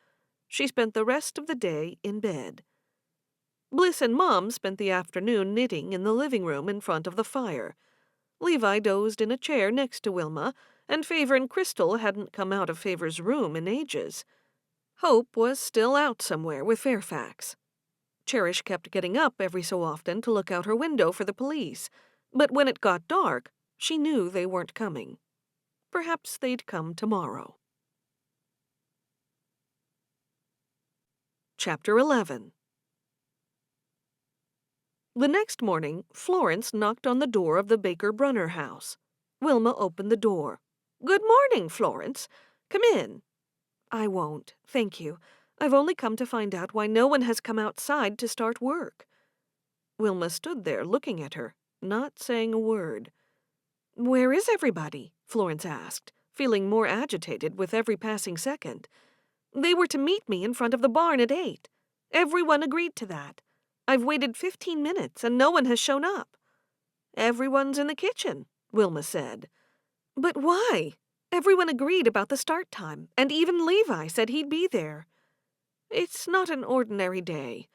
She spent the rest of the day in bed. Bliss and Mom spent the afternoon knitting in the living room in front of the fire. Levi dozed in a chair next to Wilma, and Favor and Crystal hadn't come out of Favor's room in ages. Hope was still out somewhere with Fairfax. Cherish kept getting up every so often to look out her window for the police, but when it got dark, she knew they weren't coming. Perhaps they'd come tomorrow. Chapter 11. The next morning, Florence knocked on the door of the Baker-Brunner house. Wilma opened the door. "Good morning, Florence. Come in." "I won't, thank you. I've only come to find out why no one has come outside to start work." Wilma stood there looking at her, not saying a word. "Where is everybody?" Florence asked, feeling more agitated with every passing second. "They were to meet me in front of the barn at 8. Everyone agreed to that. I've waited 15 minutes and no one has shown up." "Everyone's in the kitchen," Wilma said. "But why? Everyone agreed about the start time, and even Levi said he'd be there." "It's not an ordinary day.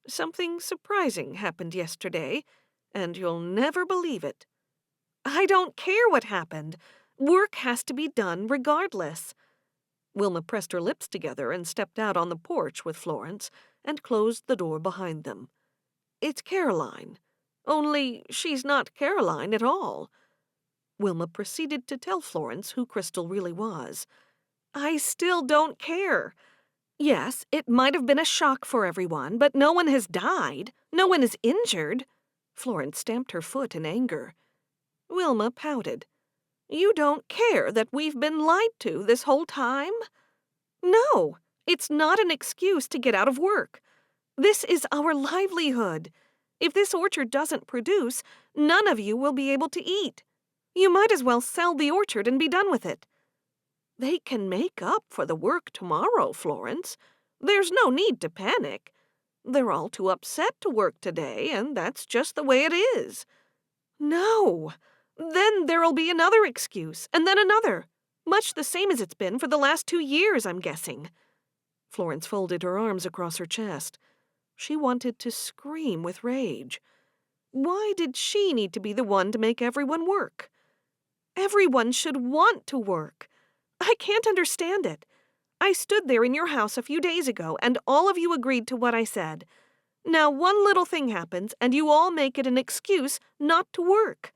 Something surprising happened yesterday, and you'll never believe it." "I don't care what happened. Work has to be done regardless." Wilma pressed her lips together and stepped out on the porch with Florence and closed the door behind them. "It's Caroline. Only she's not Caroline at all." Wilma proceeded to tell Florence who Crystal really was. "I still don't care. Yes, it might have been a shock for everyone, but no one has died. No one is injured." Florence stamped her foot in anger. Wilma pouted. You don't care that we've been lied to this whole time? No, it's not an excuse to get out of work. This is our livelihood. If this orchard doesn't produce, none of you will be able to eat. You might as well sell the orchard and be done with it. They can make up for the work tomorrow, Florence. There's no need to panic. They're all too upset to work today, and that's just the way it is. No. Then there'll be another excuse, and then another. Much the same as it's been for the last 2 years, I'm guessing. Florence folded her arms across her chest. She wanted to scream with rage. Why did she need to be the one to make everyone work? Everyone should want to work. I can't understand it. I stood there in your house a few days ago, and all of you agreed to what I said. Now one little thing happens, and you all make it an excuse not to work.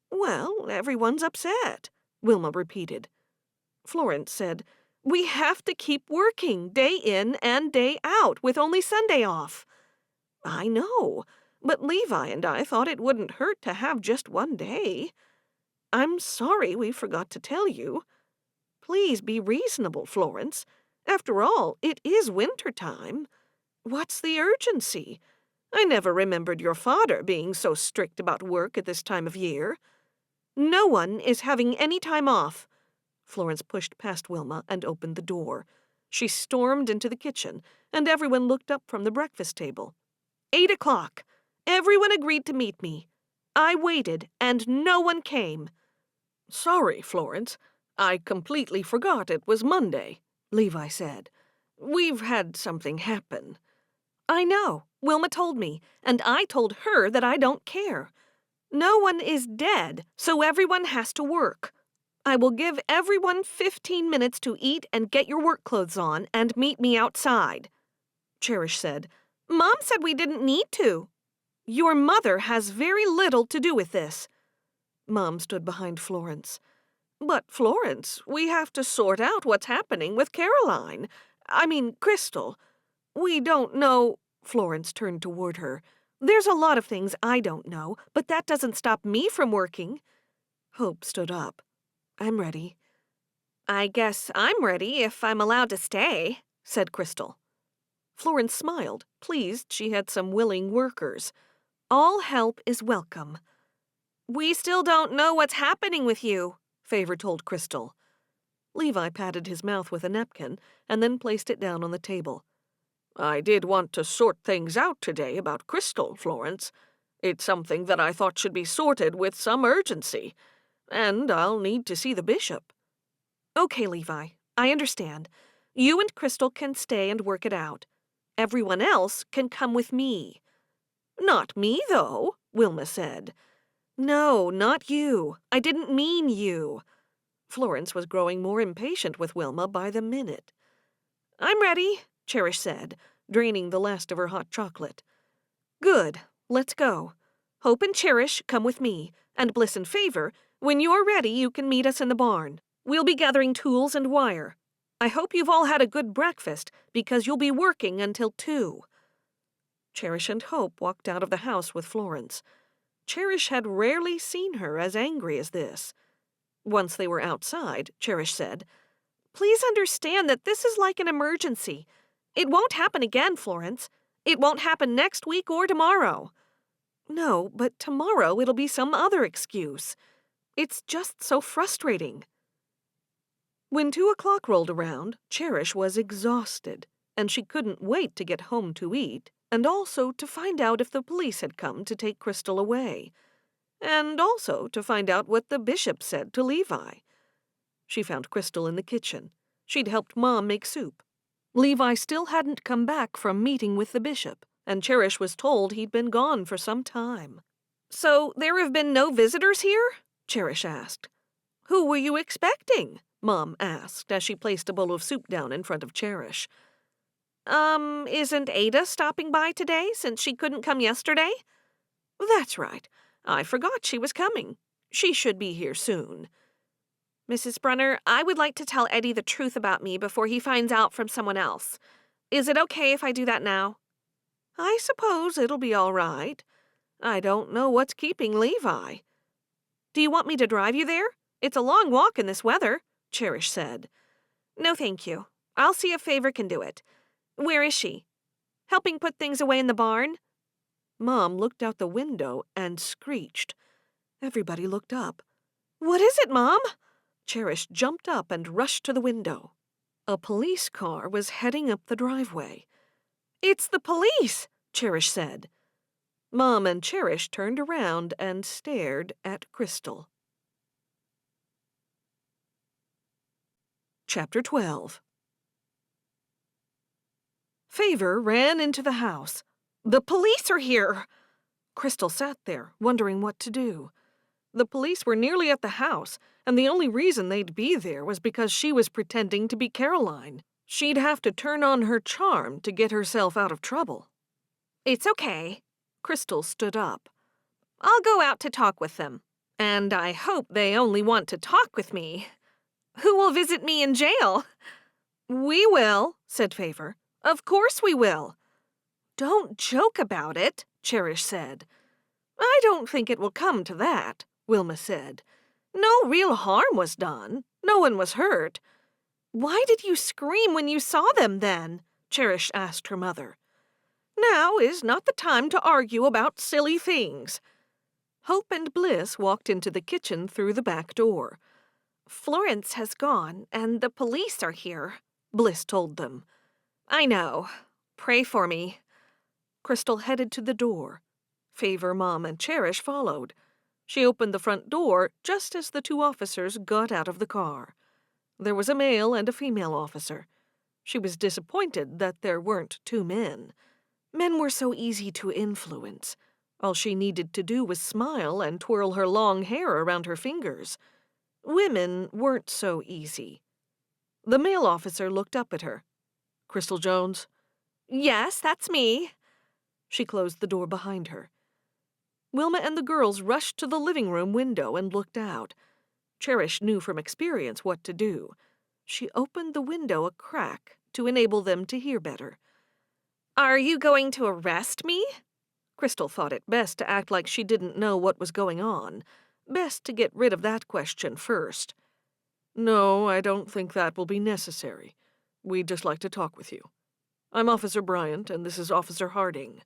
Well, everyone's upset, Wilma repeated. Florence said, We have to keep working, day in and day out, with only Sunday off. I know, but Levi and I thought it wouldn't hurt to have just one day. I'm sorry we forgot to tell you. Please be reasonable, Florence. After all, it is winter time. What's the urgency? I never remembered your father being so strict about work at this time of year. No one is having any time off. Florence pushed past Wilma and opened the door. She stormed into the kitchen, and everyone looked up from the breakfast table. 8 o'clock. Everyone agreed to meet me. I waited, and no one came. Sorry, Florence. I completely forgot it was Monday, Levi said. We've had something happen. I know. Wilma told me, and I told her that I don't care. No one is dead, so everyone has to work. I will give everyone 15 minutes to eat and get your work clothes on and meet me outside. Cherish said, Mom said we didn't need to. Your mother has very little to do with this. Mom stood behind Florence. But, Florence, we have to sort out what's happening with Crystal. We don't know. Florence turned toward her. There's a lot of things I don't know, but that doesn't stop me from working. Hope stood up. I'm ready. I guess I'm ready if I'm allowed to stay, said Crystal. Florence smiled, pleased she had some willing workers. All help is welcome. We still don't know what's happening with you, Favor told Crystal. Levi patted his mouth with a napkin and then placed it down on the table. I did want to sort things out today about Crystal, Florence. It's something that I thought should be sorted with some urgency. And I'll need to see the bishop. Okay, Levi, I understand. You and Crystal can stay and work it out. Everyone else can come with me. Not me, though, Wilma said. No, not you. I didn't mean you. Florence was growing more impatient with Wilma by the minute. I'm ready, Cherish said, draining the last of her hot chocolate. Good, let's go. Hope and Cherish, come with me, and Bliss and Favor, when you're ready, you can meet us in the barn. We'll be gathering tools and wire. I hope you've all had a good breakfast, because you'll be working until 2. Cherish and Hope walked out of the house with Florence. Cherish had rarely seen her as angry as this. Once they were outside, Cherish said, Please understand that this is like an emergency. It won't happen again, Florence. It won't happen next week or tomorrow. No, but tomorrow it'll be some other excuse. It's just so frustrating. When 2 o'clock rolled around, Cherish was exhausted, and she couldn't wait to get home to eat, and also to find out if the police had come to take Crystal away, and also to find out what the bishop said to Levi. She found Crystal in the kitchen. She'd helped Mom make soup. Levi still hadn't come back from meeting with the bishop, and Cherish was told he'd been gone for some time. So there have been no visitors here? Cherish asked. Who were you expecting? Mom asked as she placed a bowl of soup down in front of Cherish. Isn't Ada stopping by today since she couldn't come yesterday? That's right. I forgot she was coming. She should be here soon. Mrs. Brunner, I would like to tell Eddie the truth about me before he finds out from someone else. Is it okay if I do that now? I suppose it'll be all right. I don't know what's keeping Levi. Do you want me to drive you there? It's a long walk in this weather, Cherish said. No, thank you. I'll see if Favor can do it. Where is she? Helping put things away in the barn? Mom looked out the window and screeched. Everybody looked up. What is it, Mom? Cherish jumped up and rushed to the window. A police car was heading up the driveway. It's the police, Cherish said. Mom and Cherish turned around and stared at Crystal. Chapter 12. Favor ran into the house. The police are here! Crystal sat there, wondering what to do. The police were nearly at the house, and the only reason they'd be there was because she was pretending to be Caroline. She'd have to turn on her charm to get herself out of trouble. It's okay. Crystal stood up. I'll go out to talk with them. And I hope they only want to talk with me. Who will visit me in jail? We will, said Favor. Of course we will. Don't joke about it, Cherish said. I don't think it will come to that, Wilma said. No real harm was done. No one was hurt. Why did you scream when you saw them then? Cherish asked her mother. Now is not the time to argue about silly things. Hope and Bliss walked into the kitchen through the back door. Florence has gone, and the police are here, Bliss told them. I know. Pray for me. Crystal headed to the door. Favor, Mom, and Cherish followed. She opened the front door just as the two officers got out of the car. There was a male and a female officer. She was disappointed that there weren't two men. Men were so easy to influence. All she needed to do was smile and twirl her long hair around her fingers. Women weren't so easy. The male officer looked up at her. Crystal Jones? Yes, that's me. She closed the door behind her. Wilma and the girls rushed to the living room window and looked out. Cherish knew from experience what to do. She opened the window a crack to enable them to hear better. Are you going to arrest me? Crystal thought it best to act like she didn't know what was going on. Best to get rid of that question first. No, I don't think that will be necessary. We'd just like to talk with you. I'm Officer Bryant, and this is Officer Harding.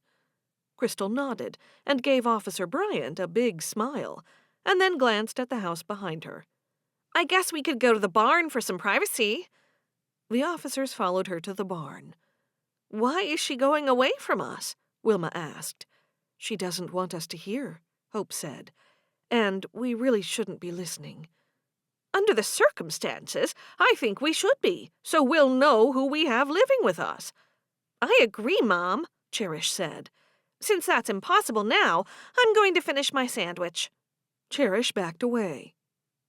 Crystal nodded and gave Officer Bryant a big smile, and then glanced at the house behind her. I guess we could go to the barn for some privacy. The officers followed her to the barn. Why is she going away from us? Wilma asked. She doesn't want us to hear, Hope said. And we really shouldn't be listening. Under the circumstances, I think we should be, so we'll know who we have living with us. I agree, Mom, Cherish said. Since that's impossible now, I'm going to finish my sandwich. Cherish backed away.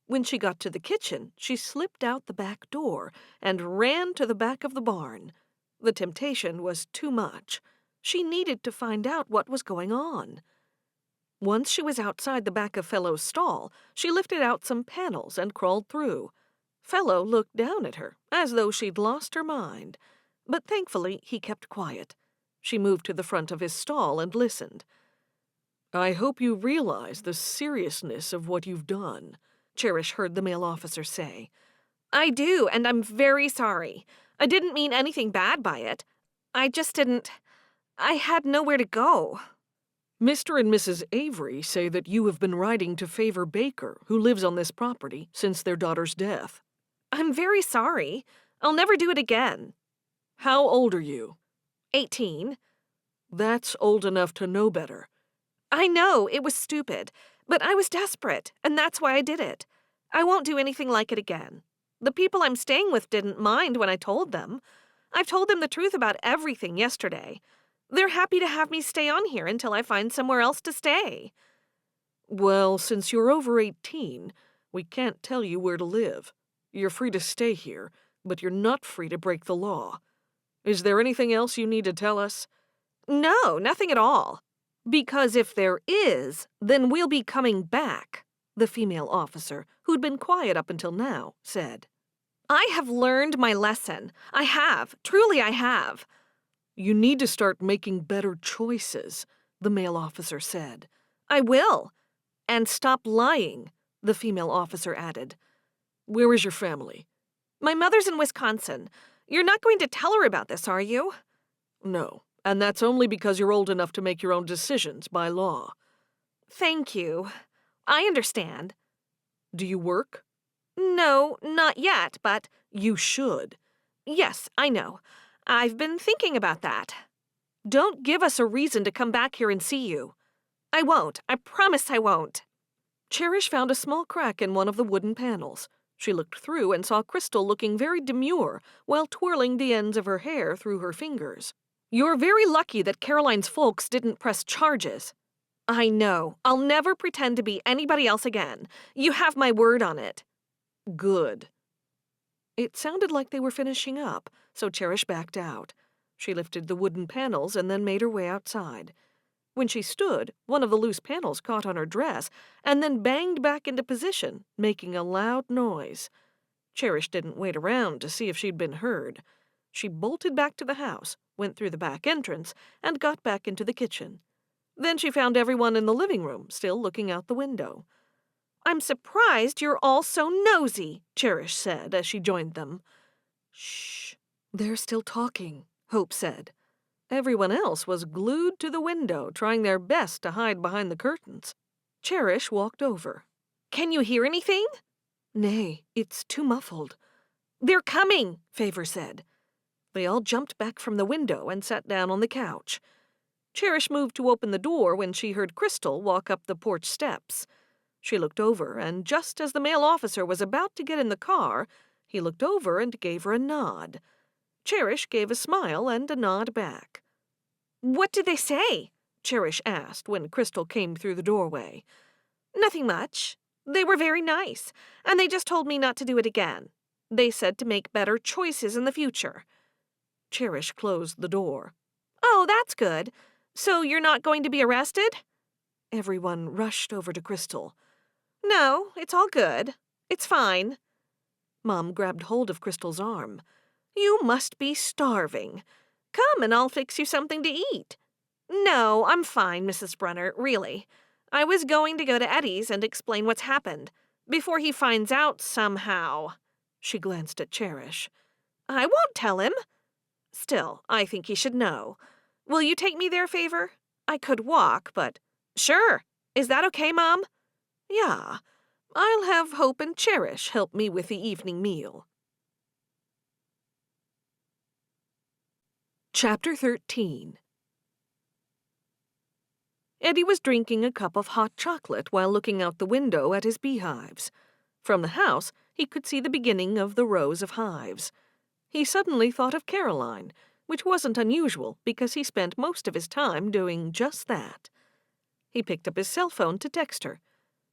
When she got to the kitchen, she slipped out the back door and ran to the back of the barn. The temptation was too much. She needed to find out what was going on. Once she was outside the back of Fellow's stall, she lifted out some panels and crawled through. Fellow looked down at her, as though she'd lost her mind. But thankfully, he kept quiet. She moved to the front of his stall and listened. I hope you realize the seriousness of what you've done, Cherish heard the male officer say. I do, and I'm very sorry. I didn't mean anything bad by it. I had nowhere to go. Mr. and Mrs. Avery say that you have been writing to Favor Baker, who lives on this property, since their daughter's death. I'm very sorry. I'll never do it again. How old are you? 18. That's old enough to know better. I know, it was stupid, but I was desperate, and that's why I did it. I won't do anything like it again. The people I'm staying with didn't mind when I told them. I've told them the truth about everything yesterday. They're happy to have me stay on here until I find somewhere else to stay. Well, since you're over 18, we can't tell you where to live. You're free to stay here, but you're not free to break the law. Is there anything else you need to tell us? No, nothing at all. Because if there is, then we'll be coming back, the female officer, who'd been quiet up until now, said. I have learned my lesson. I have. Truly I have. You need to start making better choices. the male officer said. I will. And stop lying, the female officer added. Where is your family? My mother's in Wisconsin. You're not going to tell her about this, are you? No, and that's only because you're old enough to make your own decisions by law. Thank you. I understand. Do you work? No, not yet, but... You should. Yes, I know. I've been thinking about that. Don't give us a reason to come back here and see you. I won't. I promise I won't. Cherish found a small crack in one of the wooden panels. She looked through and saw Crystal looking very demure while twirling the ends of her hair through her fingers. You're very lucky that Caroline's folks didn't press charges. I know. I'll never pretend to be anybody else again. You have my word on it. Good. It sounded like they were finishing up, so Cherish backed out. She lifted the wooden panels and then made her way outside. When she stood, one of the loose panels caught on her dress and then banged back into position, making a loud noise. Cherish didn't wait around to see if she'd been heard. She bolted back to the house, went through the back entrance, and got back into the kitchen. Then she found everyone in the living room still looking out the window. I'm surprised you're all so nosy, Cherish said as she joined them. Shh, they're still talking, Hope said. Everyone else was glued to the window, trying their best to hide behind the curtains. Cherish walked over. Can you hear anything? Nay, it's too muffled. They're coming, Favor said. They all jumped back from the window and sat down on the couch. Cherish moved to open the door when she heard Crystal walk up the porch steps. She looked over, and just as the male officer was about to get in the car, he looked over and gave her a nod. Cherish gave a smile and a nod back. What did they say? Cherish asked when Crystal came through the doorway. Nothing much. They were very nice, and they just told me not to do it again. They said to make better choices in the future. Cherish closed the door. Oh, that's good. So you're not going to be arrested? Everyone rushed over to Crystal. No, it's all good. It's fine. Mom grabbed hold of Crystal's arm. You must be starving. Come and I'll fix you something to eat. No, I'm fine, Mrs. Brunner, really. I was going to go to Eddie's and explain what's happened, before he finds out somehow. She glanced at Cherish. I won't tell him. Still, I think he should know. Will you take me there, Favor? I could walk, but... Sure. Is that okay, Mom? Yeah. I'll have Hope and Cherish help me with the evening meal. Chapter 13. Eddie was drinking a cup of hot chocolate while looking out the window at his beehives. From the house, he could see the beginning of the rows of hives. He suddenly thought of Caroline, which wasn't unusual because he spent most of his time doing just that. He picked up his cell phone to text her.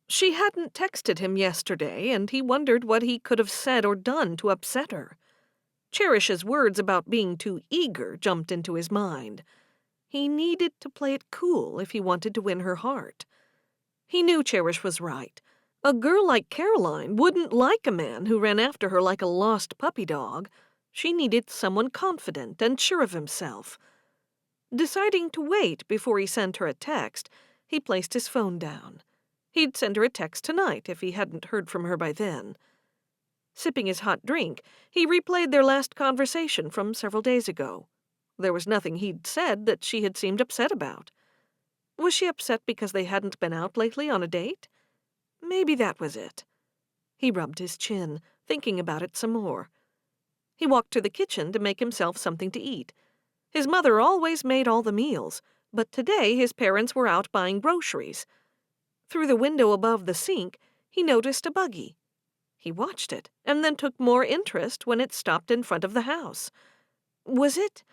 She hadn't texted him yesterday, and he wondered what he could have said or done to upset her. Cherish's words about being too eager jumped into his mind. He needed to play it cool if he wanted to win her heart. He knew Cherish was right. A girl like Caroline wouldn't like a man who ran after her like a lost puppy dog. She needed someone confident and sure of himself. Deciding to wait before he sent her a text, he placed his phone down. He'd send her a text tonight if he hadn't heard from her by then. Sipping his hot drink, he replayed their last conversation from several days ago. There was nothing he'd said that she had seemed upset about. Was she upset because they hadn't been out lately on a date? Maybe that was it. He rubbed his chin, thinking about it some more. He walked to the kitchen to make himself something to eat. His mother always made all the meals, but today his parents were out buying groceries. Through the window above the sink, he noticed a buggy. He watched it, and then took more interest when it stopped in front of the house. Was it?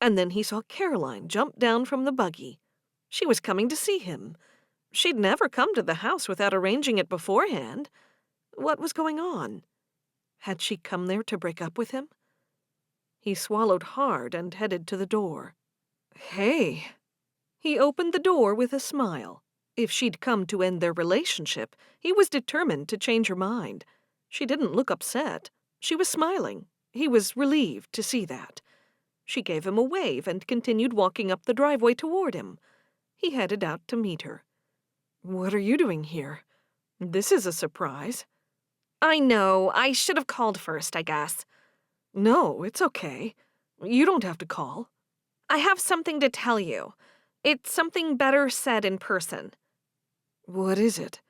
And then he saw Caroline jump down from the buggy. She was coming to see him. She'd never come to the house without arranging it beforehand. What was going on? Had she come there to break up with him? He swallowed hard and headed to the door. Hey. He opened the door with a smile. If she'd come to end their relationship, he was determined to change her mind. She didn't look upset. She was smiling. He was relieved to see that. She gave him a wave and continued walking up the driveway toward him. He headed out to meet her. "What are you doing here? This is a surprise." I know, I should have called first, I guess. "No, it's okay. You don't have to call." I have something to tell you. It's something better said in person. "What is it?"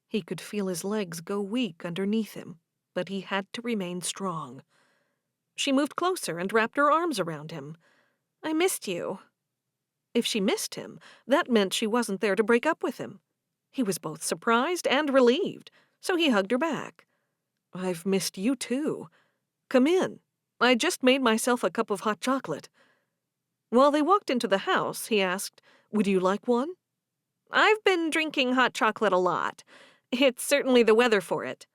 He could feel his legs go weak underneath him, but he had to remain strong. She moved closer and wrapped her arms around him. I missed you. If she missed him, that meant she wasn't there to break up with him. He was both surprised and relieved, so he hugged her back. "I've missed you too. Come in. I just made myself a cup of hot chocolate." While they walked into the house, he asked, "Would you like one?" I've been drinking hot chocolate a lot. It's certainly the weather for it.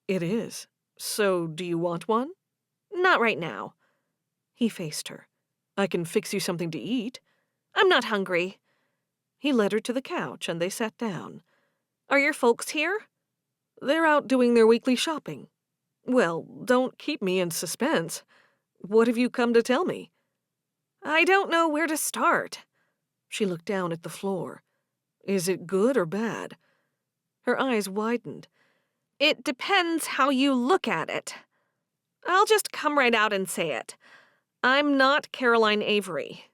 "It is. So do you want one?" Not right now. He faced her. "I can fix you something to eat." I'm not hungry. He led her to the couch and they sat down. Are your folks here? "They're out doing their weekly shopping." "Well, don't keep me in suspense. What have you come to tell me?" I don't know where to start. She looked down at the floor. "Is it good or bad?" Her eyes widened. It depends how you look at it. I'll just come right out and say it. I'm not Caroline Avery.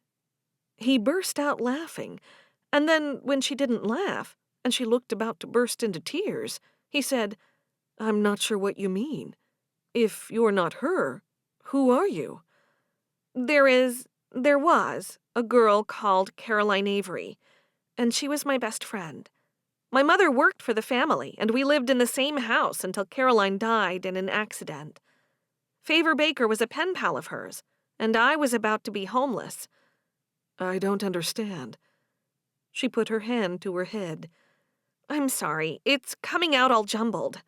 He burst out laughing, and then, when she didn't laugh, and she looked about to burst into tears, he said, "I'm not sure what you mean. If you're not her, who are you?" There was a girl called Caroline Avery, and she was my best friend. My mother worked for the family, and we lived in the same house until Caroline died in an accident. Favor Baker was a pen pal of hers, and I was about to be homeless. "I don't understand." She put her hand to her head. I'm sorry, it's coming out all jumbled.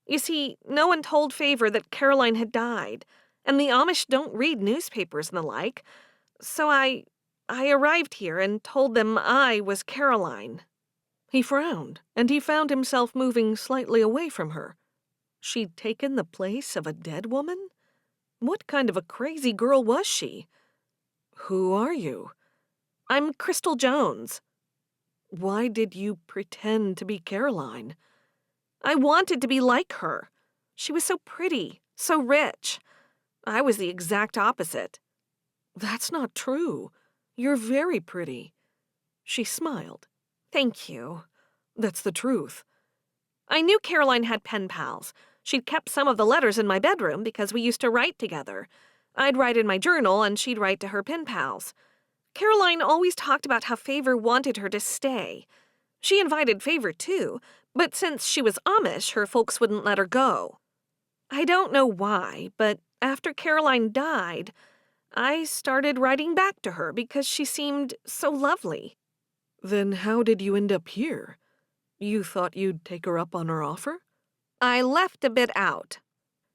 You see, no one told Favor that Caroline had died, and the Amish don't read newspapers and the like, so I arrived here and told them I was Caroline. He frowned, and he found himself moving slightly away from her. She'd taken the place of a dead woman? What kind of a crazy girl was she? "Who are you?" I'm Crystal Jones. "Why did you pretend to be Caroline?" I wanted to be like her. She was so pretty, so rich. I was the exact opposite. "That's not true. You're very pretty." She smiled. Thank you. "That's the truth." I knew Caroline had pen pals. She'd kept some of the letters in my bedroom because we used to write together. I'd write in my journal and she'd write to her pen pals. Caroline always talked about how Favor wanted her to stay. She invited Favor too, but since she was Amish, her folks wouldn't let her go. I don't know why, but after Caroline died, I started writing back to her because she seemed so lovely. "Then how did you end up here? You thought you'd take her up on her offer?" I left a bit out.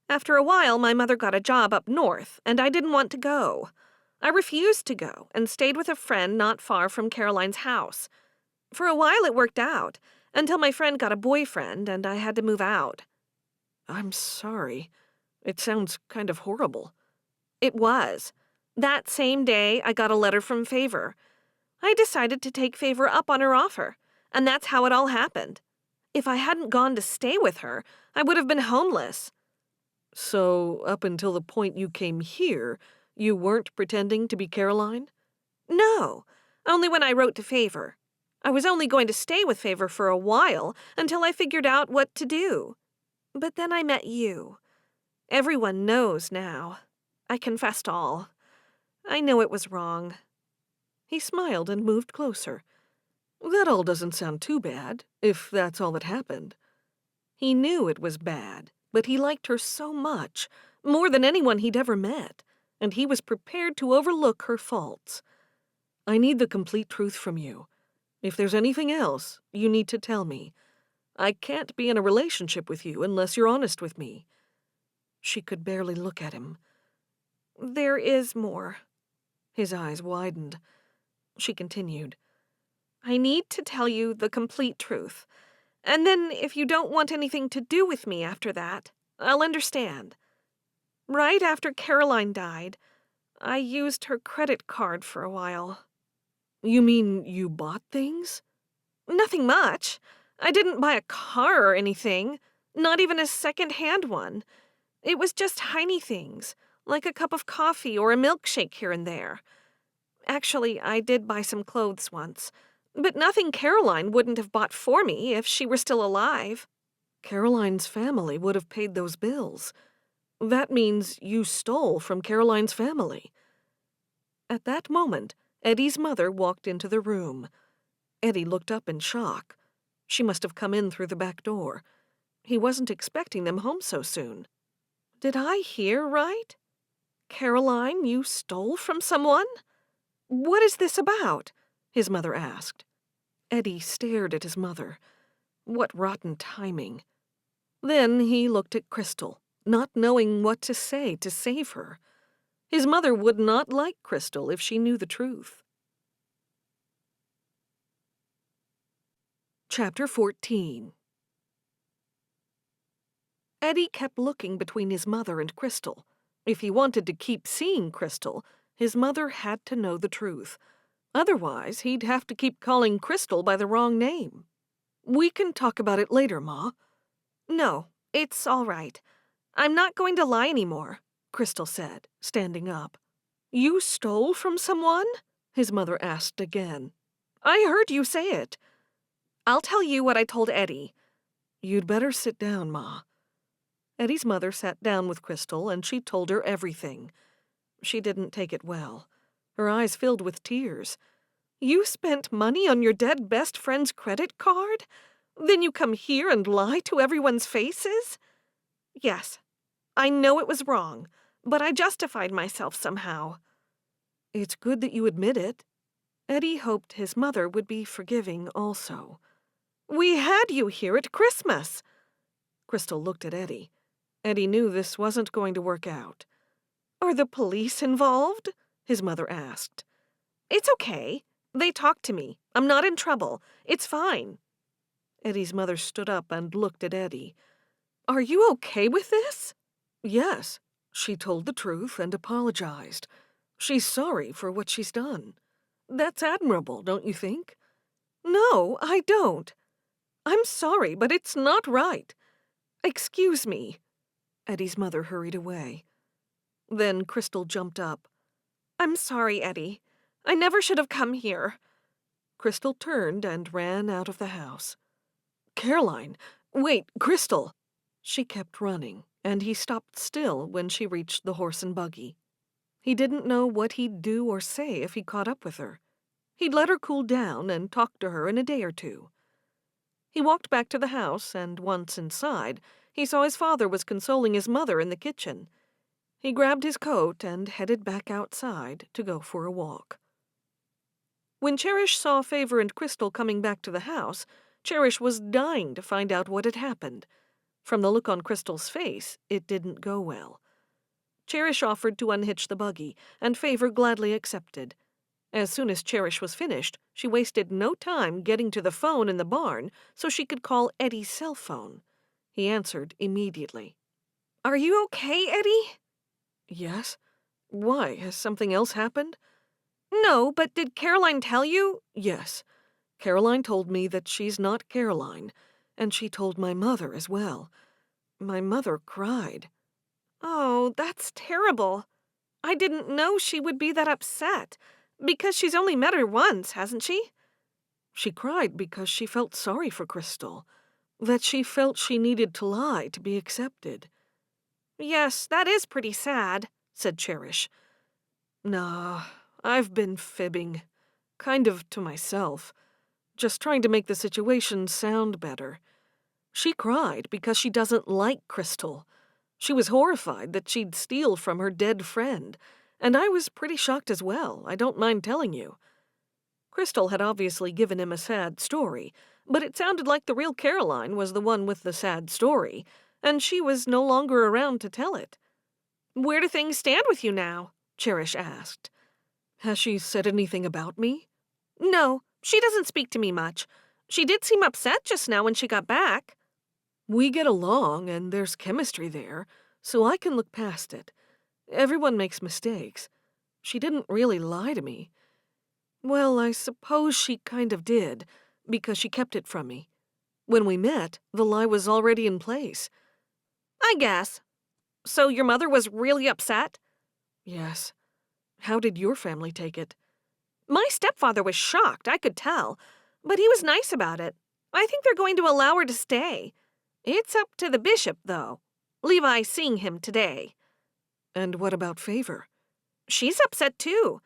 After a while, my mother got a job up north, and I didn't want to go. I refused to go and stayed with a friend not far from Caroline's house. For a while it worked out, until my friend got a boyfriend and I had to move out. "I'm sorry. It sounds kind of horrible." It was. That same day, I got a letter from Favor. I decided to take Favor up on her offer, and that's how it all happened. If I hadn't gone to stay with her, I would have been homeless. "So, up until the point you came here, you weren't pretending to be Caroline?" No, only when I wrote to Favor. I was only going to stay with Favor for a while until I figured out what to do. But then I met you. Everyone knows now. I confessed all. I know it was wrong." He smiled and moved closer. "That all doesn't sound too bad, if that's all that happened." He knew it was bad, but he liked her so much, more than anyone he'd ever met, and he was prepared to overlook her faults. "I need the complete truth from you. If there's anything else, you need to tell me. I can't be in a relationship with you unless you're honest with me." She could barely look at him. There is more. His eyes widened. She continued. I need to tell you the complete truth. And then, if you don't want anything to do with me after that, I'll understand. Right after Caroline died, I used her credit card for a while. You mean you bought things? Nothing much. I didn't buy a car or anything, not even a second-hand one. It was just tiny things, like a cup of coffee or a milkshake here and there. Actually, I did buy some clothes once, but nothing Caroline wouldn't have bought for me if she were still alive. Caroline's family would have paid those bills. That means you stole from Caroline's family. At that moment, Eddie's mother walked into the room. Eddie looked up in shock. She must have come in through the back door. He wasn't expecting them home so soon. Did I hear right? Caroline, you stole from someone? What is this about? His mother asked. Eddie stared at his mother. What rotten timing. Then he looked at Crystal, not knowing what to say to save her. His mother would not like Crystal if she knew the truth. Chapter 14. Eddie kept looking between his mother and Crystal. If he wanted to keep seeing Crystal, his mother had to know the truth. Otherwise, he'd have to keep calling Crystal by the wrong name. We can talk about it later, Ma. No, it's all right. I'm not going to lie anymore, Crystal said, standing up. You stole from someone? His mother asked again. I heard you say it. I'll tell you what I told Eddie. You'd better sit down, Ma. Eddie's mother sat down with Crystal, and she told her everything. She didn't take it well. Her eyes filled with tears. You spent money on your dead best friend's credit card? Then you come here and lie to everyone's faces? Yes, I know it was wrong, but I justified myself somehow. It's good that you admit it. Eddie hoped his mother would be forgiving also. We had you here at Christmas. Crystal looked at Eddie. Eddie knew this wasn't going to work out. Are the police involved? His mother asked. It's okay. They talked to me. I'm not in trouble. It's fine. Eddie's mother stood up and looked at Eddie. Are you okay with this? Yes. She told the truth and apologized. She's sorry for what she's done. That's admirable, don't you think? No, I don't. I'm sorry, but it's not right. Excuse me. Eddie's mother hurried away. Then Crystal jumped up. I'm sorry, Eddie. I never should have come here. Crystal turned and ran out of the house. Caroline! Wait, Crystal! She kept running, and he stopped still when she reached the horse and buggy. He didn't know what he'd do or say if he caught up with her. He'd let her cool down and talk to her in a day or two. He walked back to the house, and once inside, he saw his father was consoling his mother in the kitchen. He grabbed his coat and headed back outside to go for a walk. When Cherish saw Favor and Crystal coming back to the house, Cherish was dying to find out what had happened. From the look on Crystal's face, it didn't go well. Cherish offered to unhitch the buggy, and Favor gladly accepted. As soon as Cherish was finished, she wasted no time getting to the phone in the barn so she could call Eddie's cell phone. He answered immediately. Are you okay, Eddie? Yes. Why? Has something else happened? No, but did Caroline tell you? Yes. Caroline told me that she's not Caroline, and she told my mother as well. My mother cried. Oh, that's terrible. I didn't know she would be that upset, because she's only met her once, hasn't she? She cried because she felt sorry for Crystal, that she felt she needed to lie to be accepted. Yes, that is pretty sad, said Cherish. Nah, I've been fibbing. Kind of to myself. Just trying to make the situation sound better. She cried because she doesn't like Crystal. She was horrified that she'd steal from her dead friend, and I was pretty shocked as well, I don't mind telling you. Crystal had obviously given him a sad story, but it sounded like the real Caroline was the one with the sad story, and she was no longer around to tell it. Where do things stand with you now? Cherish asked. Has she said anything about me? No, she doesn't speak to me much. She did seem upset just now when she got back. We get along, and there's chemistry there, so I can look past it. Everyone makes mistakes. She didn't really lie to me. Well, I suppose she kind of did, because she kept it from me. When we met, the lie was already in place. I guess. So your mother was really upset? Yes. How did your family take it? My stepfather was shocked, I could tell, but he was nice about it. I think they're going to allow her to stay. It's up to the bishop, though. Levi's seeing him today. And what about Favor? She's upset, too.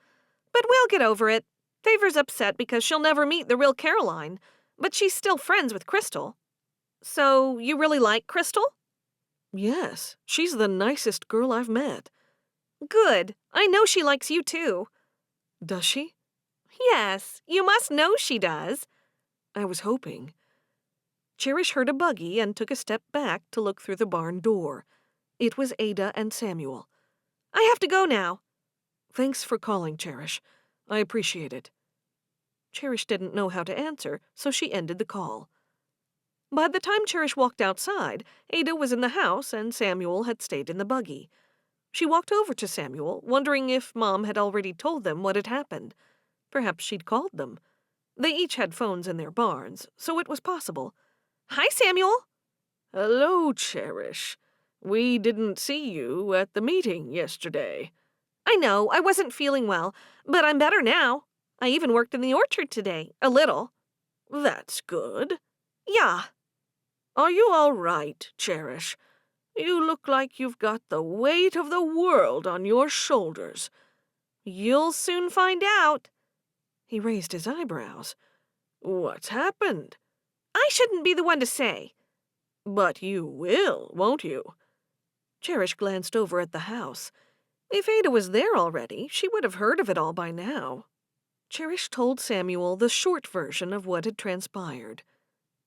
But we'll get over it. Favor's upset because she'll never meet the real Caroline, but she's still friends with Crystal. So, you really like Crystal? Yes, she's the nicest girl I've met. Good. I know she likes you, too. Does she? Yes, you must know she does. I was hoping. Cherish heard a buggy and took a step back to look through the barn door. It was Ada and Samuel. I have to go now. Thanks for calling, Cherish. I appreciate it. Cherish didn't know how to answer, so she ended the call. By the time Cherish walked outside, Ada was in the house and Samuel had stayed in the buggy. She walked over to Samuel, wondering if Mom had already told them what had happened. Perhaps she'd called them. They each had phones in their barns, so it was possible. Hi, Samuel. Hello, Cherish. We didn't see you at the meeting yesterday. I know, I wasn't feeling well, but I'm better now. I even worked in the orchard today, a little. That's good. Yeah. Are you all right, Cherish? You look like you've got the weight of the world on your shoulders. You'll soon find out. He raised his eyebrows. What's happened? I shouldn't be the one to say. But you will, won't you? Cherish glanced over at the house. If Ada was there already, she would have heard of it all by now. Cherish told Samuel the short version of what had transpired.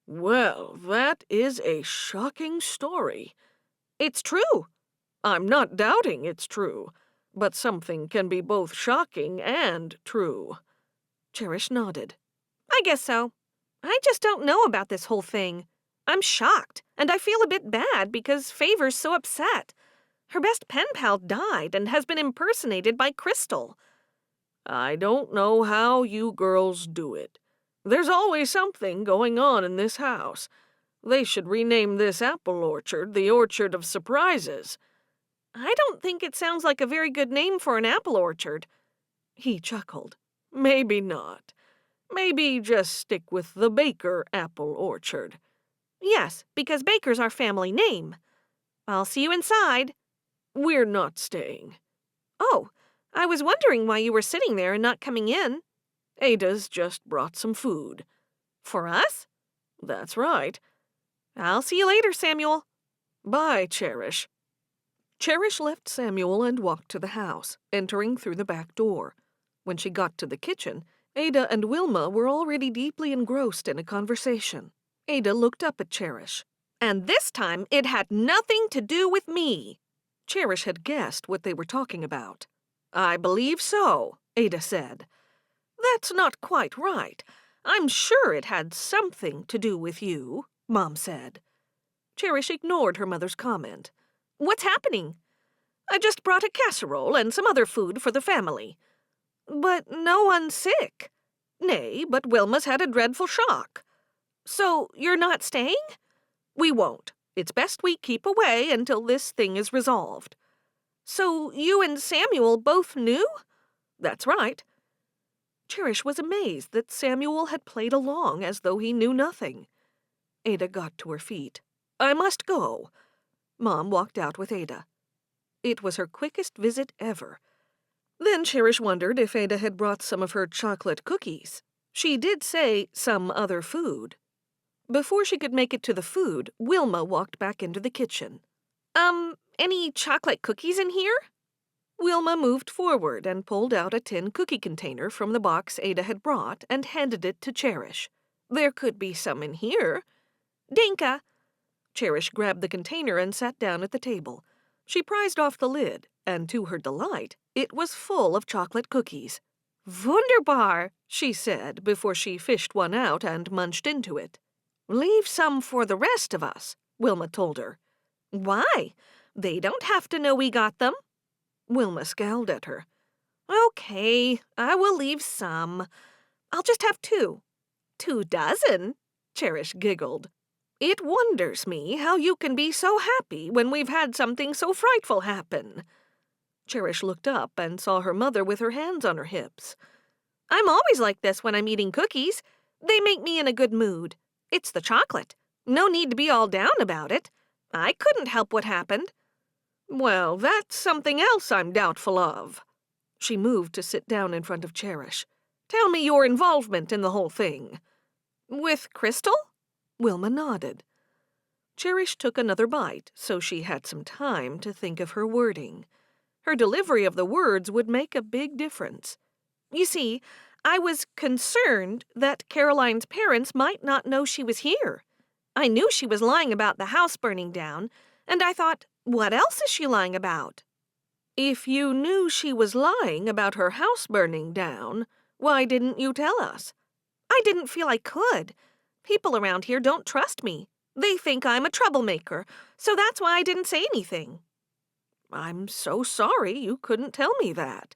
Well, that is a shocking story. It's true. I'm not doubting it's true, but something can be both shocking and true. Cherish nodded. I guess so. I just don't know about this whole thing. I'm shocked, and I feel a bit bad because Favor's so upset. Her best pen pal died and has been impersonated by Crystal. I don't know how you girls do it. There's always something going on in this house. They should rename this apple orchard the Orchard of Surprises. I don't think it sounds like a very good name for an apple orchard. He chuckled. Maybe not. Maybe just stick with the Baker Apple Orchard. Yes, because Baker's our family name. I'll see you inside. We're not staying. Oh, I was wondering why you were sitting there and not coming in. Ada's just brought some food. For us? That's right. I'll see you later, Samuel. Bye, Cherish. Cherish left Samuel and walked to the house, entering through the back door. When she got to the kitchen, Ada and Wilma were already deeply engrossed in a conversation. Ada looked up at Cherish. And this time it had nothing to do with me. Cherish had guessed what they were talking about. I believe so, Ada said. That's not quite right. I'm sure it had something to do with you, Mom said. Cherish ignored her mother's comment. What's happening? I just brought a casserole and some other food for the family. But no one's sick. Nay, but Wilma's had a dreadful shock. So you're not staying? We won't. It's best we keep away until this thing is resolved. So you and Samuel both knew? That's right. Cherish was amazed that Samuel had played along as though he knew nothing. Ada got to her feet. I must go. Mom walked out with Ada. It was her quickest visit ever. Then Cherish wondered if Ada had brought some of her chocolate cookies. She did say some other food. Before she could make it to the food, Wilma walked back into the kitchen. Any chocolate cookies in here? Wilma moved forward and pulled out a tin cookie container from the box Ada had brought and handed it to Cherish. There could be some in here. Dinka! Cherish grabbed the container and sat down at the table. She prized off the lid, and to her delight, it was full of chocolate cookies. Wunderbar, she said before she fished one out and munched into it. Leave some for the rest of us, Wilma told her. Why? They don't have to know we got them. Wilma scowled at her. Okay, I will leave some. I'll just have 2. 2 dozen, Cherish giggled. It wonders me how you can be so happy when we've had something so frightful happen. Cherish looked up and saw her mother with her hands on her hips. I'm always like this when I'm eating cookies. They make me in a good mood. It's the chocolate. No need to be all down about it. I couldn't help what happened. Well, that's something else I'm doubtful of. She moved to sit down in front of Cherish. Tell me your involvement in the whole thing. With Crystal? Wilma nodded. Cherish took another bite, so she had some time to think of her wording. Her delivery of the words would make a big difference. You see, I was concerned that Caroline's parents might not know she was here. I knew she was lying about the house burning down, and I thought, what else is she lying about? If you knew she was lying about her house burning down, why didn't you tell us? I didn't feel I could. People around here don't trust me. They think I'm a troublemaker, so that's why I didn't say anything. I'm so sorry you couldn't tell me that.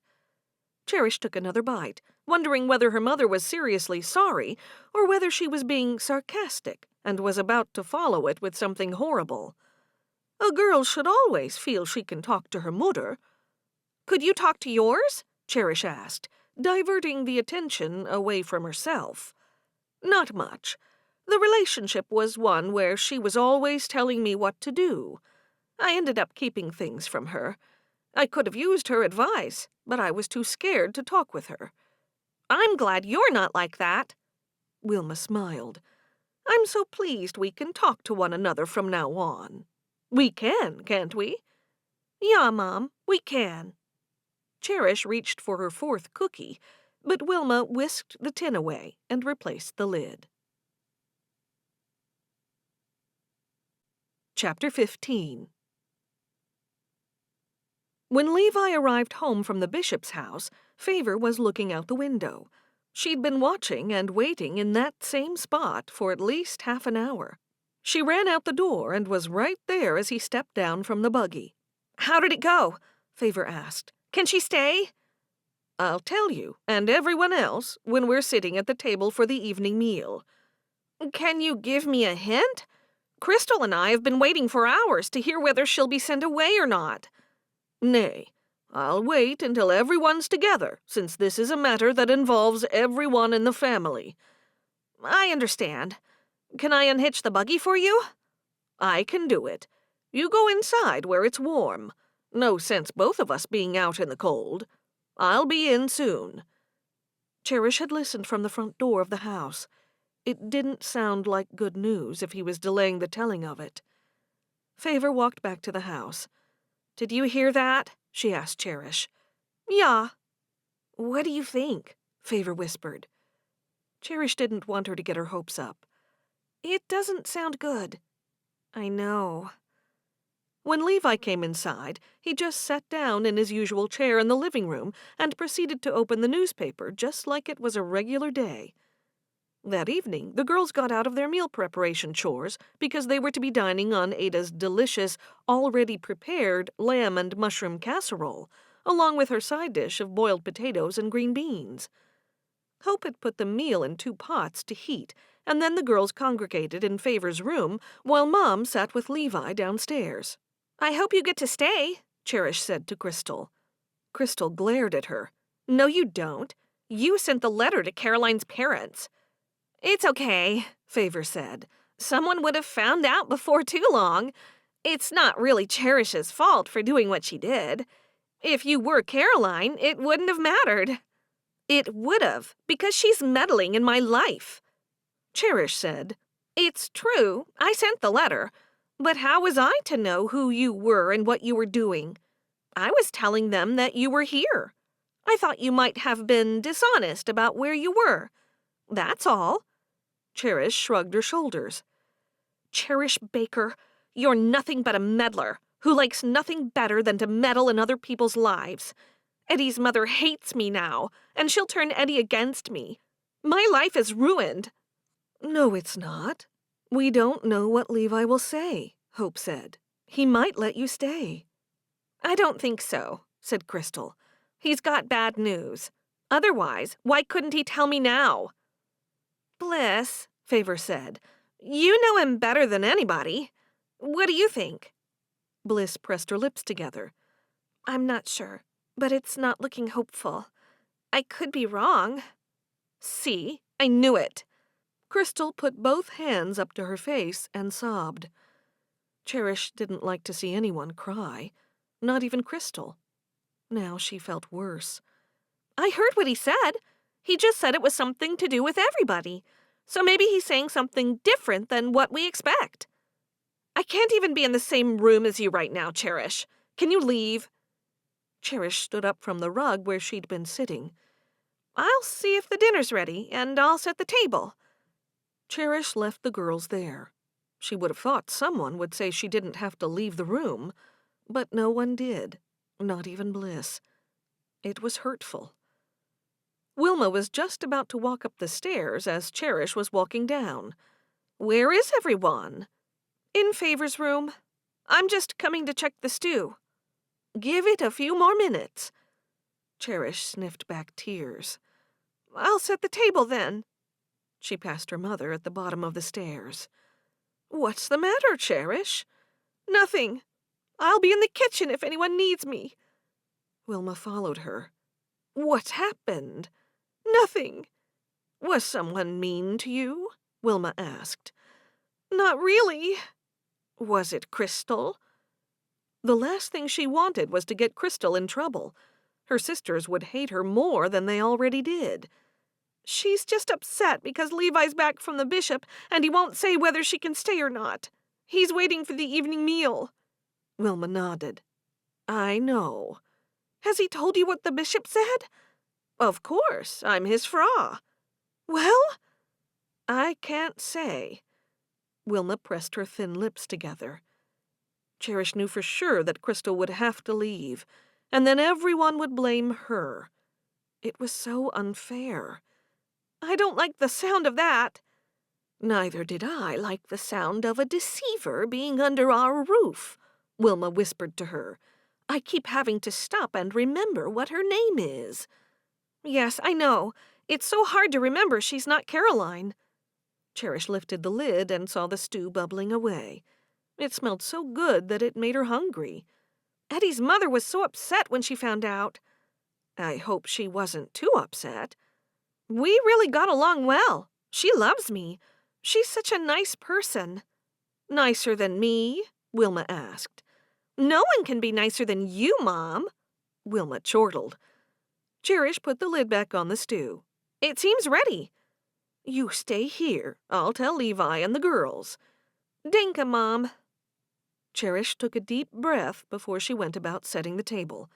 Cherish took another bite, wondering whether her mother was seriously sorry or whether she was being sarcastic and was about to follow it with something horrible. A girl should always feel she can talk to her mother. Could you talk to yours? Cherish asked, diverting the attention away from herself. Not much. The relationship was one where she was always telling me what to do. I ended up keeping things from her. I could have used her advice, but I was too scared to talk with her. I'm glad you're not like that. Wilma smiled. I'm so pleased we can talk to one another from now on. We can, can't we? Yeah, Mom, we can. Cherish reached for her 4th cookie, but Wilma whisked the tin away and replaced the lid. Chapter 15. When Levi arrived home from the bishop's house, Favor was looking out the window. She'd been watching and waiting in that same spot for at least half an hour. She ran out the door and was right there as he stepped down from the buggy. How did it go? Favor asked. Can she stay? I'll tell you, and everyone else, when we're sitting at the table for the evening meal. Can you give me a hint? Crystal and I have been waiting for hours to hear whether she'll be sent away or not. Nay, I'll wait until everyone's together, since this is a matter that involves everyone in the family. I understand. Can I unhitch the buggy for you? I can do it. You go inside where it's warm. No sense both of us being out in the cold. I'll be in soon. Cherish had listened from the front door of the house. It didn't sound like good news if he was delaying the telling of it. Favor walked back to the house. Did you hear that? She asked Cherish. Yeah. What do you think? Favor whispered. Cherish didn't want her to get her hopes up. It doesn't sound good. I know. When Levi came inside, he just sat down in his usual chair in the living room and proceeded to open the newspaper just like it was a regular day. That evening, the girls got out of their meal preparation chores because they were to be dining on Ada's delicious, already prepared lamb and mushroom casserole, along with her side dish of boiled potatoes and green beans. Hope had put the meal in 2 pots to heat, and then the girls congregated in Favor's room while Mom sat with Levi downstairs. I hope you get to stay, Cherish said to Crystal. Crystal glared at her. No, you don't. You sent the letter to Caroline's parents. It's okay, Favor said. Someone would have found out before too long. It's not really Cherish's fault for doing what she did. If you were Caroline, it wouldn't have mattered. It would have, because she's meddling in my life. Cherish said, It's true, I sent the letter. But how was I to know who you were and what you were doing? I was telling them that you were here. I thought you might have been dishonest about where you were. That's all. Cherish shrugged her shoulders. Cherish Baker, you're nothing but a meddler who likes nothing better than to meddle in other people's lives. Eddie's mother hates me now, and she'll turn Eddie against me. My life is ruined. No, it's not. We don't know what Levi will say, Hope said. He might let you stay. I don't think so, said Crystal. He's got bad news. Otherwise, why couldn't he tell me now? Bliss, Favor said, you know him better than anybody. What do you think? Bliss pressed her lips together. I'm not sure, but it's not looking hopeful. I could be wrong. See, I knew it. Crystal put both hands up to her face and sobbed. Cherish didn't like to see anyone cry, not even Crystal. Now she felt worse. I heard what he said. He just said it was something to do with everybody. So maybe he's saying something different than what we expect. I can't even be in the same room as you right now, Cherish. Can you leave? Cherish stood up from the rug where she'd been sitting. I'll see if the dinner's ready, and I'll set the table. Cherish left the girls there. She would have thought someone would say she didn't have to leave the room, but no one did, not even Bliss. It was hurtful. Wilma was just about to walk up the stairs as Cherish was walking down. Where is everyone? In Favor's room. I'm just coming to check the stew. Give it a few more minutes. Cherish sniffed back tears. I'll set the table then. She passed her mother at the bottom of the stairs. What's the matter, Cherish? Nothing. I'll be in the kitchen if anyone needs me. Wilma followed her. What's happened? Nothing. Was someone mean to you? Wilma asked. Not really. Was it Crystal? The last thing she wanted was to get Crystal in trouble. Her sisters would hate her more than they already did. She's just upset because Levi's back from the bishop and he won't say whether she can stay or not. He's waiting for the evening meal. Wilma nodded. I know. Has he told you what the bishop said? Of course, I'm his fra. Well? I can't say. Wilma pressed her thin lips together. Cherish knew for sure that Crystal would have to leave, and then everyone would blame her. It was so unfair. I don't like the sound of that. Neither did I like the sound of a deceiver being under our roof, Wilma whispered to her. I keep having to stop and remember what her name is. Yes, I know. It's so hard to remember she's not Caroline. Cherish lifted the lid and saw the stew bubbling away. It smelled so good that it made her hungry. Eddie's mother was so upset when she found out. I hope she wasn't too upset. We really got along well. She loves me. She's such a nice person. Nicer than me? Wilma asked. No one can be nicer than you, Mom. Wilma chortled. Cherish put the lid back on the stew. It seems ready. You stay here. I'll tell Levi and the girls. Dinka, Mom. Cherish took a deep breath before she went about setting the table.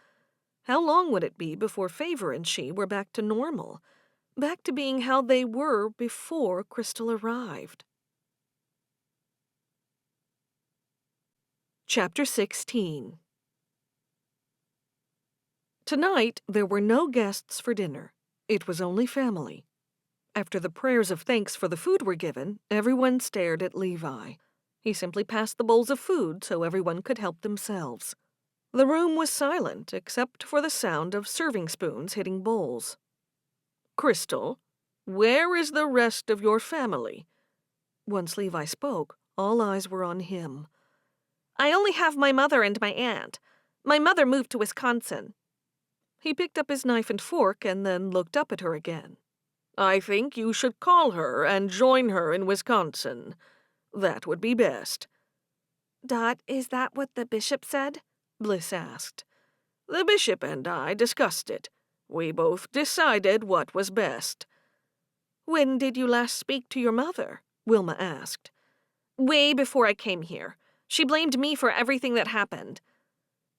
How long would it be before Favor and she were back to normal? Back to being how they were before Crystal arrived? Chapter 16. Tonight, there were no guests for dinner. It was only family. After the prayers of thanks for the food were given, everyone stared at Levi. He simply passed the bowls of food so everyone could help themselves. The room was silent except for the sound of serving spoons hitting bowls. Crystal, where is the rest of your family? Once Levi spoke, all eyes were on him. I only have my mother and my aunt. My mother moved to Wisconsin. He picked up his knife and fork and then looked up at her again. I think you should call her and join her in Wisconsin. That would be best. Dot, is that what the bishop said? Bliss asked. The bishop and I discussed it. We both decided what was best. When did you last speak to your mother? Wilma asked. Way before I came here. She blamed me for everything that happened.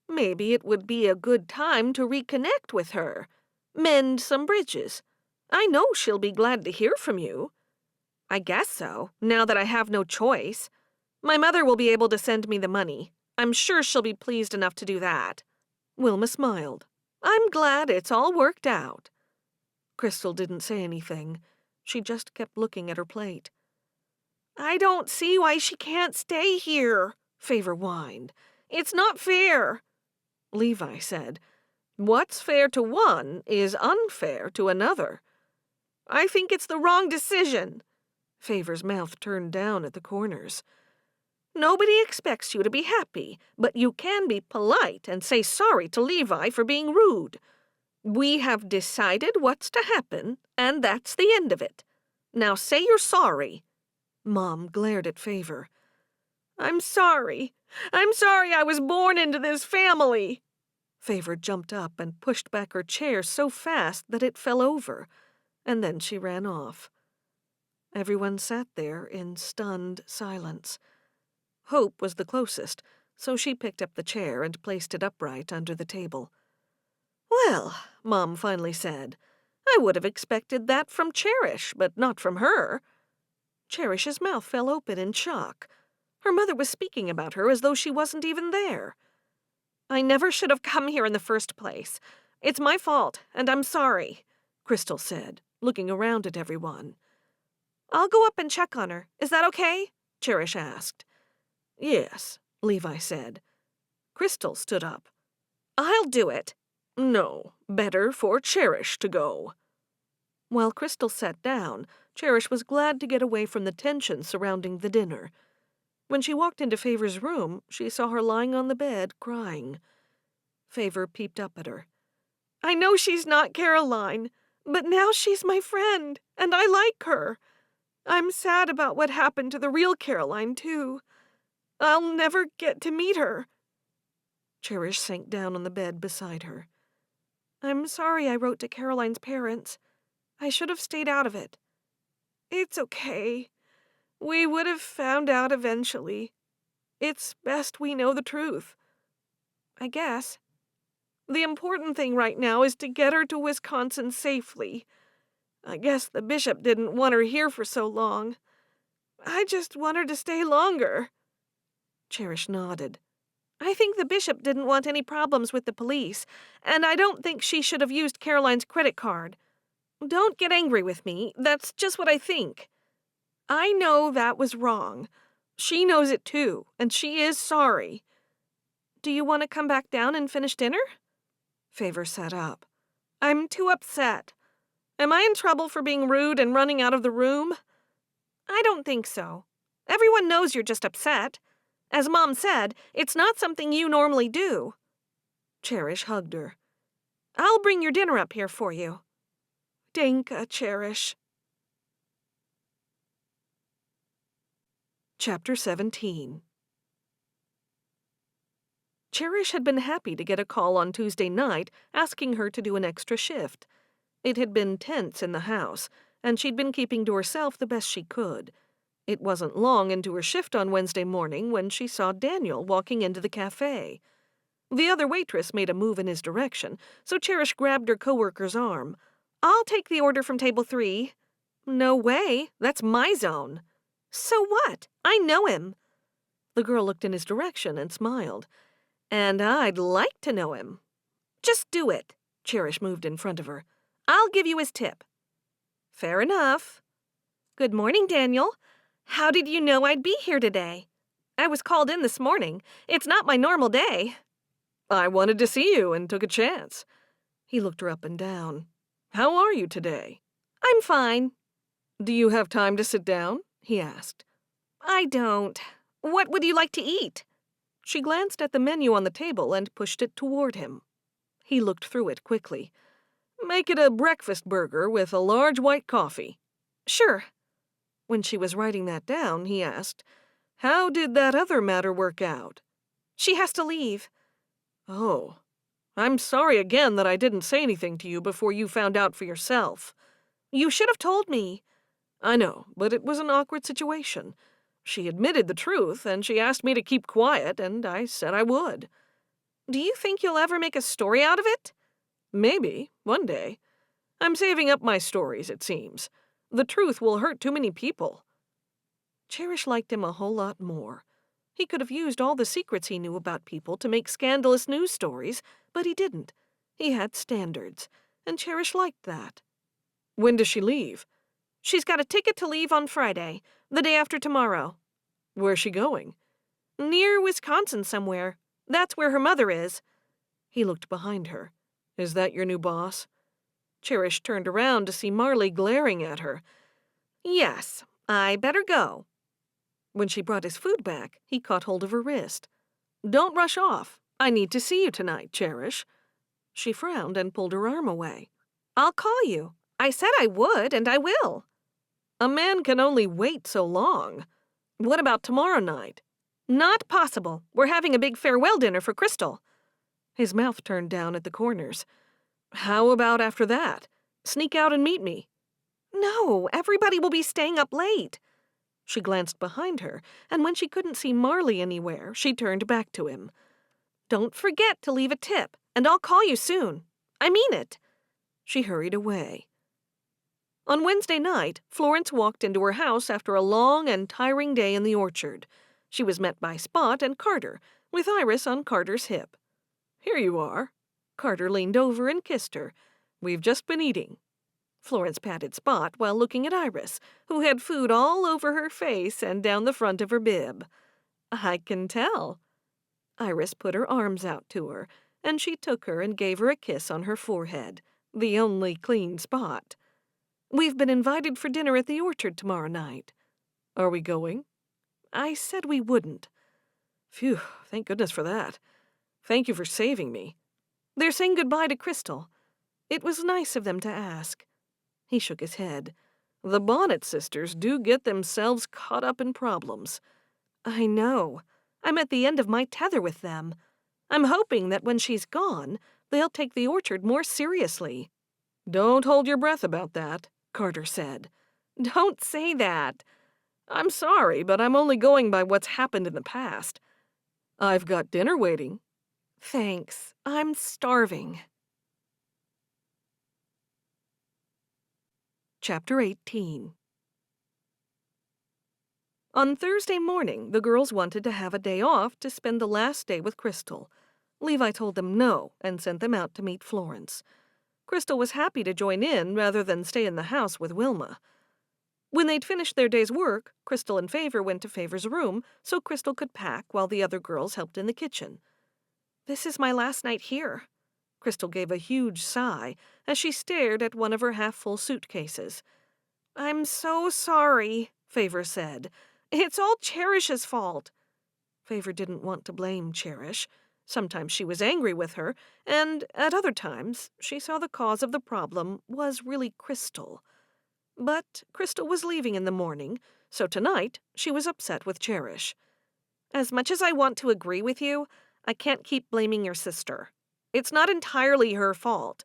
Maybe it would be a good time to reconnect with her. Mend some bridges. I know she'll be glad to hear from you. I guess so, now that I have no choice. My mother will be able to send me the money. I'm sure she'll be pleased enough to do that. Wilma smiled. I'm glad it's all worked out. Crystal didn't say anything. She just kept looking at her plate. I don't see why she can't stay here, Favor whined. It's not fair. Levi said, What's fair to one is unfair to another. I think it's the wrong decision. Favor's mouth turned down at the corners. Nobody expects you to be happy, but you can be polite and say sorry to Levi for being rude. We have decided what's to happen, and that's the end of it. Now say you're sorry. Mom glared at Favor. I'm sorry. I'm sorry I was born into this family. Favor jumped up and pushed back her chair so fast that it fell over, and then she ran off. Everyone sat there in stunned silence. Hope was the closest, so she picked up the chair and placed it upright under the table. "Well," Mom finally said, "I would have expected that from Cherish, but not from her." Cherish's mouth fell open in shock. Her mother was speaking about her as though she wasn't even there. I never should have come here in the first place. It's my fault, and I'm sorry, Crystal said, looking around at everyone. I'll go up and check on her. Is that okay? Cherish asked. "Yes," Levi said. Crystal stood up. I'll do it. "No, better for Cherish to go." While Crystal sat down, Cherish was glad to get away from the tension surrounding the dinner. When she walked into Favor's room, she saw her lying on the bed, crying. Favor peeped up at her. I know she's not Caroline, but now she's my friend, and I like her. I'm sad about what happened to the real Caroline, too. I'll never get to meet her. Cherish sank down on the bed beside her. I'm sorry I wrote to Caroline's parents. I should have stayed out of it. It's okay. We would have found out eventually. It's best we know the truth. I guess. The important thing right now is to get her to Wisconsin safely. I guess the bishop didn't want her here for so long. I just want her to stay longer." Cherish nodded. I think the bishop didn't want any problems with the police, and I don't think she should have used Caroline's credit card. Don't get angry with me. That's just what I think. I know that was wrong. She knows it too, and she is sorry. Do you want to come back down and finish dinner? Favor sat up. I'm too upset. Am I in trouble for being rude and running out of the room? I don't think so. Everyone knows you're just upset. As Mom said, it's not something you normally do. Cherish hugged her. I'll bring your dinner up here for you. Danke, Cherish. Chapter 17. Cherish had been happy to get a call on Tuesday night asking her to do an extra shift. It had been tense in the house, and she'd been keeping to herself the best she could. It wasn't long into her shift on Wednesday morning when she saw Daniel walking into the cafe. The other waitress made a move in his direction, so Cherish grabbed her coworker's arm. I'll take the order from table 3. No way. That's my zone. So what? I know him. The girl looked in his direction and smiled. And I'd like to know him. Just do it. Cherish moved in front of her. I'll give you his tip. Fair enough. Good morning, Daniel. How did you know I'd be here today? I was called in this morning. It's not my normal day. I wanted to see you and took a chance. He looked her up and down. How are you today? I'm fine. Do you have time to sit down? He asked. I don't. What would you like to eat? She glanced at the menu on the table and pushed it toward him. He looked through it quickly. Make it a breakfast burger with a large white coffee. Sure. When she was writing that down, he asked, How did that other matter work out? She has to leave. Oh. I'm sorry again that I didn't say anything to you before you found out for yourself. You should have told me. I know, but it was an awkward situation. She admitted the truth, and she asked me to keep quiet, and I said I would. Do you think you'll ever make a story out of it? Maybe, one day. I'm saving up my stories, it seems. The truth will hurt too many people. Cherish liked him a whole lot more. He could have used all the secrets he knew about people to make scandalous news stories, but he didn't. He had standards, and Cherish liked that. When does she leave? She's got a ticket to leave on Friday, the day after tomorrow. Where's she going? Near Wisconsin somewhere. That's where her mother is. He looked behind her. Is that your new boss? Cherish turned around to see Marley glaring at her. Yes, I better go. When she brought his food back, he caught hold of her wrist. Don't rush off. I need to see you tonight, Cherish. She frowned and pulled her arm away. I'll call you. I said I would, and I will. A man can only wait so long. What about tomorrow night? Not possible. We're having a big farewell dinner for Crystal. His mouth turned down at the corners. How about after that? Sneak out and meet me. No, everybody will be staying up late. She glanced behind her, and when she couldn't see Marley anywhere, she turned back to him. Don't forget to leave a tip, and I'll call you soon. I mean it. She hurried away. On Wednesday night, Florence walked into her house after a long and tiring day in the orchard. She was met by Spot and Carter, with Iris on Carter's hip. Here you are. Carter leaned over and kissed her. We've just been eating. Florence patted Spot while looking at Iris, who had food all over her face and down the front of her bib. I can tell. Iris put her arms out to her, and she took her and gave her a kiss on her forehead, the only clean spot. We've been invited for dinner at the orchard tomorrow night. Are we going? I said we wouldn't. Phew, thank goodness for that. Thank you for saving me. They're saying goodbye to Crystal. It was nice of them to ask. He shook his head. The Bonnet Sisters do get themselves caught up in problems. I know. I'm at the end of my tether with them. I'm hoping that when she's gone, they'll take the orchard more seriously. Don't hold your breath about that, Carter said. Don't say that. I'm sorry, but I'm only going by what's happened in the past. I've got dinner waiting. Thanks. I'm starving. Chapter 18. On Thursday morning, the girls wanted to have a day off to spend the last day with Crystal. Levi told them no and sent them out to meet Florence. Crystal was happy to join in rather than stay in the house with Wilma. When they'd finished their day's work, Crystal and Favor went to Favor's room so Crystal could pack while the other girls helped in the kitchen. This is my last night here. Crystal gave a huge sigh as she stared at one of her half-full suitcases. I'm so sorry, Favor said. It's all Cherish's fault. Favor didn't want to blame Cherish. Sometimes she was angry with her, and at other times she saw the cause of the problem was really Crystal. But Crystal was leaving in the morning, so tonight she was upset with Cherish. As much as I want to agree with you, I can't keep blaming your sister. It's not entirely her fault.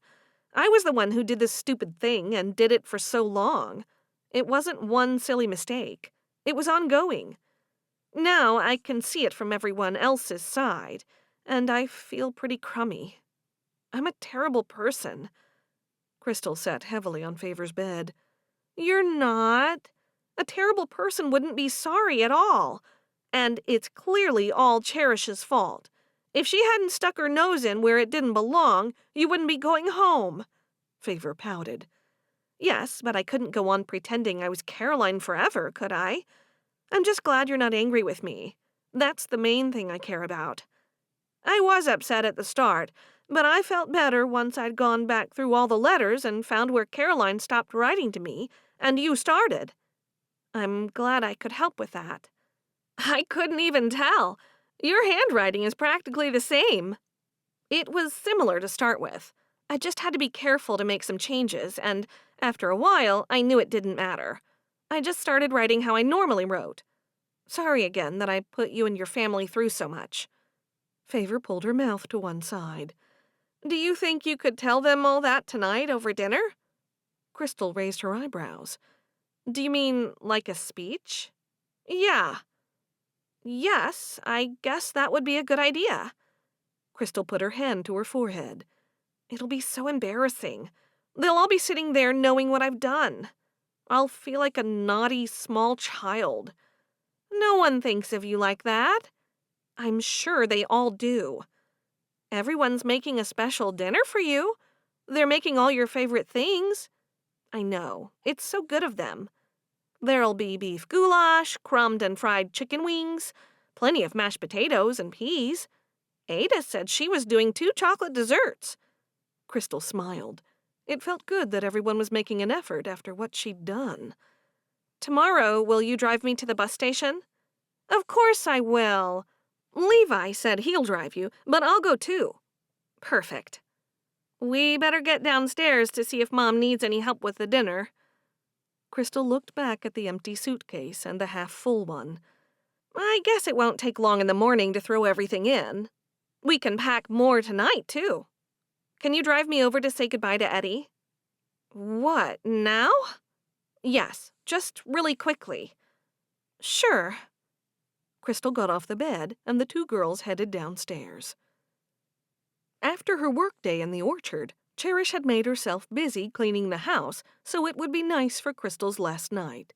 I was the one who did this stupid thing and did it for so long. It wasn't one silly mistake. It was ongoing. Now I can see it from everyone else's side, and I feel pretty crummy. I'm a terrible person. Crystal sat heavily on Favor's bed. You're not. A terrible person wouldn't be sorry at all. And it's clearly all Cherish's fault. If she hadn't stuck her nose in where it didn't belong, you wouldn't be going home. Favor pouted. Yes, but I couldn't go on pretending I was Caroline forever, could I? I'm just glad you're not angry with me. That's the main thing I care about. I was upset at the start, but I felt better once I'd gone back through all the letters and found where Caroline stopped writing to me, and you started. I'm glad I could help with that. I couldn't even tell. Your handwriting is practically the same. It was similar to start with. I just had to be careful to make some changes, and after a while, I knew it didn't matter. I just started writing how I normally wrote. Sorry again that I put you and your family through so much. Favor pulled her mouth to one side. Do you think you could tell them all that tonight over dinner? Crystal raised her eyebrows. Do you mean like a speech? Yeah. Yes, I guess that would be a good idea. Crystal put her hand to her forehead. It'll be so embarrassing. They'll all be sitting there knowing what I've done. I'll feel like a naughty small child. No one thinks of you like that. I'm sure they all do. Everyone's making a special dinner for you. They're making all your favorite things. I know, it's so good of them. There'll be beef goulash, crumbed and fried chicken wings, plenty of mashed potatoes and peas. Ada said she was doing 2 chocolate desserts. Crystal smiled. It felt good that everyone was making an effort after what she'd done. Tomorrow, will you drive me to the bus station? Of course I will. Levi said he'll drive you, but I'll go too. Perfect. We better get downstairs to see if Mom needs any help with the dinner. Crystal looked back at the empty suitcase and the half-full one. I guess it won't take long in the morning to throw everything in. We can pack more tonight, too. Can you drive me over to say goodbye to Eddie? What, now? Yes, just really quickly. Sure. Crystal got off the bed, and the two girls headed downstairs. After her workday in the orchard, Cherish had made herself busy cleaning the house so it would be nice for Crystal's last night.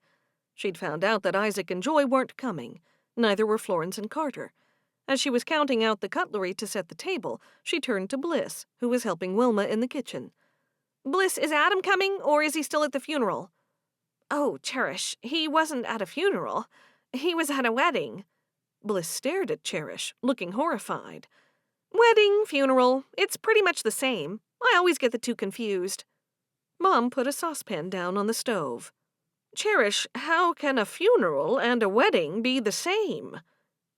She'd found out that Isaac and Joy weren't coming. Neither were Florence and Carter. As she was counting out the cutlery to set the table, she turned to Bliss, who was helping Wilma in the kitchen. Bliss, is Adam coming, or is he still at the funeral? Oh, Cherish, he wasn't at a funeral. He was at a wedding. Bliss stared at Cherish, looking horrified. Wedding, funeral, it's pretty much the same. I always get the two confused. Mom put a saucepan down on the stove. Cherish, how can a funeral and a wedding be the same?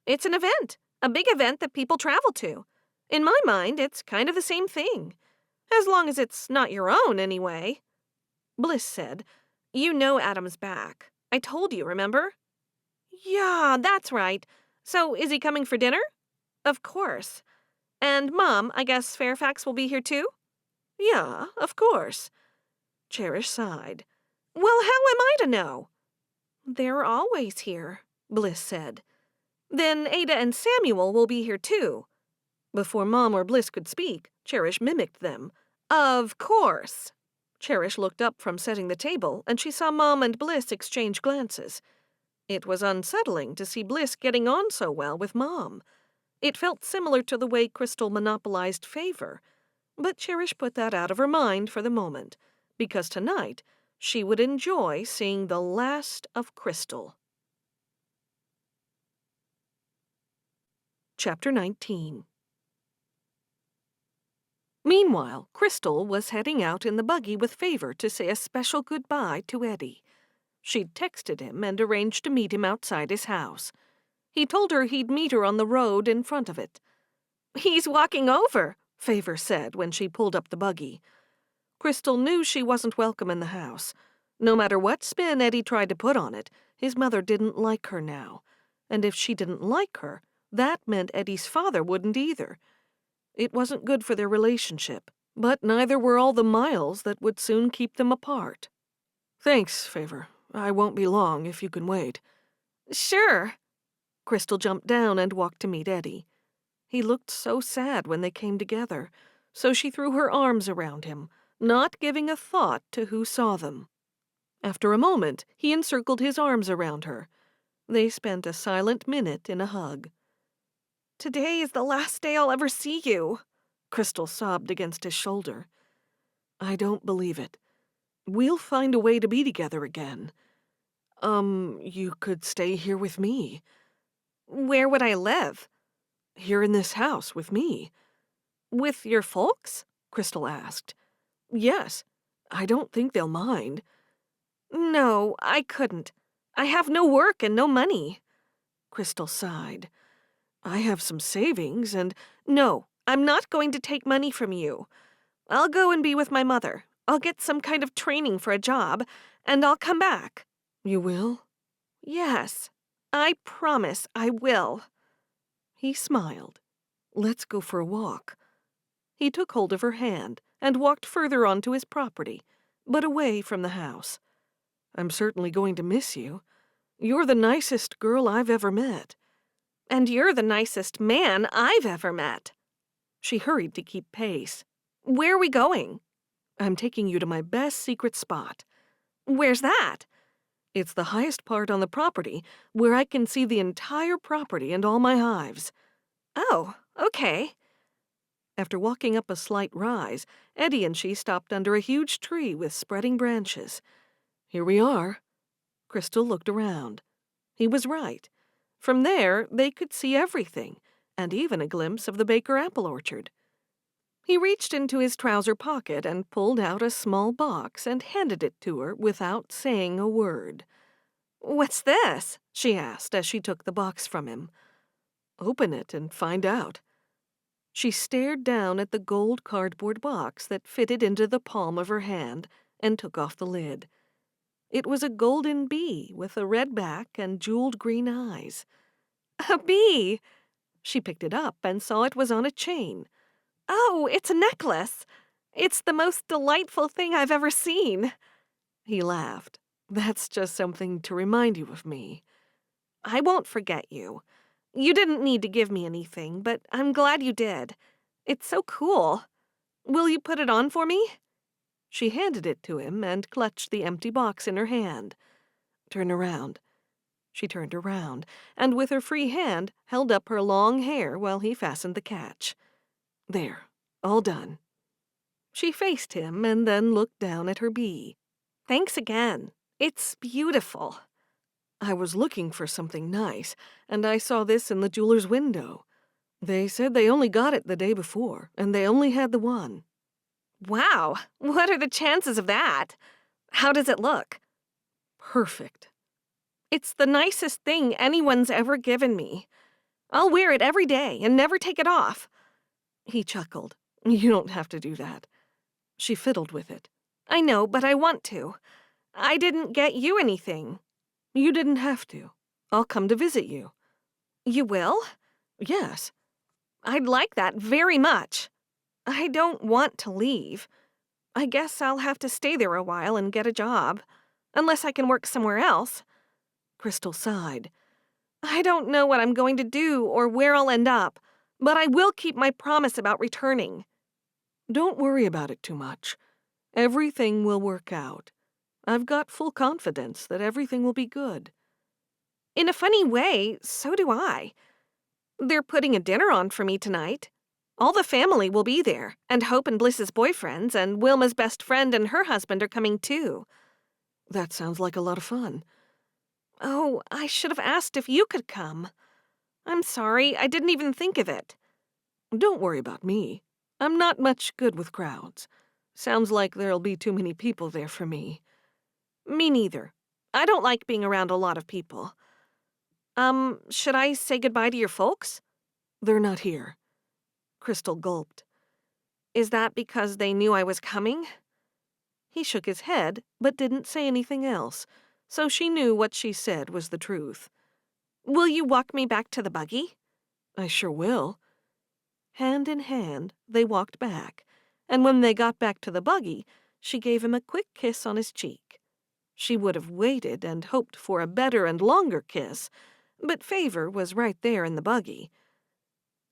It's an event, a big event that people travel to. In my mind, it's kind of the same thing. As long as it's not your own, anyway. Bliss said, You know Adam's back. I told you, remember? Yeah, that's right. So is he coming for dinner? Of course. And Mom, I guess Fairfax will be here too? Yeah, of course. Cherish sighed. Well, how am I to know? They're always here, Bliss said. Then Ada and Samuel will be here too. Before Mom or Bliss could speak, Cherish mimicked them. Of course. Cherish looked up from setting the table, and she saw Mom and Bliss exchange glances. It was unsettling to see Bliss getting on so well with Mom. It felt similar to the way Crystal monopolized favor, but Cherish put that out of her mind for the moment, because tonight she would enjoy seeing the last of Crystal. Chapter 19. Meanwhile, Crystal was heading out in the buggy with Favor to say a special goodbye to Eddie. She'd texted him and arranged to meet him outside his house. He told her he'd meet her on the road in front of it. He's walking over, Favor said when she pulled up the buggy. Crystal knew she wasn't welcome in the house. No matter what spin Eddie tried to put on it, his mother didn't like her now. And if she didn't like her, that meant Eddie's father wouldn't either. It wasn't good for their relationship, but neither were all the miles that would soon keep them apart. Thanks, Favor. I won't be long if you can wait. Sure. Crystal jumped down and walked to meet Eddie. He looked so sad when they came together, so she threw her arms around him, not giving a thought to who saw them. After a moment, he encircled his arms around her. They spent a silent minute in a hug. Today is the last day I'll ever see you, Crystal sobbed against his shoulder. I don't believe it. We'll find a way to be together again. You could stay here with me. Where would I live? Here in this house with me. With your folks? Crystal asked. Yes. I don't think they'll mind. No, I couldn't. I have no work and no money. Crystal sighed. I have some savings and... No, I'm not going to take money from you. I'll go and be with my mother. I'll get some kind of training for a job, and I'll come back. You will? Yes, I promise I will. He smiled. Let's go for a walk. He took hold of her hand and walked further onto his property, but away from the house. I'm certainly going to miss you. You're the nicest girl I've ever met. And you're the nicest man I've ever met. She hurried to keep pace. Where are we going? I'm taking you to my best secret spot. Where's that? It's the highest part on the property, where I can see the entire property and all my hives. Oh, okay. After walking up a slight rise, Eddie and she stopped under a huge tree with spreading branches. Here we are. Crystal looked around. He was right. From there, they could see everything, and even a glimpse of the Baker apple orchard. He reached into his trouser pocket and pulled out a small box and handed it to her without saying a word. "What's this?" she asked as she took the box from him. "Open it and find out." She stared down at the gold cardboard box that fitted into the palm of her hand and took off the lid. It was a golden bee with a red back and jeweled green eyes. A bee! She picked it up and saw it was on a chain. Oh, it's a necklace. It's the most delightful thing I've ever seen. He laughed. "That's just something to remind you of me." I won't forget you. You didn't need to give me anything, but I'm glad you did. It's so cool. Will you put it on for me? She handed it to him and clutched the empty box in her hand. "Turn around." She turned around, and with her free hand held up her long hair while he fastened the catch. "There, all done." She faced him and then looked down at her bee. Thanks again. It's beautiful. "I was looking for something nice, and I saw this in the jeweler's window. They said they only got it the day before, and they only had the one." Wow, what are the chances of that? How does it look? "Perfect." It's the nicest thing anyone's ever given me. I'll wear it every day and never take it off. He chuckled. "You don't have to do that." She fiddled with it. I know, but I want to. I didn't get you anything. "You didn't have to. I'll come to visit you." You will? "Yes." I'd like that very much. I don't want to leave. I guess I'll have to stay there a while and get a job. Unless I can work somewhere else. Crystal sighed. I don't know what I'm going to do or where I'll end up, but I will keep my promise about returning. "Don't worry about it too much. Everything will work out. I've got full confidence that everything will be good." In a funny way, so do I. They're putting a dinner on for me tonight. All the family will be there, and Hope and Bliss's boyfriends, and Wilma's best friend and her husband are coming too. That sounds like a lot of fun. Oh, I should have asked if you could come. I'm sorry, I didn't even think of it. Don't worry about me. I'm not much good with crowds. Sounds like there'll be too many people there for me. Me neither. I don't like being around a lot of people. Should I say goodbye to your folks? They're not here. Crystal gulped. Is that because they knew I was coming? He shook his head, but didn't say anything else, so she knew what she said was the truth. Will you walk me back to the buggy? I sure will. Hand in hand, they walked back, and when they got back to the buggy, she gave him a quick kiss on his cheek. She would have waited and hoped for a better and longer kiss, but Favor was right there in the buggy.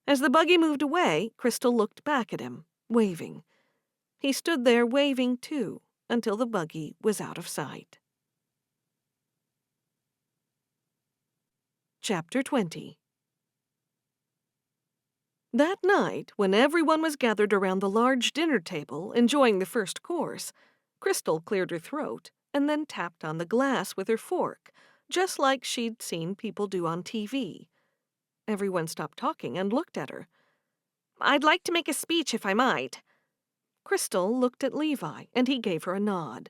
As the buggy moved away, Crystal looked back at him, waving. He stood there waving too, until the buggy was out of sight. Chapter 20. That night, when everyone was gathered around the large dinner table enjoying the first course, Crystal cleared her throat and then tapped on the glass with her fork, just like she'd seen people do on TV. Everyone stopped talking and looked at her. I'd like to make a speech if I might. Crystal looked at Levi, and he gave her a nod.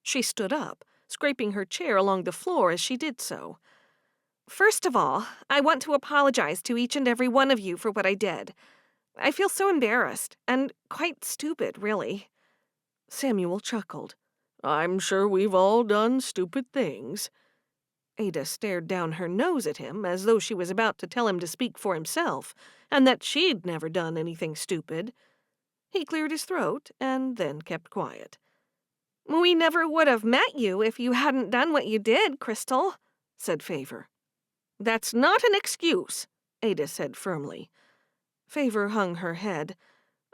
She stood up, scraping her chair along the floor as she did so. First of all, I want to apologize to each and every one of you for what I did. I feel so embarrassed, and quite stupid, really. Samuel chuckled. I'm sure we've all done stupid things. Ada stared down her nose at him as though she was about to tell him to speak for himself, and that she'd never done anything stupid. He cleared his throat and then kept quiet. We never would have met you if you hadn't done what you did, Crystal, said Favor. That's not an excuse, Ada said firmly. Favor hung her head.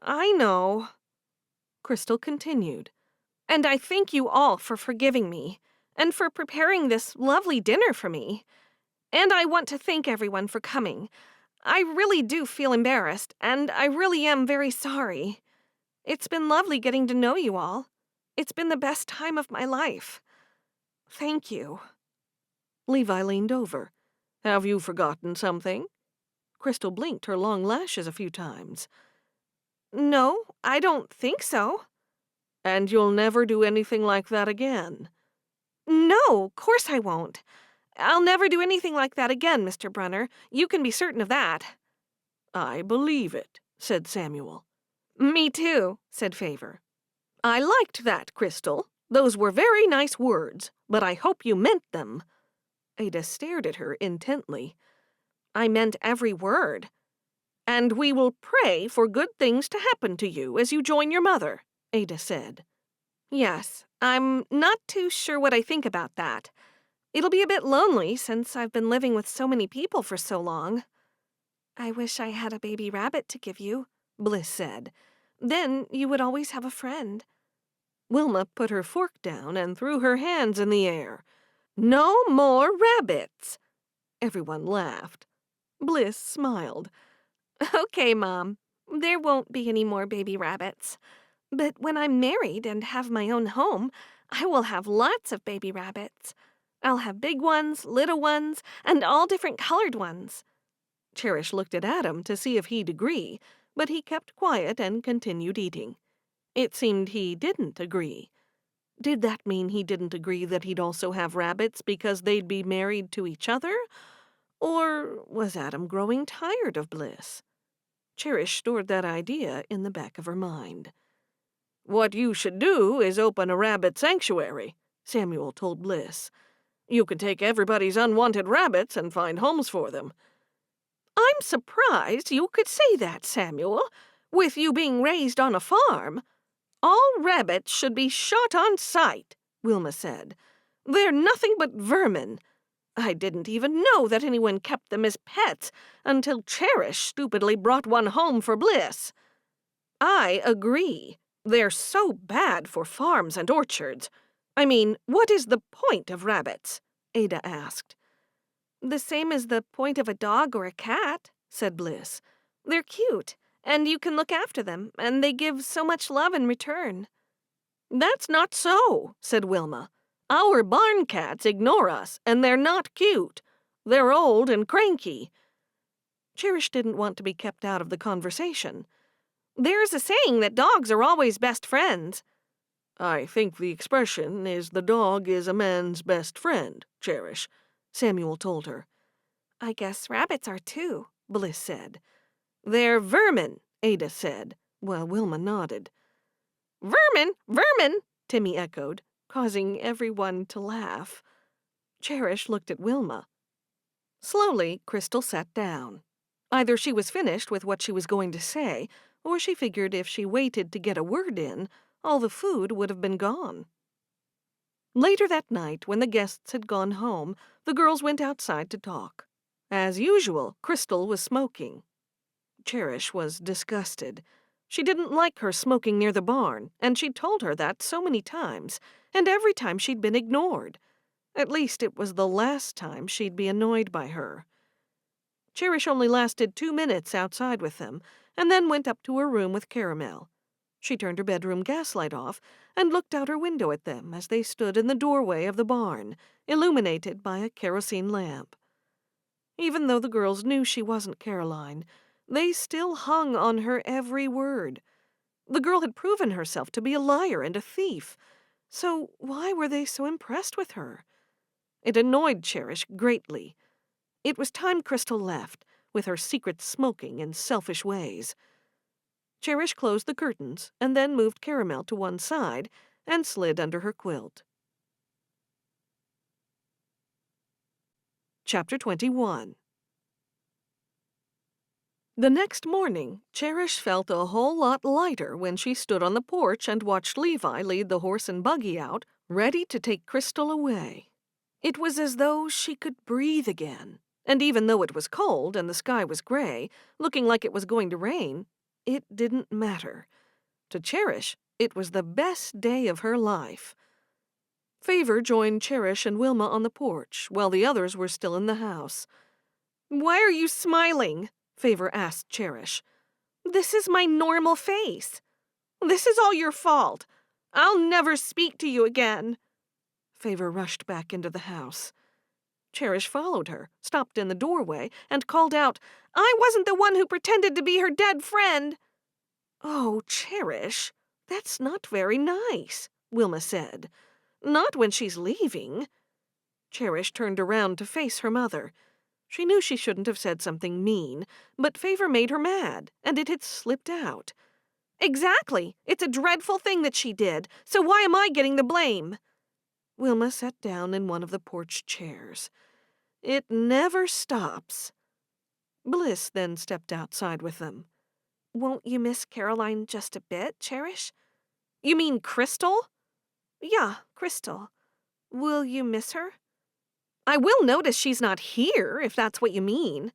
I know. Crystal continued. And I thank you all for forgiving me, and for preparing this lovely dinner for me. And I want to thank everyone for coming. I really do feel embarrassed, and I really am very sorry. It's been lovely getting to know you all. It's been the best time of my life. Thank you. Levi leaned over. Have you forgotten something? Crystal blinked her long lashes a few times. No, I don't think so. And you'll never do anything like that again? No, course I won't. I'll never do anything like that again, Mr. Brunner. You can be certain of that. I believe it, said Samuel. Me too, said Favor. I liked that, Crystal. Those were very nice words, but I hope you meant them. Ada stared at her intently. I meant every word. And we will pray for good things to happen to you as you join your mother, Ada said. Yes, I'm not too sure what I think about that. It'll be a bit lonely since I've been living with so many people for so long. I wish I had a baby rabbit to give you, Bliss said. Then you would always have a friend. Wilma put her fork down and threw her hands in the air. No more rabbits! Everyone laughed. Bliss smiled. Okay, Mom. There won't be any more baby rabbits. But when I'm married and have my own home, I will have lots of baby rabbits. I'll have big ones, little ones, and all different colored ones. Cherish looked at Adam to see if he'd agree, but he kept quiet and continued eating. It seemed he didn't agree. Did that mean he didn't agree that he'd also have rabbits because they'd be married to each other? Or was Adam growing tired of Bliss? Cherish stored that idea in the back of her mind. What you should do is open a rabbit sanctuary, Samuel told Bliss. You can take everybody's unwanted rabbits and find homes for them. I'm surprised you could say that, Samuel, with you being raised on a farm. All rabbits should be shot on sight, Wilma said. They're nothing but vermin. I didn't even know that anyone kept them as pets until Cherish stupidly brought one home for Bliss. I agree. They're so bad for farms and orchards. I mean, what is the point of rabbits? Ada asked. The same as the point of a dog or a cat, said Bliss. They're cute, and you can look after them, and they give so much love in return. That's not so, said Wilma. Our barn cats ignore us, and they're not cute. They're old and cranky. Cherish didn't want to be kept out of the conversation. There's a saying that dogs are always best friends. I think the expression is the dog is a man's best friend, Cherish, Samuel told her. I guess rabbits are too, Bliss said. They're vermin, Ada said, while Wilma nodded. Vermin, vermin, Timmy echoed, causing everyone to laugh. Cherish looked at Wilma. Slowly, Crystal sat down. Either she was finished with what she was going to say, or she figured if she waited to get a word in, all the food would have been gone. Later that night, when the guests had gone home, the girls went outside to talk. As usual, Crystal was smoking. Cherish was disgusted. She didn't like her smoking near the barn, and she'd told her that so many times, and every time she'd been ignored. At least it was the last time she'd be annoyed by her. Cherish only lasted 2 minutes outside with them, and then went up to her room with Caramel. She turned her bedroom gaslight off and looked out her window at them as they stood in the doorway of the barn, illuminated by a kerosene lamp. Even though the girls knew she wasn't Caroline, they still hung on her every word. The girl had proven herself to be a liar and a thief, so why were they so impressed with her? It annoyed Cherish greatly. It was time Crystal left, with her secret smoking and selfish ways. Cherish closed the curtains and then moved Caramel to one side and slid under her quilt. Chapter 21. The next morning, Cherish felt a whole lot lighter when she stood on the porch and watched Levi lead the horse and buggy out, ready to take Crystal away. It was as though she could breathe again, and even though it was cold and the sky was gray, looking like it was going to rain, it didn't matter. To Cherish, it was the best day of her life. Favor joined Cherish and Wilma on the porch, while the others were still in the house. Why are you smiling? Favor asked Cherish. This is my normal face. This is all your fault. I'll never speak to you again. Favor rushed back into the house. Cherish followed her, stopped in the doorway, and called out, I wasn't the one who pretended to be her dead friend. Oh, Cherish, that's not very nice, Wilma said. Not when she's leaving. Cherish turned around to face her mother. She knew she shouldn't have said something mean, but Favor made her mad, and it had slipped out. Exactly. It's a dreadful thing that she did, so why am I getting the blame? Wilma sat down in one of the porch chairs. It never stops. Bliss then stepped outside with them. Won't you miss Caroline just a bit, Cherish? You mean Crystal? Yeah, Crystal. Will you miss her? I will notice she's not here, if that's what you mean.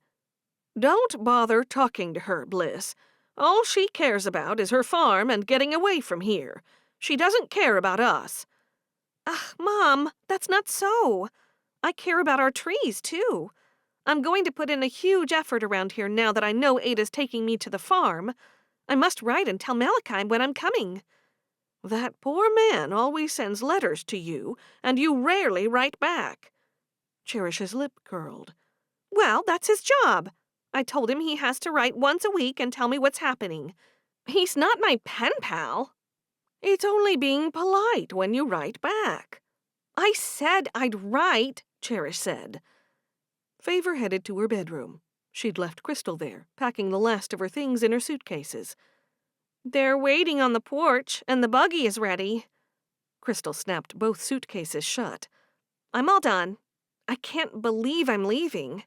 Don't bother talking to her, Bliss. All she cares about is her farm and getting away from here. She doesn't care about us. Ugh, Mom, that's not so. I care about our trees, too. I'm going to put in a huge effort around here now that I know Ada's taking me to the farm. I must write and tell Malachi when I'm coming. That poor man always sends letters to you, and you rarely write back. Cherish's lip curled. Well, that's his job. I told him he has to write once a week and tell me what's happening. He's not my pen pal. It's only being polite when you write back. I said I'd write, Cherish said. Favor headed to her bedroom. She'd left Crystal there, packing the last of her things in her suitcases. They're waiting on the porch, and the buggy is ready. Crystal snapped both suitcases shut. I'm all done. I can't believe I'm leaving.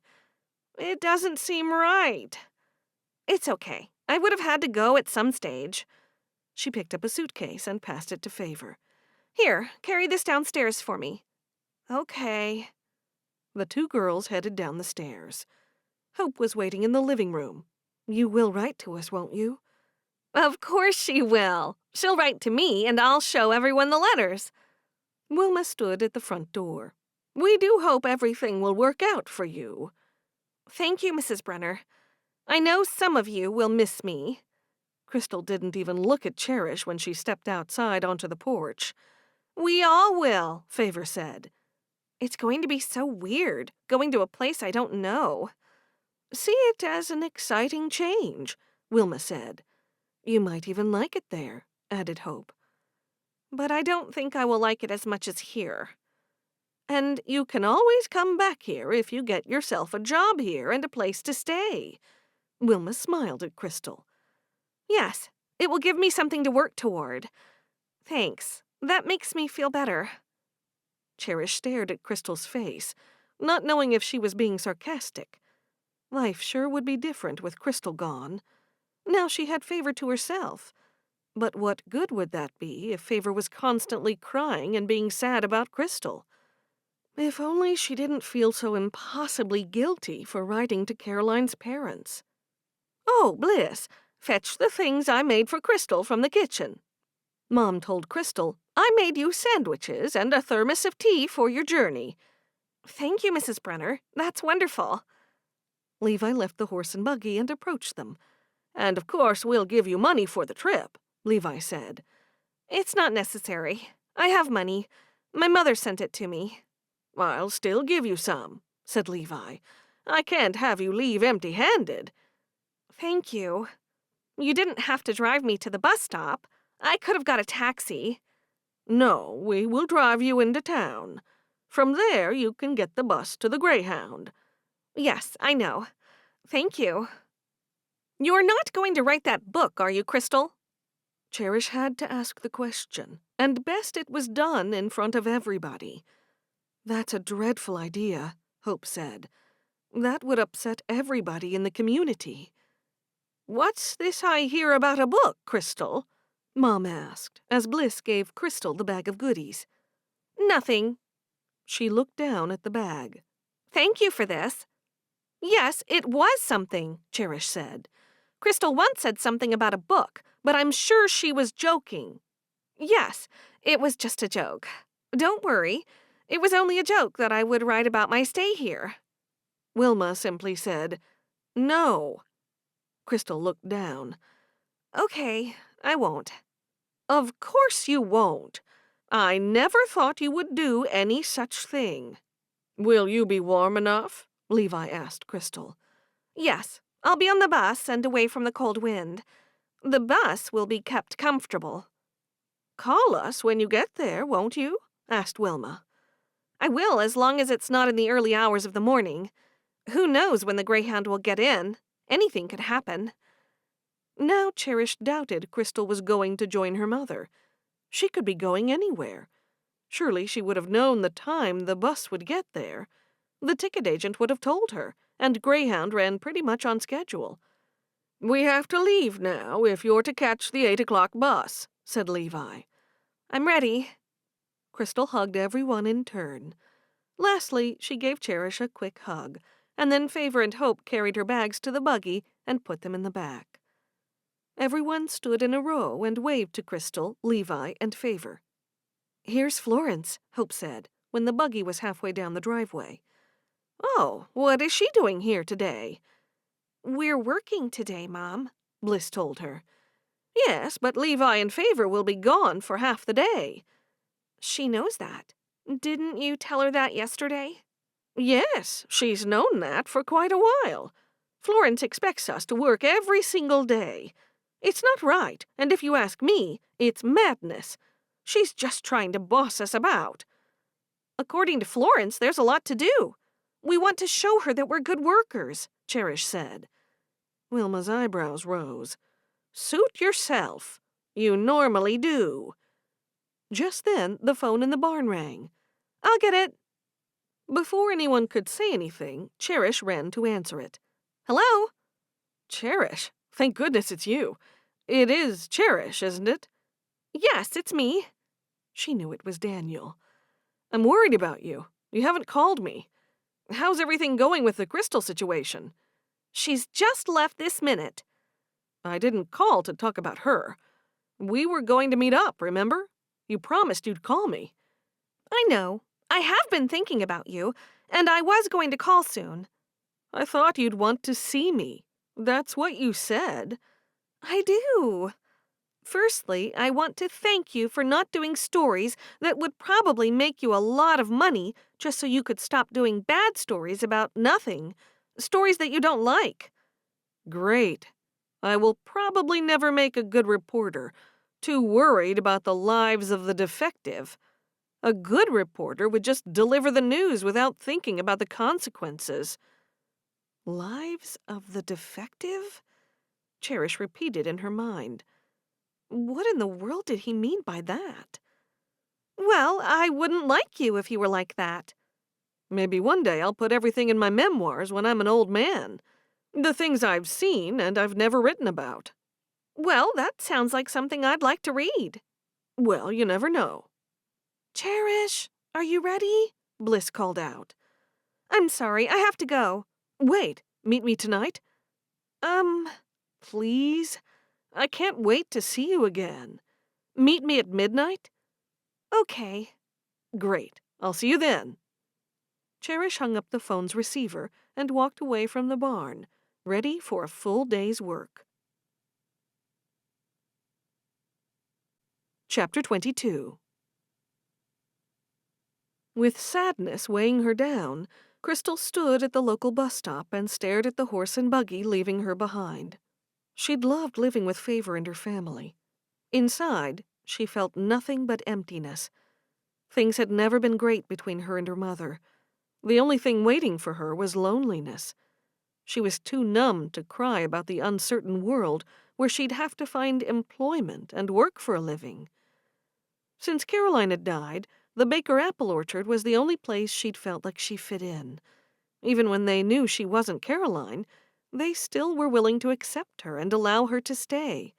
It doesn't seem right. It's okay. I would have had to go at some stage. She picked up a suitcase and passed it to Favor. Here, carry this downstairs for me. Okay. The two girls headed down the stairs. Hope was waiting in the living room. You will write to us, won't you? Of course she will. She'll write to me, and I'll show everyone the letters. Wilma stood at the front door. We do hope everything will work out for you. Thank you, Mrs. Brunner. I know some of you will miss me. Crystal didn't even look at Cherish when she stepped outside onto the porch. We all will, Favor said. It's going to be so weird, going to a place I don't know. See it as an exciting change, Wilma said. You might even like it there, added Hope. But I don't think I will like it as much as here. And you can always come back here if you get yourself a job here and a place to stay. Wilma smiled at Crystal. Yes, it will give me something to work toward. Thanks. That makes me feel better. Cherish stared at Crystal's face, not knowing if she was being sarcastic. Life sure would be different with Crystal gone. Now she had Favor to herself. But what good would that be if Favor was constantly crying and being sad about Crystal? If only she didn't feel so impossibly guilty for writing to Caroline's parents. Oh, Bliss, fetch the things I made for Crystal from the kitchen. Mom told Crystal, I made you sandwiches and a thermos of tea for your journey. Thank you, Mrs. Brunner. That's wonderful. Levi left the horse and buggy and approached them. And of course we'll give you money for the trip, Levi said. It's not necessary. I have money. My mother sent it to me. I'll still give you some, said Levi. I can't have you leave empty-handed. Thank you. You didn't have to drive me to the bus stop. I could have got a taxi. No, we will drive you into town. From there you can get the bus to the Greyhound. Yes, I know. Thank you. You're not going to write that book, are you, Crystal? Cherish had to ask the question, and best it was done in front of everybody. That's a dreadful idea, Hope said. That would upset everybody in the community. What's this I hear about a book, Crystal? Mom asked, as Bliss gave Crystal the bag of goodies. Nothing. She looked down at the bag. Thank you for this. Yes, it was something, Cherish said. Crystal once said something about a book, but I'm sure she was joking. Yes, it was just a joke. Don't worry. It was only a joke that I would write about my stay here. Wilma simply said, No. Crystal looked down. Okay, I won't. Of course you won't. I never thought you would do any such thing. Will you be warm enough? Levi asked Crystal. Yes, I'll be on the bus and away from the cold wind. The bus will be kept comfortable. Call us when you get there, won't you? Asked Wilma. I will, as long as it's not in the early hours of the morning. Who knows when the Greyhound will get in? Anything could happen. Now Cherish doubted Crystal was going to join her mother. She could be going anywhere. Surely she would have known the time the bus would get there. The ticket agent would have told her, and Greyhound ran pretty much on schedule. We have to leave now if you're to catch the 8 o'clock bus, said Levi. I'm ready. Crystal hugged everyone in turn. Lastly, she gave Cherish a quick hug, and then Favor and Hope carried her bags to the buggy and put them in the back. Everyone stood in a row and waved to Crystal, Levi, and Favor. "Here's Florence," Hope said, when the buggy was halfway down the driveway. "Oh, what is she doing here today?" "We're working today, Mom," Bliss told her. "Yes, but Levi and Favor will be gone for half the day." "She knows that. Didn't you tell her that yesterday?" "Yes, she's known that for quite a while. Florence expects us to work every single day. It's not right, and if you ask me, it's madness. She's just trying to boss us about." "According to Florence, there's a lot to do. We want to show her that we're good workers," Cherish said. Wilma's eyebrows rose. "Suit yourself. You normally do." Just then, the phone in the barn rang. "I'll get it." Before anyone could say anything, Cherish ran to answer it. "Hello?" "Cherish? Thank goodness it's you. It is Cherish, isn't it?" "Yes, it's me." She knew it was Daniel. "I'm worried about you. You haven't called me. How's everything going with the Crystal situation?" "She's just left this minute." "I didn't call to talk about her. We were going to meet up, remember? You promised you'd call me." "I know. I have been thinking about you, and I was going to call soon." "I thought you'd want to see me. That's what you said." "I do. Firstly, I want to thank you for not doing stories that would probably make you a lot of money just so you could stop doing bad stories about nothing, stories that you don't like." "Great. I will probably never make a good reporter, too worried about the lives of the defective. A good reporter would just deliver the news without thinking about the consequences." "Lives of the defective?" Cherish repeated in her mind. What in the world did he mean by that? "Well, I wouldn't like you if you were like that." "Maybe one day I'll put everything in my memoirs when I'm an old man. The things I've seen and I've never written about." "Well, that sounds like something I'd like to read." "Well, you never know." "Cherish, are you ready?" Bliss called out. "I'm sorry, I have to go." "Wait, meet me tonight?" Please? I can't wait to see you again. Meet me at midnight?" "Okay." "Great. I'll see you then." Cherish hung up the phone's receiver and walked away from the barn, ready for a full day's work. Chapter 22. With sadness weighing her down, Crystal stood at the local bus stop and stared at the horse and buggy leaving her behind. She'd loved living with Favor and her family. Inside, she felt nothing but emptiness. Things had never been great between her and her mother. The only thing waiting for her was loneliness. She was too numb to cry about the uncertain world where she'd have to find employment and work for a living. Since Caroline had died, the Baker apple orchard was the only place she'd felt like she fit in. Even when they knew she wasn't Caroline, they still were willing to accept her and allow her to stay.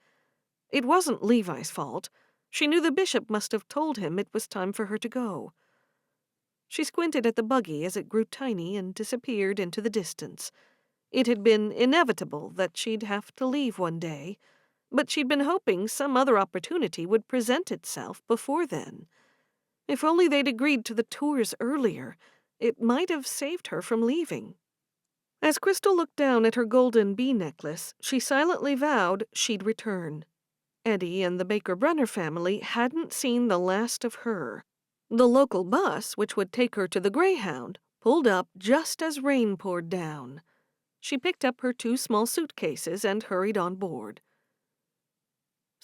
It wasn't Levi's fault. She knew the bishop must have told him it was time for her to go. She squinted at the buggy as it grew tiny and disappeared into the distance. It had been inevitable that she'd have to leave one day, but she'd been hoping some other opportunity would present itself before then. If only they'd agreed to the tours earlier, it might have saved her from leaving. As Crystal looked down at her golden bee necklace, she silently vowed she'd return. Eddie and the Baker-Brunner family hadn't seen the last of her. The local bus, which would take her to the Greyhound, pulled up just as rain poured down. She picked up her 2 small suitcases and hurried on board.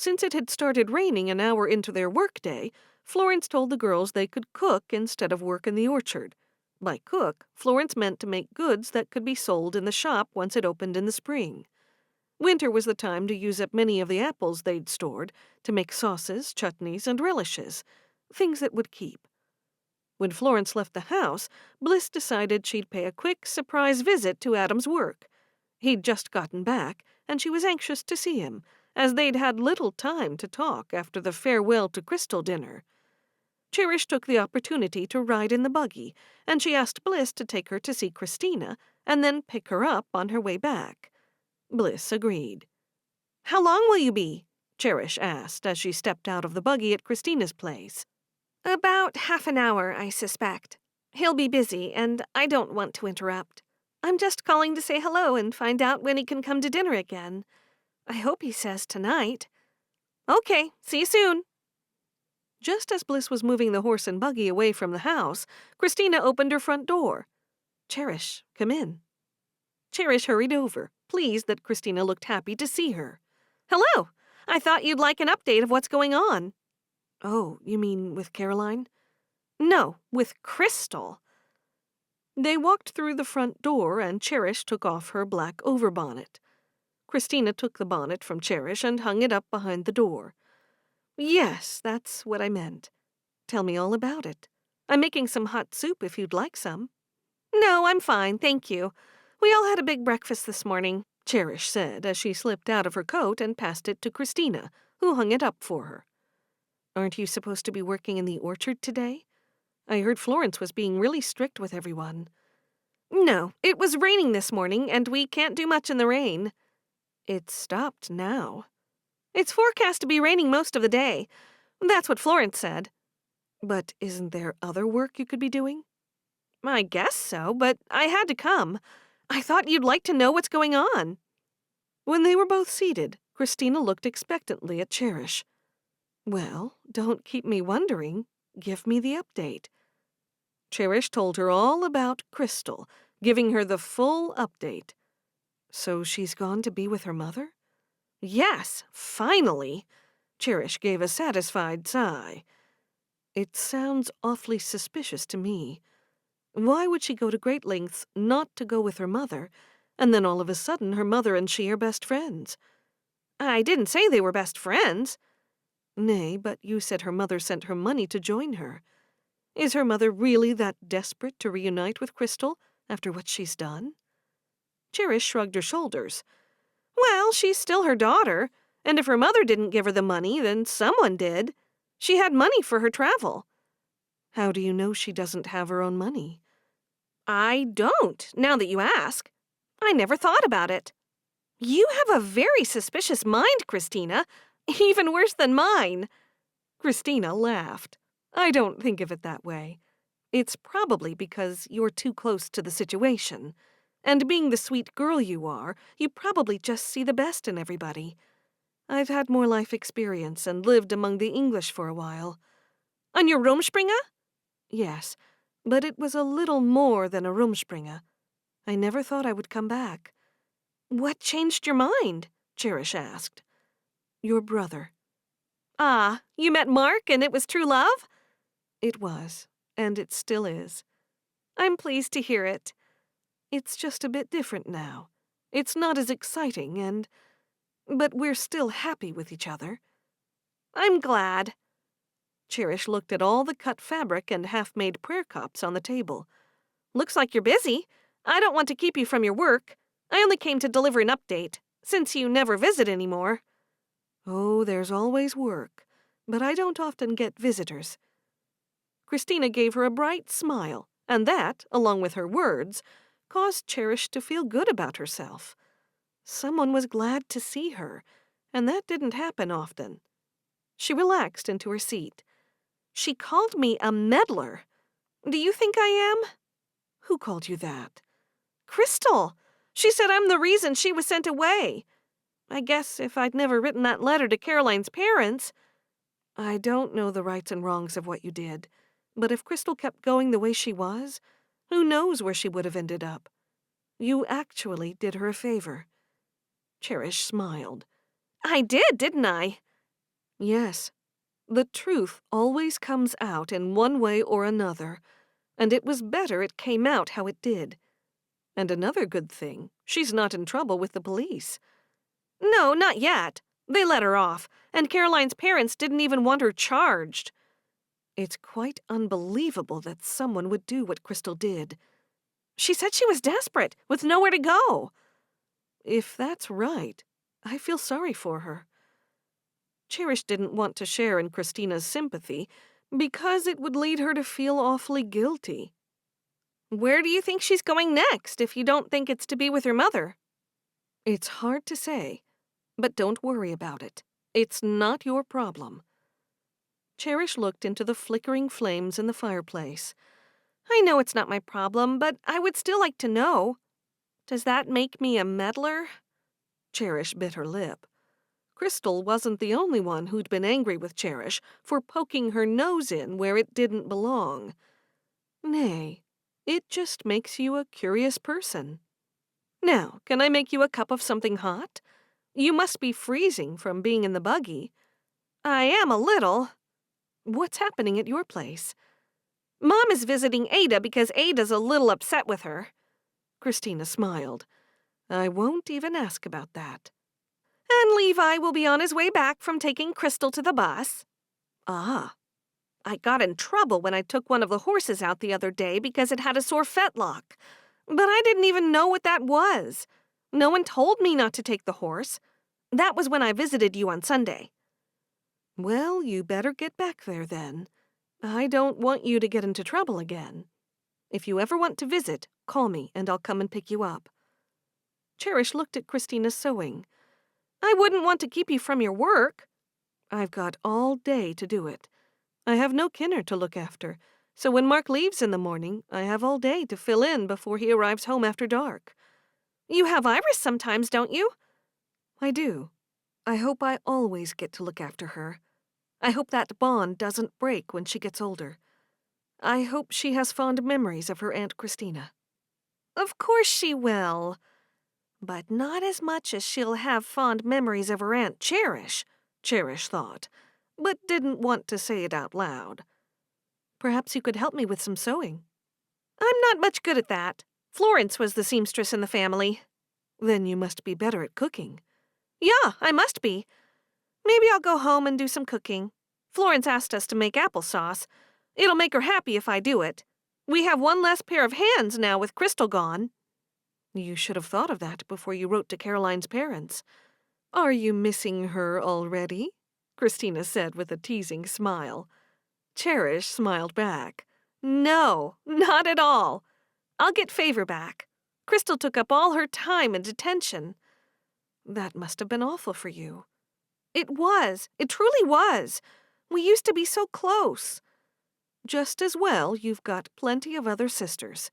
Since it had started raining an hour into their workday, Florence told the girls they could cook instead of work in the orchard. By cook, Florence meant to make goods that could be sold in the shop once it opened in the spring. Winter was the time to use up many of the apples they'd stored to make sauces, chutneys, and relishes, things that would keep. When Florence left the house, Bliss decided she'd pay a quick, surprise visit to Adam's work. He'd just gotten back, and she was anxious to see him, as they'd had little time to talk after the farewell to Crystal dinner. Cherish took the opportunity to ride in the buggy, and she asked Bliss to take her to see Christina and then pick her up on her way back. Bliss agreed. How long will you be? Cherish asked as she stepped out of the buggy at Christina's place. About half an hour, I suspect. He'll be busy, and I don't want to interrupt. I'm just calling to say hello and find out when he can come to dinner again. I hope he says tonight. Okay, see you soon. Just as Bliss was moving the horse and buggy away from the house, Christina opened her front door. Cherish, come in. Cherish hurried over, pleased that Christina looked happy to see her. Hello! I thought you'd like an update of what's going on. Oh, you mean with Caroline? No, with Crystal. They walked through the front door, and Cherish took off her black overbonnet. Christina took the bonnet from Cherish and hung it up behind the door. Yes, that's what I meant. Tell me all about it. I'm making some hot soup if you'd like some. No, I'm fine, thank you. We all had a big breakfast this morning, Cherish said as she slipped out of her coat and passed it to Christina, who hung it up for her. Aren't you supposed to be working in the orchard today? I heard Florence was being really strict with everyone. No, it was raining this morning, and we can't do much in the rain. It's stopped now. It's forecast to be raining most of the day. That's what Florence said. But isn't there other work you could be doing? I guess so, but I had to come. I thought you'd like to know what's going on. When they were both seated, Christina looked expectantly at Cherish. Well, don't keep me wondering. Give me the update. Cherish told her all about Crystal, giving her the full update. So she's gone to be with her mother? Yes, finally. Cherish gave a satisfied sigh. It sounds awfully suspicious to me. Why would she go to great lengths not to go with her mother, and then all of a sudden her mother and she are best friends? I didn't say they were best friends. Nay, but you said her mother sent her money to join her. Is her mother really that desperate to reunite with Crystal after what she's done? Cherish shrugged her shoulders. Well, she's still her daughter, and if her mother didn't give her the money, then someone did. She had money for her travel. How do you know she doesn't have her own money? I don't, now that you ask. I never thought about it. You have a very suspicious mind, Christina. Even worse than mine. Christina laughed. I don't think of it that way. It's probably because you're too close to the situation. And being the sweet girl you are, you probably just see the best in everybody. I've had more life experience and lived among the English for a while. On your Rumspringa? Yes, but it was a little more than a Rumspringa. I never thought I would come back. What changed your mind? Cherish asked. Your brother. Ah, you met Mark and it was true love? It was, and it still is. I'm pleased to hear it. It's just a bit different now. It's not as exciting but we're still happy with each other. I'm glad. Cherish looked at all the cut fabric and half-made prayer cups on the table. Looks like you're busy. I don't want to keep you from your work. I only came to deliver an update, since you never visit anymore. Oh, there's always work, but I don't often get visitors. Christina gave her a bright smile, and that, along with her words, caused Cherish to feel good about herself. Someone was glad to see her, and that didn't happen often. She relaxed into her seat. She called me a meddler. Do you think I am? Who called you that? Crystal. She said I'm the reason she was sent away. I guess if I'd never written that letter to Caroline's parents... I don't know the rights and wrongs of what you did, but if Crystal kept going the way she was, who knows where she would have ended up? You actually did her a favor. Cherish smiled. I did, didn't I? Yes, the truth always comes out in one way or another, and it was better it came out how it did. And another good thing, she's not in trouble with the police. No, not yet. They let her off, and Caroline's parents didn't even want her charged. It's quite unbelievable that someone would do what Crystal did. She said she was desperate, with nowhere to go. If that's right, I feel sorry for her. Cherish didn't want to share in Christina's sympathy because it would lead her to feel awfully guilty. Where do you think she's going next if you don't think it's to be with her mother? It's hard to say, but don't worry about it. It's not your problem. Cherish looked into the flickering flames in the fireplace. I know it's not my problem, but I would still like to know. Does that make me a meddler? Cherish bit her lip. Crystal wasn't the only one who'd been angry with Cherish for poking her nose in where it didn't belong. Nay, it just makes you a curious person. Now, can I make you a cup of something hot? You must be freezing from being in the buggy. I am a little. What's happening at your place? Mom is visiting Ada because Ada's a little upset with her. Christina smiled. I won't even ask about that. And Levi will be on his way back from taking Crystal to the bus. Ah. I got in trouble when I took one of the horses out the other day because it had a sore fetlock. But I didn't even know what that was. No one told me not to take the horse. That was when I visited you on Sunday. Well, you better get back there then. I don't want you to get into trouble again. If you ever want to visit, call me and I'll come and pick you up. Cherish looked at Christina's sewing. I wouldn't want to keep you from your work. I've got all day to do it. I have no Kinner to look after, so when Mark leaves in the morning, I have all day to fill in before he arrives home after dark. You have Iris sometimes, don't you? I do. I hope I always get to look after her. I hope that bond doesn't break when she gets older. I hope she has fond memories of her Aunt Christina. Of course she will. But not as much as she'll have fond memories of her Aunt Cherish, Cherish thought, but didn't want to say it out loud. Perhaps you could help me with some sewing. I'm not much good at that. Florence was the seamstress in the family. Then you must be better at cooking. Yeah, I must be. Maybe I'll go home and do some cooking. Florence asked us to make applesauce. It'll make her happy if I do it. We have one less pair of hands now with Crystal gone. You should have thought of that before you wrote to Caroline's parents. Are you missing her already? Christina said with a teasing smile. Cherish smiled back. No, not at all. I'll get Favor back. Crystal took up all her time and attention. That must have been awful for you. It was. It truly was. We used to be so close. Just as well you've got plenty of other sisters.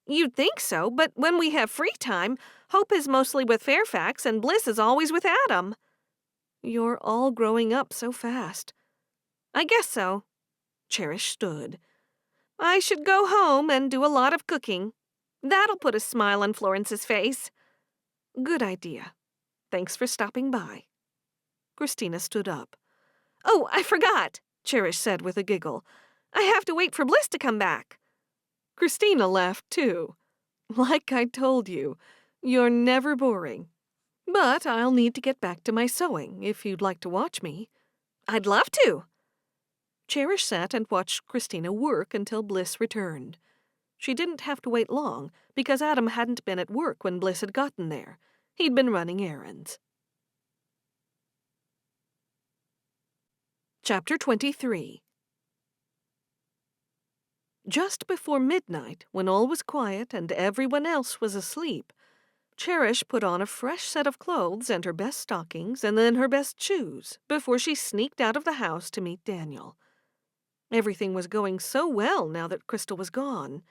You'd think so, but when we have free time, Hope is mostly with Fairfax and Bliss is always with Adam. You're all growing up so fast. I guess so. Cherish stood. I should go home and do a lot of cooking. That'll put a smile on Florence's face. Good idea. Thanks for stopping by. Christina stood up. Oh, I forgot, Cherish said with a giggle. I have to wait for Bliss to come back. Christina laughed too. Like I told you, you're never boring. But I'll need to get back to my sewing if you'd like to watch me. I'd love to. Cherish sat and watched Christina work until Bliss returned. She didn't have to wait long because Adam hadn't been at work when Bliss had gotten there. He'd been running errands. Chapter 23. Just before midnight, when all was quiet and everyone else was asleep, Cherish put on a fresh set of clothes and her best stockings and then her best shoes before she sneaked out of the house to meet Daniel. Everything was going so well now that Crystal was gone.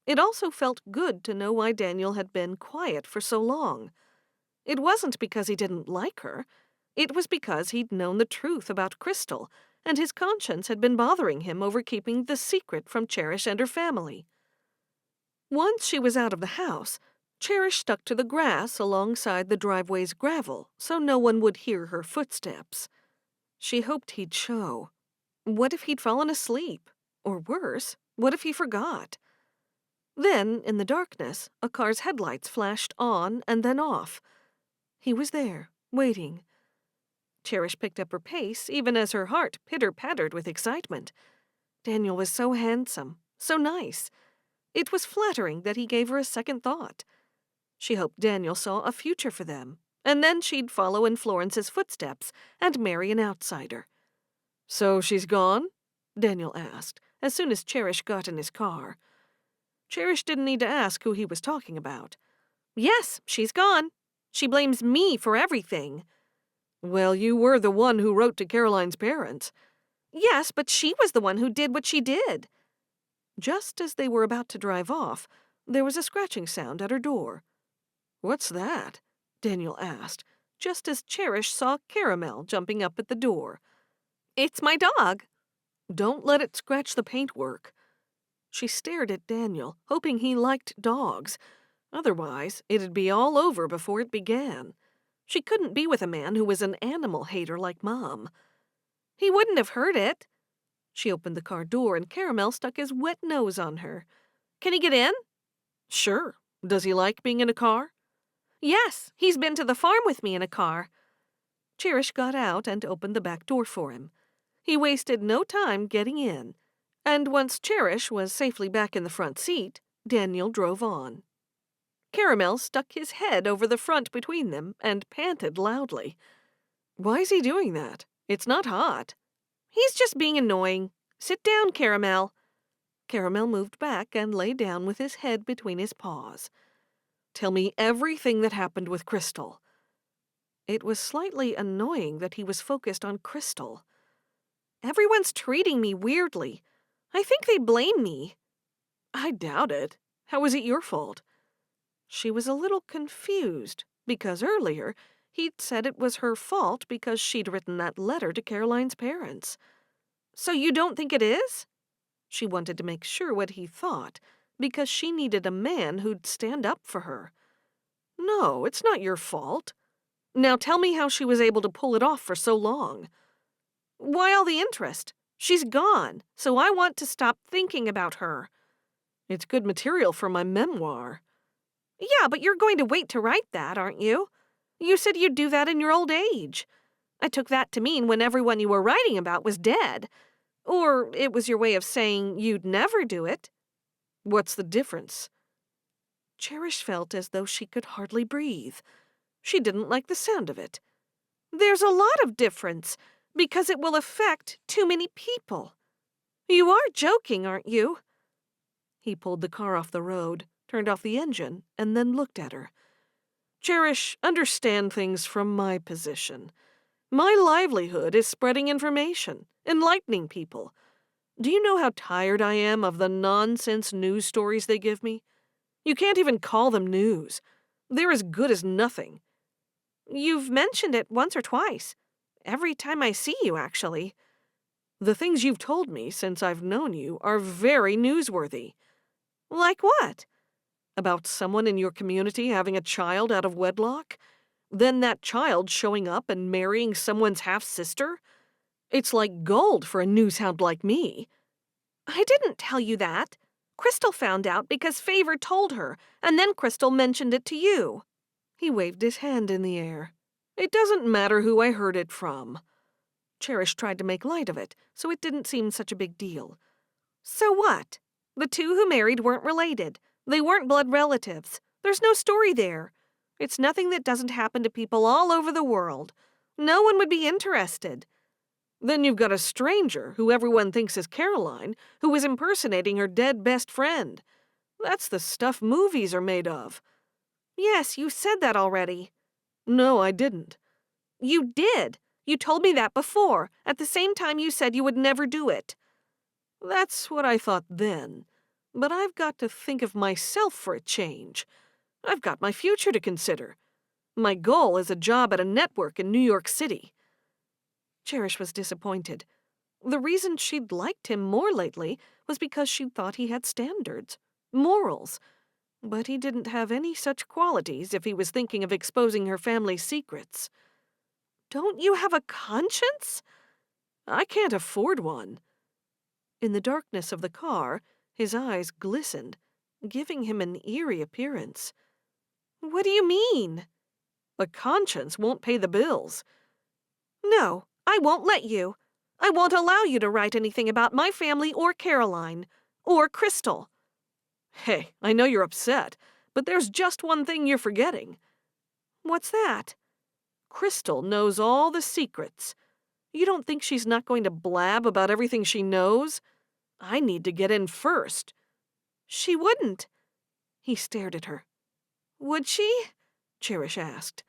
It also felt good to know why Daniel had been quiet for so long. It wasn't because he didn't like her. It was because he'd known the truth about Crystal, and his conscience had been bothering him over keeping the secret from Cherish and her family. Once she was out of the house, Cherish stuck to the grass alongside the driveway's gravel so no one would hear her footsteps. She hoped he'd show. What if he'd fallen asleep? Or worse, what if he forgot? Then, in the darkness, a car's headlights flashed on and then off. He was there, waiting. Cherish picked up her pace, even as her heart pitter-pattered with excitement. Daniel was so handsome, so nice. It was flattering that he gave her a second thought. She hoped Daniel saw a future for them, and then she'd follow in Florence's footsteps and marry an outsider. "So she's gone?" Daniel asked, as soon as Cherish got in his car. Cherish didn't need to ask who he was talking about. Yes, she's gone. She blames me for everything. Well, you were the one who wrote to Caroline's parents. Yes, but she was the one who did what she did. Just as they were about to drive off, there was a scratching sound at her door. "What's that?" Daniel asked, just as Cherish saw Caramel jumping up at the door. It's my dog. "Don't let it scratch the paintwork." She stared at Daniel, hoping he liked dogs. Otherwise, it'd be all over before it began. She couldn't be with a man who was an animal hater like Mom. He wouldn't have heard it. She opened the car door and Caramel stuck his wet nose on her. Can he get in? "Sure. Does he like being in a car?" Yes, he's been to the farm with me in a car. Cherish got out and opened the back door for him. He wasted no time getting in, and once Cherish was safely back in the front seat, Daniel drove on. Caramel stuck his head over the front between them and panted loudly. "Why is he doing that? It's not hot." He's just being annoying. Sit down, Caramel. Caramel moved back and lay down with his head between his paws. "Tell me everything that happened with Crystal." It was slightly annoying that he was focused on Crystal. Everyone's treating me weirdly. I think they blame me. "I doubt it. How is it your fault?" She was a little confused, because earlier he'd said it was her fault because she'd written that letter to Caroline's parents. So you don't think it is? She wanted to make sure what he thought, because she needed a man who'd stand up for her. "No, it's not your fault. Now tell me how she was able to pull it off for so long." Why all the interest? She's gone, so I want to stop thinking about her. "It's good material for my memoir." Yeah, but you're going to wait to write that, aren't you? You said you'd do that in your old age. I took that to mean when everyone you were writing about was dead. Or it was your way of saying you'd never do it. "What's the difference?" Cherish felt as though she could hardly breathe. She didn't like the sound of it. There's a lot of difference, because it will affect too many people. You are joking, aren't you? He pulled the car off the road, turned off the engine, and then looked at her. "Cherish, understand things from my position. My livelihood is spreading information, enlightening people. Do you know how tired I am of the nonsense news stories they give me? You can't even call them news. They're as good as nothing." You've mentioned it once or twice. Every time I see you, actually. The things you've told me since I've known you are very newsworthy. Like what? About someone in your community having a child out of wedlock? Then that child showing up and marrying someone's half-sister? It's like gold for a newshound like me. I didn't tell you that. Crystal found out because Favor told her, and then Crystal mentioned it to you. He waved his hand in the air. "It doesn't matter who I heard it from." Cherish tried to make light of it, so it didn't seem such a big deal. So what? The two who married weren't related. They weren't blood relatives. There's no story there. It's nothing that doesn't happen to people all over the world. No one would be interested. Then you've got a stranger, who everyone thinks is Caroline, who was impersonating her dead best friend. That's the stuff movies are made of. Yes, you said that already. No, I didn't. You did. You told me that before, at the same time you said you would never do it. That's what I thought then. But I've got to think of myself for a change. I've got my future to consider. My goal is a job at a network in New York City. Cherish was disappointed. The reason she'd liked him more lately was because she'd thought he had standards, morals. But he didn't have any such qualities if he was thinking of exposing her family's secrets. Don't you have a conscience? I can't afford one." In the darkness of the car, his eyes glistened, giving him an eerie appearance. What do you mean? A conscience won't pay the bills. No, I won't let you. I won't allow you to write anything about my family or Caroline. Or Crystal. Hey, I know you're upset, but there's just one thing you're forgetting. What's that? Crystal knows all the secrets. You don't think she's not going to blab about everything she knows? I need to get in first. She wouldn't. He stared at her. Would she? Cherish asked.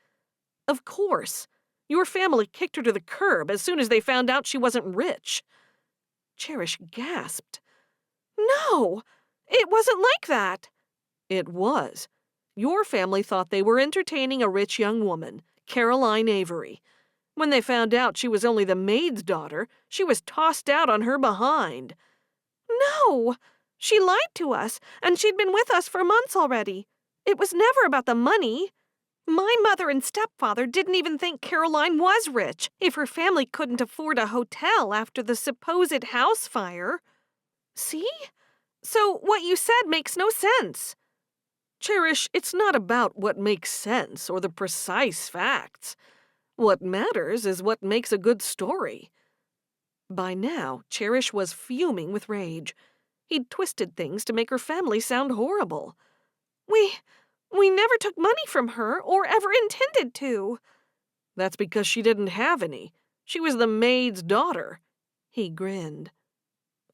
Of course. Your family kicked her to the curb as soon as they found out she wasn't rich. Cherish gasped. No, it wasn't like that. It was. Your family thought they were entertaining a rich young woman, Caroline Avery. When they found out she was only the maid's daughter, she was tossed out on her behind. No, she lied to us, and she'd been with us for months already. It was never about the money. My mother and stepfather didn't even think Caroline was rich if her family couldn't afford a hotel after the supposed house fire. See? So what you said makes no sense. Cherish, it's not about what makes sense or the precise facts. What matters is what makes a good story. By now, Cherish was fuming with rage. He'd twisted things to make her family sound horrible. We never took money from her or ever intended to. That's because she didn't have any. She was the maid's daughter. He grinned.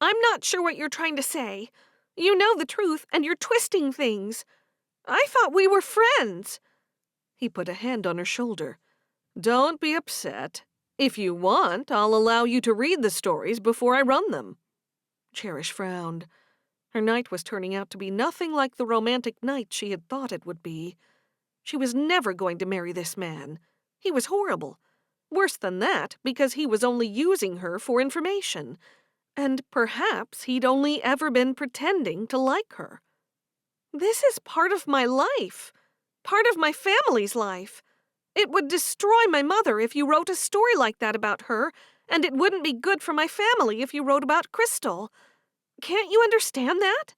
I'm not sure what you're trying to say. You know the truth, and you're twisting things. I thought we were friends. He put a hand on her shoulder. Don't be upset. If you want, I'll allow you to read the stories before I run them. Cherish frowned. Her night was turning out to be nothing like the romantic night she had thought it would be. She was never going to marry this man. He was horrible. Worse than that, because he was only using her for information. And perhaps he'd only ever been pretending to like her. This is part of my life. Part of my family's life. It would destroy my mother if you wrote a story like that about her, and it wouldn't be good for my family if you wrote about Crystal. Can't you understand that?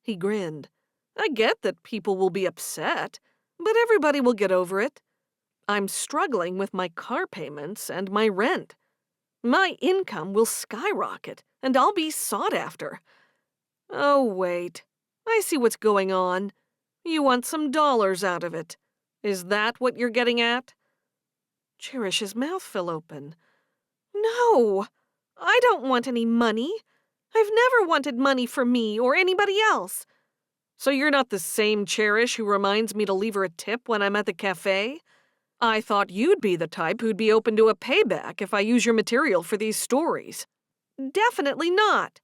He grinned. I get that people will be upset, but everybody will get over it. I'm struggling with my car payments and my rent. My income will skyrocket, and I'll be sought after. Oh, wait. I see what's going on. You want some dollars out of it. Is that what you're getting at? Cherish's mouth fell open. No, I don't want any money. I've never wanted money for me or anybody else. So you're not the same Cherish who reminds me to leave her a tip when I'm at the cafe? I thought you'd be the type who'd be open to a payback if I use your material for these stories. Definitely not.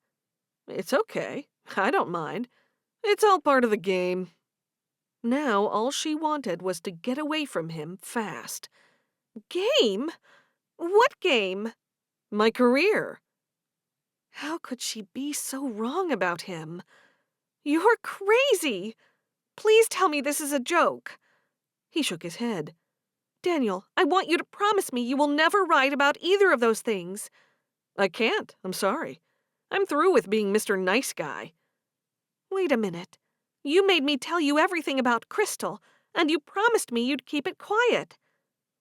It's okay. I don't mind. It's all part of the game. Now all she wanted was to get away from him fast. Game? What game? My career. How could she be so wrong about him? You're crazy. Please tell me this is a joke. He shook his head. Daniel, I want you to promise me you will never write about either of those things. I can't. I'm sorry. I'm through with being Mr. Nice Guy. Wait a minute. You made me tell you everything about Crystal, and you promised me you'd keep it quiet.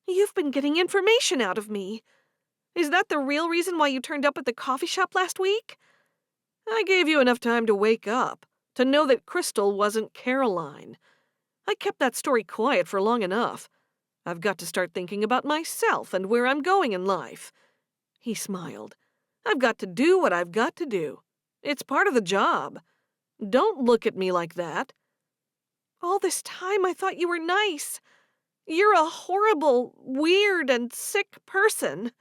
You've been getting information out of me. Is that the real reason why you turned up at the coffee shop last week? I gave you enough time to wake up, to know that Crystal wasn't Caroline. I kept that story quiet for long enough. I've got to start thinking about myself and where I'm going in life. He smiled. I've got to do what I've got to do. It's part of the job. Don't look at me like that. All this time I thought you were nice. You're a horrible, weird, and sick person.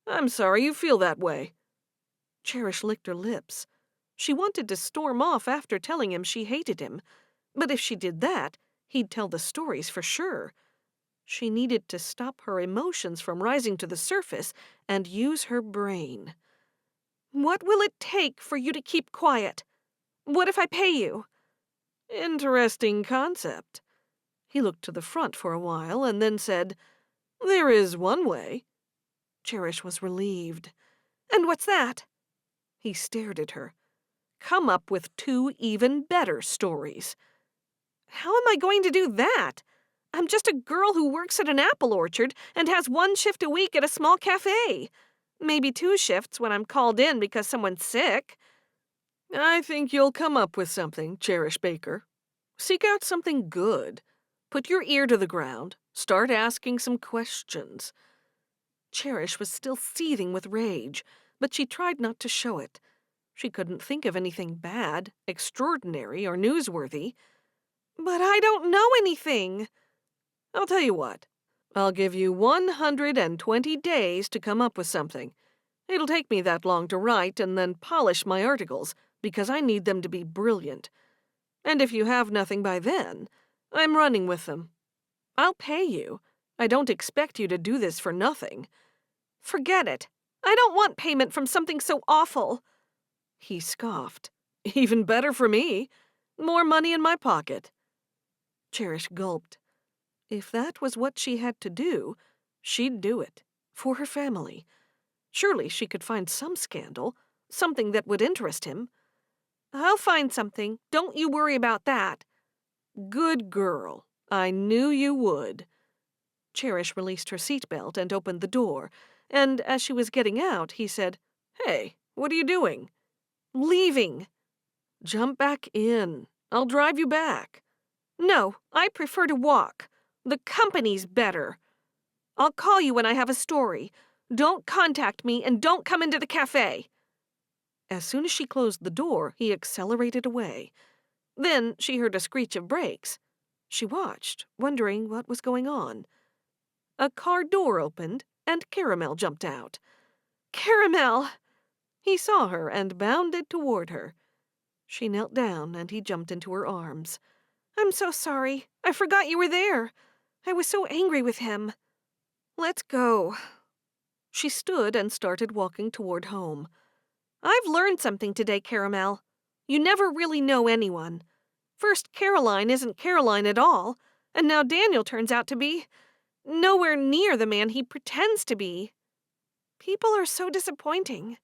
I'm sorry you feel that way. Cherish licked her lips. She wanted to storm off after telling him she hated him, but if she did that, he'd tell the stories for sure. She needed to stop her emotions from rising to the surface and use her brain. What will it take for you to keep quiet? What if I pay you? Interesting concept. He looked to the front for a while and then said, There is one way. Cherish was relieved. And what's that? He stared at her. Come up with 2 even better stories. How am I going to do that? I'm just a girl who works at an apple orchard and has 1 shift a week at a small cafe. Maybe 2 shifts when I'm called in because someone's sick. I think you'll come up with something, Cherish Baker. Seek out something good. Put your ear to the ground. Start asking some questions. Cherish was still seething with rage, but she tried not to show it. She couldn't think of anything bad, extraordinary, or newsworthy. But I don't know anything. I'll tell you what. I'll give you 120 days to come up with something. It'll take me that long to write and then polish my articles, because I need them to be brilliant. And if you have nothing by then, I'm running with them. I'll pay you. I don't expect you to do this for nothing. Forget it. I don't want payment from something so awful. He scoffed. Even better for me. More money in my pocket. Cherish gulped. If that was what she had to do, she'd do it. For her family. Surely she could find some scandal, something that would interest him. I'll find something. Don't you worry about that. Good girl. I knew you would. Cherish released her seatbelt and opened the door, and as she was getting out, he said, Hey, what are you doing? Leaving. Jump back in. I'll drive you back. No, I prefer to walk. The company's better. I'll call you when I have a story. Don't contact me and don't come into the cafe. As soon as she closed the door, he accelerated away. Then she heard a screech of brakes. She watched, wondering what was going on. A car door opened, and Caramel jumped out. Caramel! He saw her and bounded toward her. She knelt down, and he jumped into her arms. I'm so sorry. I forgot you were there. I was so angry with him. Let's go. She stood and started walking toward home. I've learned something today, Caramel. You never really know anyone. First, Caroline isn't Caroline at all, and now Daniel turns out to be nowhere near the man he pretends to be. People are so disappointing.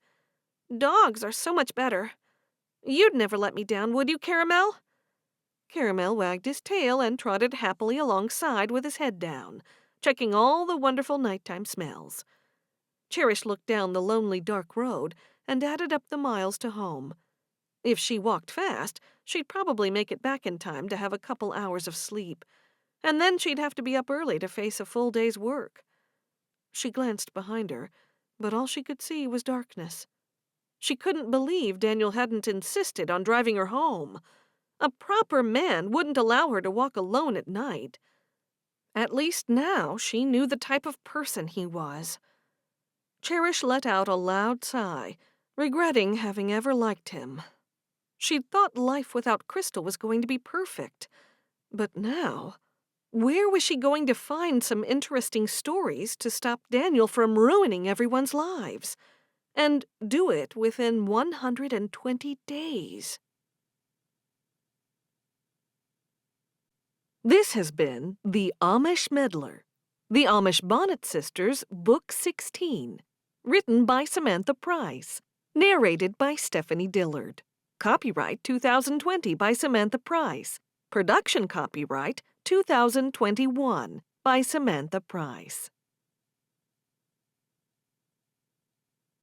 Dogs are so much better. You'd never let me down, would you, Caramel? Caramel wagged his tail and trotted happily alongside with his head down, checking all the wonderful nighttime smells. Cherish looked down the lonely dark road and added up the miles to home. If she walked fast, she'd probably make it back in time to have a couple hours of sleep, and then she'd have to be up early to face a full day's work. She glanced behind her, but all she could see was darkness. She couldn't believe Daniel hadn't insisted on driving her home. A proper man wouldn't allow her to walk alone at night. At least now she knew the type of person he was. Cherish let out a loud sigh, regretting having ever liked him. She'd thought life without Crystal was going to be perfect. But now, where was she going to find some interesting stories to stop Daniel from ruining everyone's lives? And do it within 120 days. This has been The Amish Meddler, The Amish Bonnet Sisters, Book 16, written by Samantha Price, narrated by Stephanie Dillard. Copyright 2020 by Samantha Price. Production copyright 2021 by Samantha Price.